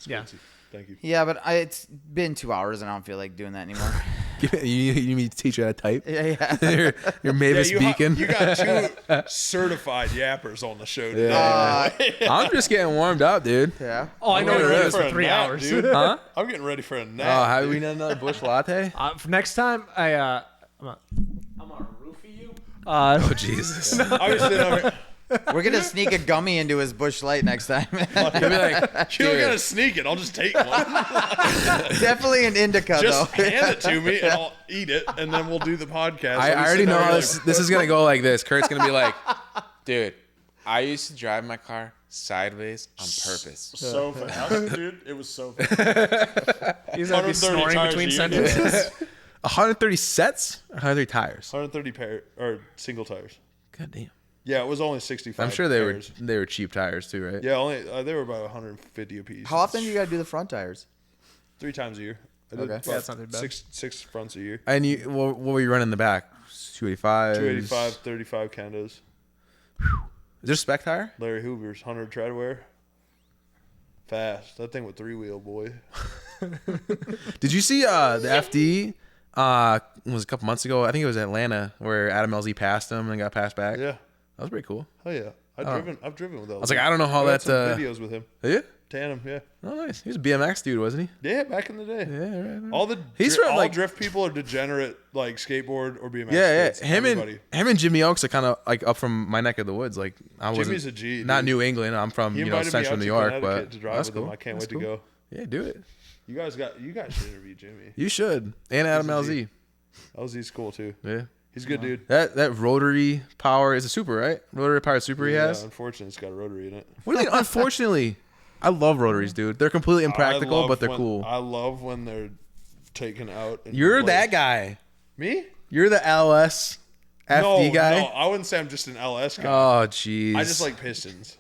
Yeah. Thank you. Yeah, but it's been 2 hours and I don't feel like doing that anymore. you need me to teach you how to type. yeah. your Mavis Beacon. You got two certified yappers on the show today. I'm just getting warmed up, dude. Yeah. Oh, I know I'm you're getting this ready for 3 nap, hours. dude. Huh? I'm getting ready for a Oh, nap. how do dude. we need another bush latte? For next time, I'm gonna roofie you. Oh Jesus! Obviously, not. We're gonna sneak a gummy into his Bush Light next time. You'll be like, You don't dude, gotta sneak it. I'll just take one. Definitely an indica Just though. hand it to me, and I'll eat it, and then we'll do the podcast. I I'll be already sitting know there how like, this is gonna go like this. Kurt's gonna be like, dude, I used to drive my car sideways on purpose. So fast, dude. It was so fast. He's gonna be 130 snoring tires between a year. sentences. 130 sets or 130 tires? 130 pair or single tires. God damn. Yeah, it was only 65. I'm sure pairs. they were cheap tires too, right? Yeah, only they were about 150 a piece. How often do you gotta do the front tires? 3 times a year. I did Okay. about Yeah, that's not too bad. Six fronts a year. And what were you running in the back? 285. 285, 35 Candos. Is there a spec tire? Larry Hoover's 100 treadwear. Fast. That thing with 3-wheel, boy. Did you see the FD? It was a couple months ago. I think it was Atlanta where Adam LZ passed him and got passed back. Yeah. That was pretty cool. Oh yeah. I've driven with that. I was like, I don't know how got that, some videos with him. Yeah. Tandem, yeah. Oh, nice. He was a BMX dude, wasn't Yeah, back in the day. he? Yeah, right. All the He's from, all like- drift people are degenerate like skateboard or BMX. Yeah. kids. Him Everybody. and Jimmy Oaks are kind of like up from my neck of the woods. Like I wasn't. Jimmy's a G, Not dude. New England. I'm from He invited Central me New out York, to Connecticut but to drive that's with cool. him. I can't That's wait to cool. go. Yeah, do it. You guys should interview Jimmy. You should. And Adam He's a G. LZ. LZ's cool too. Yeah. He's a good dude. That rotary power is a super, right? Rotary powered super he has. Unfortunately, it's got a rotary in it. What do you mean? Unfortunately, I love rotaries, dude. They're completely impractical, I love but they're when- cool. I love when they're taken out. and You're replaced. that guy. Me? You're the LS FD guy. No, I wouldn't say I'm just an LS guy. Oh, jeez. I just like pistons.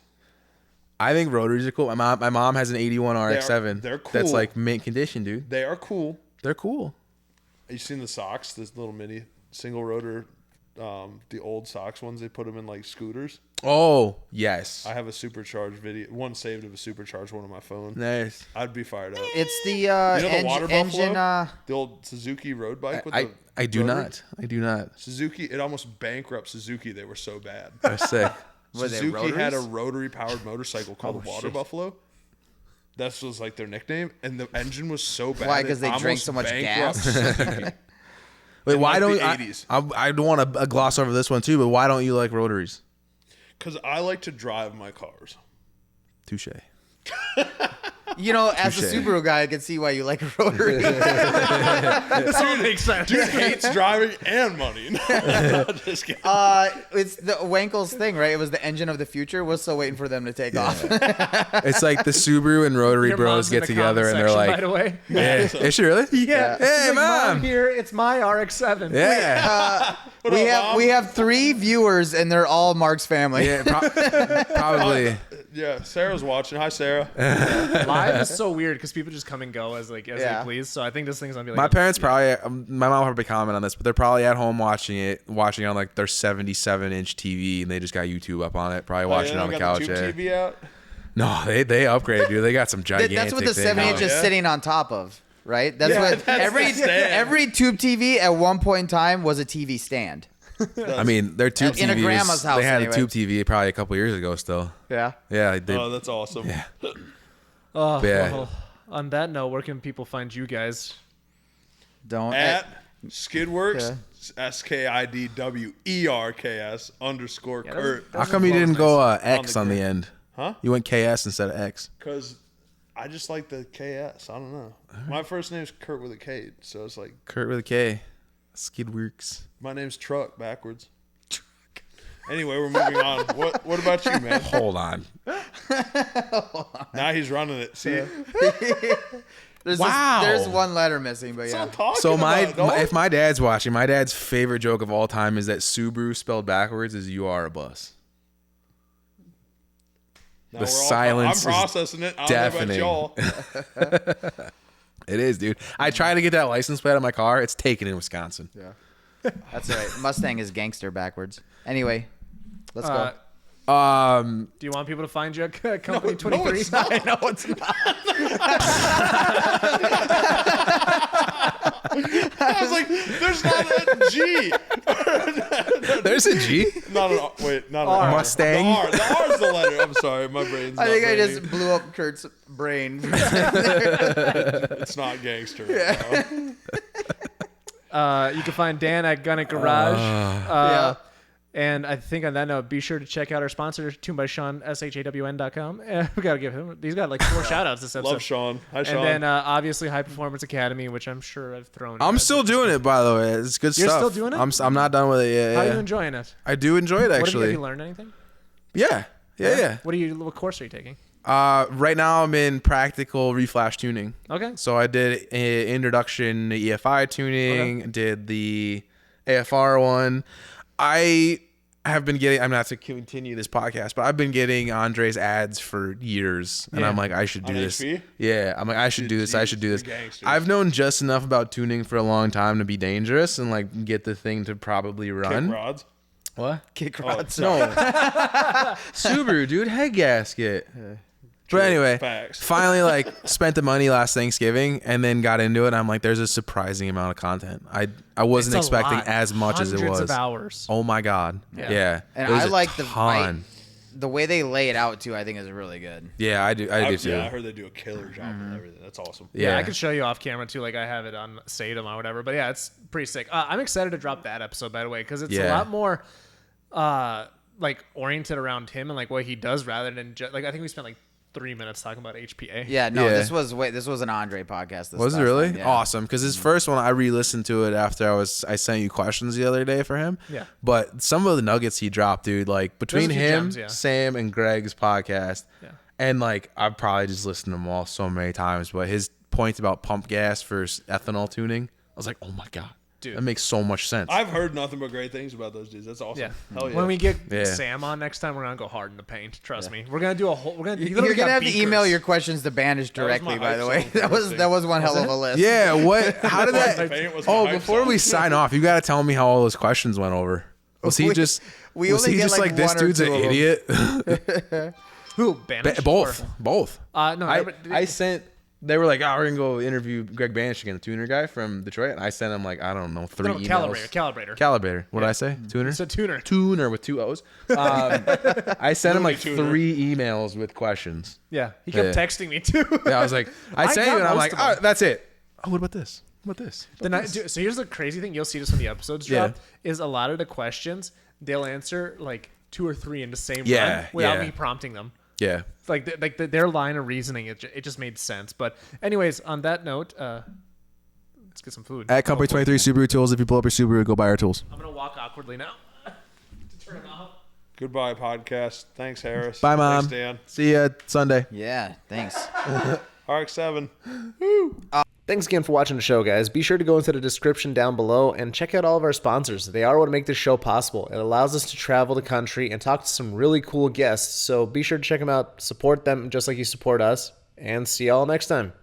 I think rotaries are cool. My mom has an 81 RX-7. they're That's cool. like mint condition, dude. They are cool. They're cool. You seen the socks? This little mini single rotor, the old socks ones. They put them in like scooters. Oh, yes. I have a supercharged video. One saved of a supercharged one on my phone. Nice. I'd be fired up. It's the You know the water engine. buffalo? The old Suzuki road bike with the I do rotary? not. I do not. Suzuki. It almost bankrupt Suzuki. They were so bad. That's sick. Were they Suzuki had a rotaries? rotary powered motorcycle called the Water shit. Buffalo. That was like their nickname, and the engine was so bad. Why? 'Cause they it drank almost so much bankrupt gas? Suzuki. Wait, In, why like, don't the I, 80s. I don't want to gloss over this one too, but why don't you like rotaries? Because I like to drive my cars. Touche. You know, as a Subaru guy, I can see why you like a rotary. This all makes sense. Dude hates driving and money. Just kidding. It's the Wankel's thing, right? It was the engine of the future. We're still waiting for them to take off. It's like the Subaru and Rotary Your Bros mom's in get the together and comment they're section, like, by the way. yeah. Is she really? Yeah. Hey, She's like, Mom. here, it's my RX-7. Yeah. We have 3 viewers, and they're all Mark's family. Yeah, probably. Yeah, Sarah's watching. Hi, Sarah. Live is so weird because people just come and go as they please. So I think this thing's gonna be like My parents probably, my mom will probably comment on this, but they're probably at home watching it on like their 77-inch TV, and they just got YouTube up on it, probably watching it on the couch. The tube TV out? No, they upgraded, dude. They got some gigantic. That's what the thing 7 now. inch is sitting on top of, right? That's Yeah, what that's the stand. every tube TV at one point in time was a TV stand. I mean, their tube In a TV. grandma's house, They had anyway. a tube TV probably a couple years ago. Still, Yeah. yeah. They, Oh, that's awesome. yeah. Oh, Yeah. well, on that note, where can people find you guys? Don't. At Skidworks, Yeah. SKIDWERKS _Kurt. that's- How come you didn't go X On on the the end? Huh? You went KS instead of X. Because I just like the KS. I don't know. My first name's Kurt with a K, so it's like Kurt with a K. Skidworks. my name's Truck backwards. Anyway, we're moving on. What about you, man? Hold on. Now he's running it. See, Wow. There's one letter missing, but yeah. So about, dog. if my dad's watching, my dad's favorite joke of all time is that Subaru spelled backwards is "you are a bus." Now the we're silence I'm is processing it. I don't know deafening. about y'all. It is, dude. I tried to get that license plate on my car. It's taken in Wisconsin. Yeah. That's all right. Mustang is gangster backwards. Anyway, let's go. Um, Do you want people to find you at Company 23? No, it's not. No, it's not. I was like, there's not a G. there's a G. Not an R. Wait, not an R. R. Mustang. The R. The R's the letter. I'm sorry, my brain's I not think I ready. just blew up Kurt's brain. It's not gangster. Yeah. You can find Dan at Gun It Garage. Yeah. And I think on that note, be sure to check out our sponsor, Tuned by Sean, SHAWN.com. We got to give him, he's got like 4 shout outs this episode. Love Sean. Hi, Sean. And then obviously High Performance Academy, which I'm sure I've thrown. I'm still doing it, by the way. It's good You're stuff. still doing it? I'm not done with it yet. How are Yeah. you enjoying it? I do enjoy it, Have actually. you learned anything? Yeah. What course are you taking? Right now, I'm in practical reflash tuning. Okay. So I did an introduction to EFI tuning, did the AFR one. I have been getting, I'm not to continue this podcast, but I've been getting Andre's ads for years. And Yeah. I'm like, I should do On this. HP? Yeah. I'm like, I should do this. I should do this. You're gangsters. I've known just enough about tuning for a long time to be dangerous and like get the thing to probably run. Kick rods. What? Kick rods. No. Subaru, dude. Head gasket. But anyway, Facts. finally like spent the money last Thanksgiving and then got into it. And I'm like, there's a surprising amount of content. I wasn't It's a expecting lot. as much as it Hundreds was. of hours. Oh my God. Yeah. And There's I a like ton. the way they lay it out too. I think is really good. Yeah, I do too. Yeah, I heard they do a killer job with everything. That's awesome. Yeah, Yeah. I could show you off camera too. Like I have it on Satum or whatever. But yeah, it's pretty sick. I'm excited to drop that episode, by the way, because it's a Yeah. lot more like oriented around him and like what he does rather than just like I think we spent like 3 minutes talking about HPA. Yeah. No. Yeah. This was an Andre podcast. This Was it last really? time, yeah. Awesome. Because his first one, I re-listened to it after I sent you questions the other day for him. Yeah. But some of the nuggets he dropped, dude, like between There's a few him, gems, yeah. Sam, and Greg's podcast, Yeah. and like I've probably just listened to them all so many times. But his point about pump gas versus ethanol tuning, I was like, oh my God, Dude. that makes so much sense. I've heard nothing but great things about those dudes. That's awesome. Yeah. Hell yeah. When we get Yeah. Sam on next time, we're gonna go hard in the paint. Trust me. We're gonna do a whole. We're gonna. You're gonna have to email your questions to Banish directly. my By the hype way, song for that was one hell of a list. yeah. What? How did My that? paint was my Oh, hype before song. we sign off, you got to tell me how all those questions went over. Was he We- just? we was only he get, just like, like this one or dude's an two of 'em. idiot? Who? Banish? Both. Or- Both. No. I sent. They were like, "Oh, we're gonna go interview Greg Banish again, the tuner guy from Detroit." And I sent him like, I don't know, 3 emails. Calibrator. Calibrator. What did I say? Tuner. It's a tuner. Tuner with 2 O's. I sent him like Tuner. 3 emails with questions. Yeah. He kept Yeah. texting me too. Yeah, I was like, I sent got you, and I'm most like, of them. oh, that's it. Oh, what about this? What about this? Then so here's the crazy thing. You'll see this when the episodes drop. Is a lot of the questions they'll answer like 2 or 3 in the same Yeah, run without yeah. me prompting them. Yeah. Their line of reasoning, it just made sense. But anyways, on that note, let's get some food. At Company 23 Subaru Tools, if you pull up your Subaru, go buy our tools. I'm gonna walk awkwardly now to turn it off. Goodbye, podcast. Thanks, Harris. Bye, Mom. Thanks, Dan. See ya Sunday. Yeah, thanks. RX-7. Thanks again for watching the show, guys. Be sure to go into the description down below and check out all of our sponsors. They are what make this show possible. It allows us to travel the country and talk to some really cool guests. So be sure to check them out, support them just like you support us, and see y'all next time.